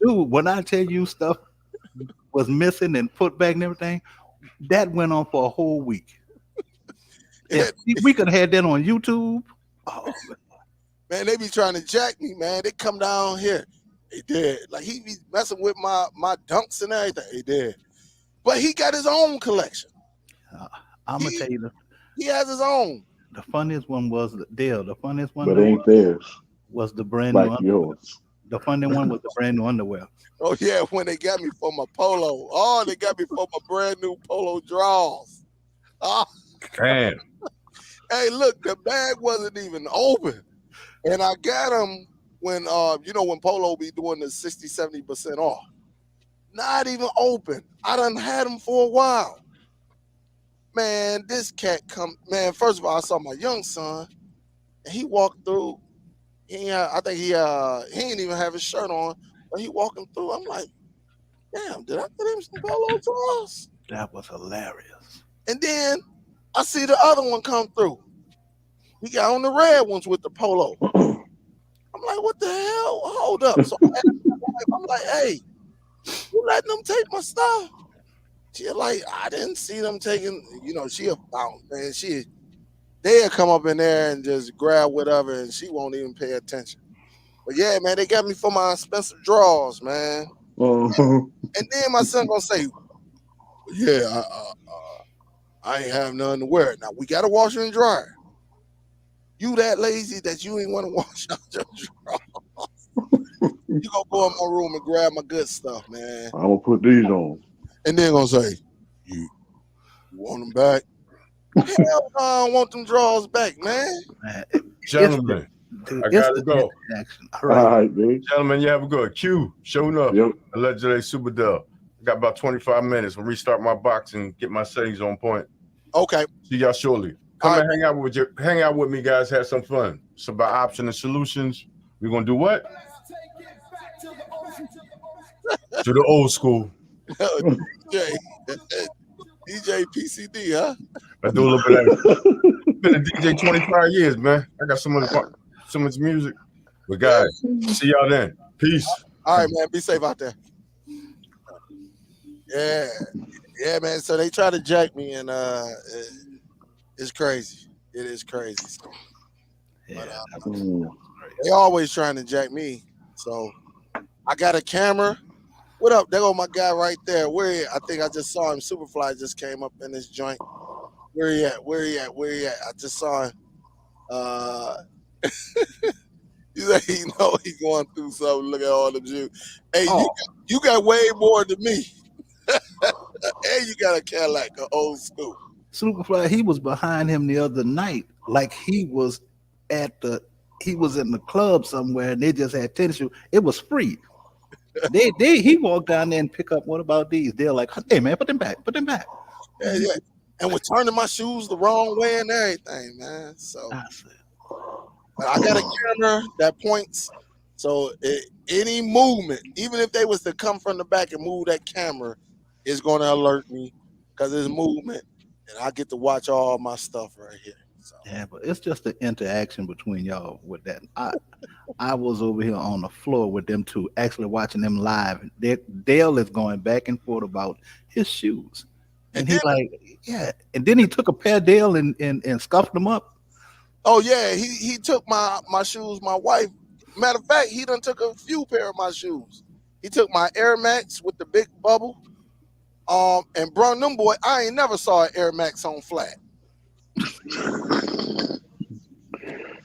Speaker 2: Dude, when I tell you stuff was missing and put back and everything, that went on for a whole week. We could have had that on YouTube. Oh,
Speaker 1: man, they be trying to jack me, man. They come down here. He did. Like, he be messing with my dunks and everything. He did. But he got his own collection.
Speaker 2: I'm going to tell you.
Speaker 1: He has his own.
Speaker 2: The funniest one was Dale. The funniest one.
Speaker 4: But ain't theirs.
Speaker 2: Was the brand
Speaker 4: like
Speaker 2: new
Speaker 4: yours.
Speaker 2: The funny one was the brand new underwear.
Speaker 1: Oh, yeah, when they got me for my polo. Oh, they got me for my brand new polo draws.
Speaker 3: Damn.
Speaker 1: Hey, look, the bag wasn't even open. And I got them when, when Polo be doing the 60, 70% off. Not even open. I done had them for a while. Man, this cat man, first of all, I saw my young son, and he walked through. I think he didn't even have his shirt on, but he walking through. I'm like, damn, did I get him some polo drawers?
Speaker 2: That was hilarious.
Speaker 1: And then I see the other one come through. He got on the red ones with the polo. I'm like, what the hell? Hold up. So I asked my wife, I'm like, hey, you letting them take my stuff? She like, I didn't see them taking, she about, man, they'll come up in there and just grab whatever and she won't even pay attention. But yeah, man, they got me for my expensive drawers, man. And then my son gonna say, yeah, I ain't have none to wear. Now we got a washer and dryer. You that lazy that you ain't want to wash out your drawers. You gonna go in my room and grab my good stuff, man.
Speaker 4: I'm gonna put these on.
Speaker 1: And then gonna say, you want them back? Hell no, I don't want them drawers back, man.
Speaker 3: Gentlemen, I gotta go.
Speaker 4: All right, dude.
Speaker 3: Gentlemen, you have a good Q. Showing up.
Speaker 4: Yep.
Speaker 3: Allegedly Superdell. I got about 25 minutes. I'll restart my box and get my settings on point.
Speaker 1: Okay.
Speaker 3: See y'all shortly. Come and hang out with me, guys. Have some fun. It's about options and solutions. We're gonna do what? To the old school.
Speaker 1: DJ PCD, huh?
Speaker 3: I do a little bit of that. Been a DJ 25 years, man. I got so much music. But guys, see y'all then. Peace.
Speaker 1: All right, man. Be safe out there. Yeah, man. So they try to jack me, and it's crazy. It is crazy. So, they always trying to jack me. So I got a camera. What up? There go my guy right there. I think I just saw him. Superfly just came up in this joint. Where he at? I just saw him. He's like, he's going through something. Look at all the juice. Hey, you got way more than me. And you got a Cadillac, an old school.
Speaker 2: Superfly, he was behind him the other night, like he was in the club somewhere, and they just had tennis shoes. It was free. He walked down there and pick up. What about these? They're like, hey man, put them back.
Speaker 1: Yeah. And we're turning my shoes the wrong way and everything, man. So I got a camera that points. So any movement, even if they was to come from the back and move that camera, is going to alert me because it's movement, and I get to watch all my stuff right here. So.
Speaker 2: Yeah, but it's just the interaction between y'all with that. I was over here on the floor with them two, actually watching them live. Dale is going back and forth about his shoes. And he's like, yeah. And then he took a pair of Dale and scuffed them up.
Speaker 1: Oh, yeah. He took my shoes. My wife, matter of fact, he done took a few pair of my shoes. He took my Air Max with the big bubble. And bro, them boy, I ain't never saw an Air Max on flat.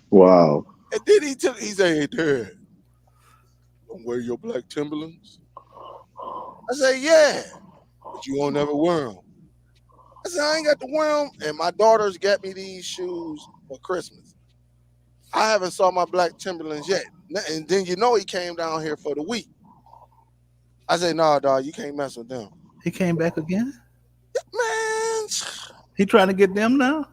Speaker 4: Wow.
Speaker 1: And then he said, hey, Dad, don't wear your black Timberlands? I said, yeah, but you won't never wear them. I said, I ain't got to wear them. And my daughters got me these shoes for Christmas. I haven't saw my black Timberlands yet. And then he came down here for the week. I said, nah, dog, you can't mess with them.
Speaker 2: He came back again?
Speaker 1: Man.
Speaker 2: He trying to get them now?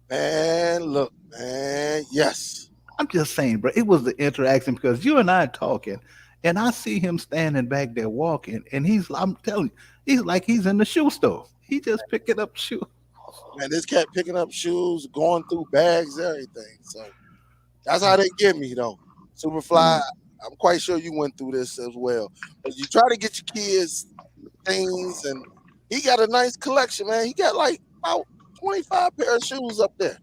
Speaker 1: Man, look, man, yes.
Speaker 2: I'm just saying, bro, it was the interaction because you and I are talking, and I see him standing back there walking, and I'm telling you, he's like he's in the shoe store. He just picking up shoes.
Speaker 1: Man, this cat picking up shoes, going through bags, everything. So that's how they get me, though. Superfly, I'm quite sure you went through this as well. But you try to get your kids things, and he got a nice collection, man. He got like about 25 pair of shoes up there.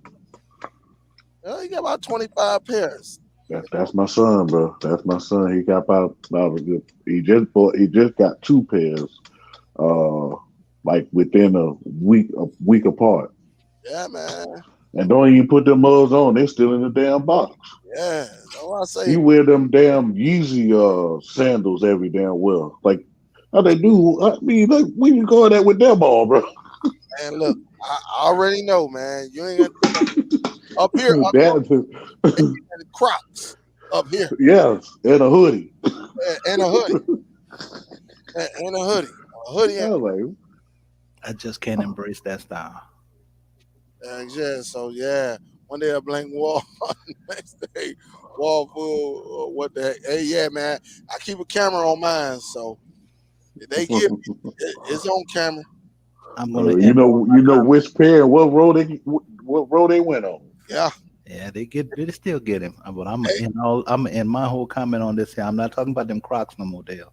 Speaker 1: He got about 25 pairs.
Speaker 4: That's my son, bro. That's my son. He got about he just got 2 pairs, like within a week apart.
Speaker 1: Yeah, man.
Speaker 4: And don't even put them mugs on. They're still in the damn box.
Speaker 1: Yeah, that's what I say.
Speaker 4: He wear them damn Yeezy sandals every damn well. Like how they do. I mean, like we can go that with them all, bro.
Speaker 1: Man, look, I already know, man. You ain't gonna up here, Crocs up here.
Speaker 4: Yes, and a hoodie.
Speaker 1: And a hoodie. And a hoodie. A hoodie.
Speaker 2: I just can't embrace that style.
Speaker 1: Yeah, so yeah. One day a blank wall. Hey, wall full. What the heck? Hey, yeah, man. I keep a camera on mine, so if they give me, it's on camera.
Speaker 2: I'm gonna
Speaker 4: You
Speaker 2: end all
Speaker 4: know,
Speaker 2: my comments.
Speaker 4: which pair, what road they went on.
Speaker 1: Yeah.
Speaker 2: Yeah, they still get him. But I'm
Speaker 1: Hey,
Speaker 2: in all. I'm in my whole comment on this here. I'm not talking about them Crocs no more, Dale.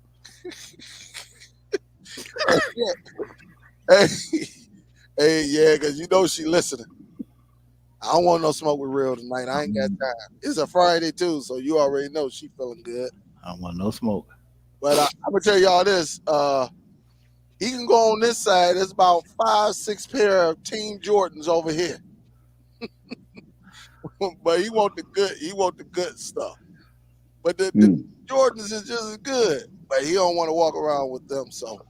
Speaker 1: hey, hey, yeah, because you know she listening. I don't want no smoke with real tonight. I ain't got time. It's a Friday too, so you already know she feeling good.
Speaker 2: I don't want no smoke.
Speaker 1: But I'm gonna tell y'all this. He can go on this side. There's about 5, 6 pair of Team Jordans over here. But he want the good. He want the good stuff. But the Jordans is just as good. But he don't want to walk around with them. So,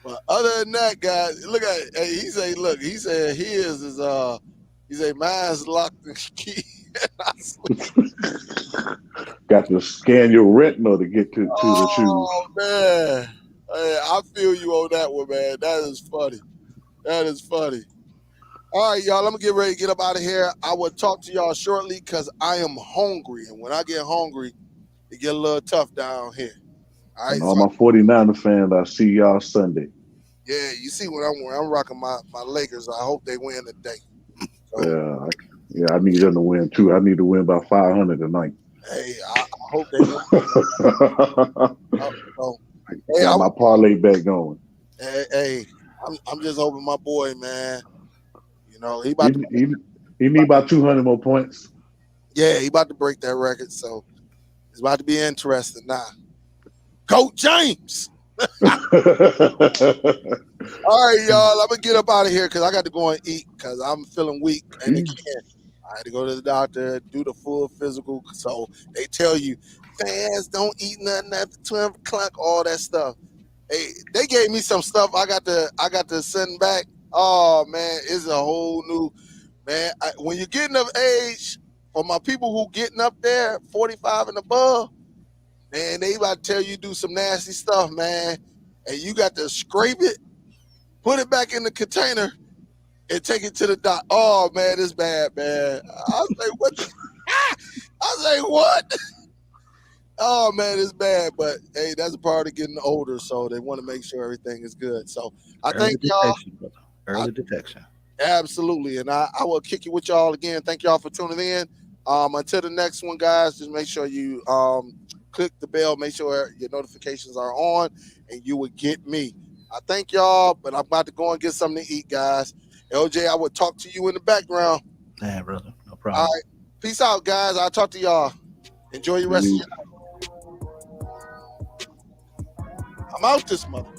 Speaker 1: but other than that, guys, look at it. Hey, he say, look, he said his is he say mine's locked and key.
Speaker 4: Got to scan your retina to get to the shoes.
Speaker 1: Oh man, hey, I feel you on that one, man. That is funny. That is funny. All right, y'all. I'm gonna get ready to get up out of here. I will talk to y'all shortly because I am hungry, and when I get hungry, it get a little tough down here. All right,
Speaker 4: And all
Speaker 1: so
Speaker 4: my 49er fans, I see y'all Sunday.
Speaker 1: yeah, you see what I'm wearing. I'm rocking my Lakers. I hope they win today. So,
Speaker 4: Yeah, I need them to win too. I need to win by 500 tonight.
Speaker 1: hey, I hope they win. So, hey,
Speaker 4: Got my parlay back going.
Speaker 1: Hey, I'm just hoping my boy, man. You know, he
Speaker 4: need about 200 more points.
Speaker 1: Yeah, he about to break that record, so it's about to be interesting now. Coach James. All right, y'all. I'm gonna get up out of here because I got to go and eat because I'm feeling weak. And again, I had to go to the doctor, do the full physical. So they tell you, fans don't eat nothing after 12 o'clock, all that stuff. Hey, they gave me some stuff I got to send back. Oh man, it's a whole new man. When you're getting of age, for my people who getting up there, 45 and above, man, they about to tell you do some nasty stuff, man. And you got to scrape it, put it back in the container, and take it to the doc. Oh man, it's bad, man. I was like, what? I was like, what? Oh man, it's bad. But hey, that's a part of getting older, so they want to make sure everything is good. So I
Speaker 2: Early
Speaker 1: thank y'all.
Speaker 2: detection, brother. Early detection.
Speaker 1: Absolutely. And I will kick it with y'all again. Thank y'all for tuning in. Until the next one, guys, just make sure you click the bell, make sure your notifications are on, and you will get me. I thank y'all, but I'm about to go and get something to eat, guys. LJ, I will talk to you in the background.
Speaker 2: Yeah, brother. No problem.
Speaker 1: All right. Peace out, guys. I'll talk to y'all. Enjoy your rest of your night. I'm out this month.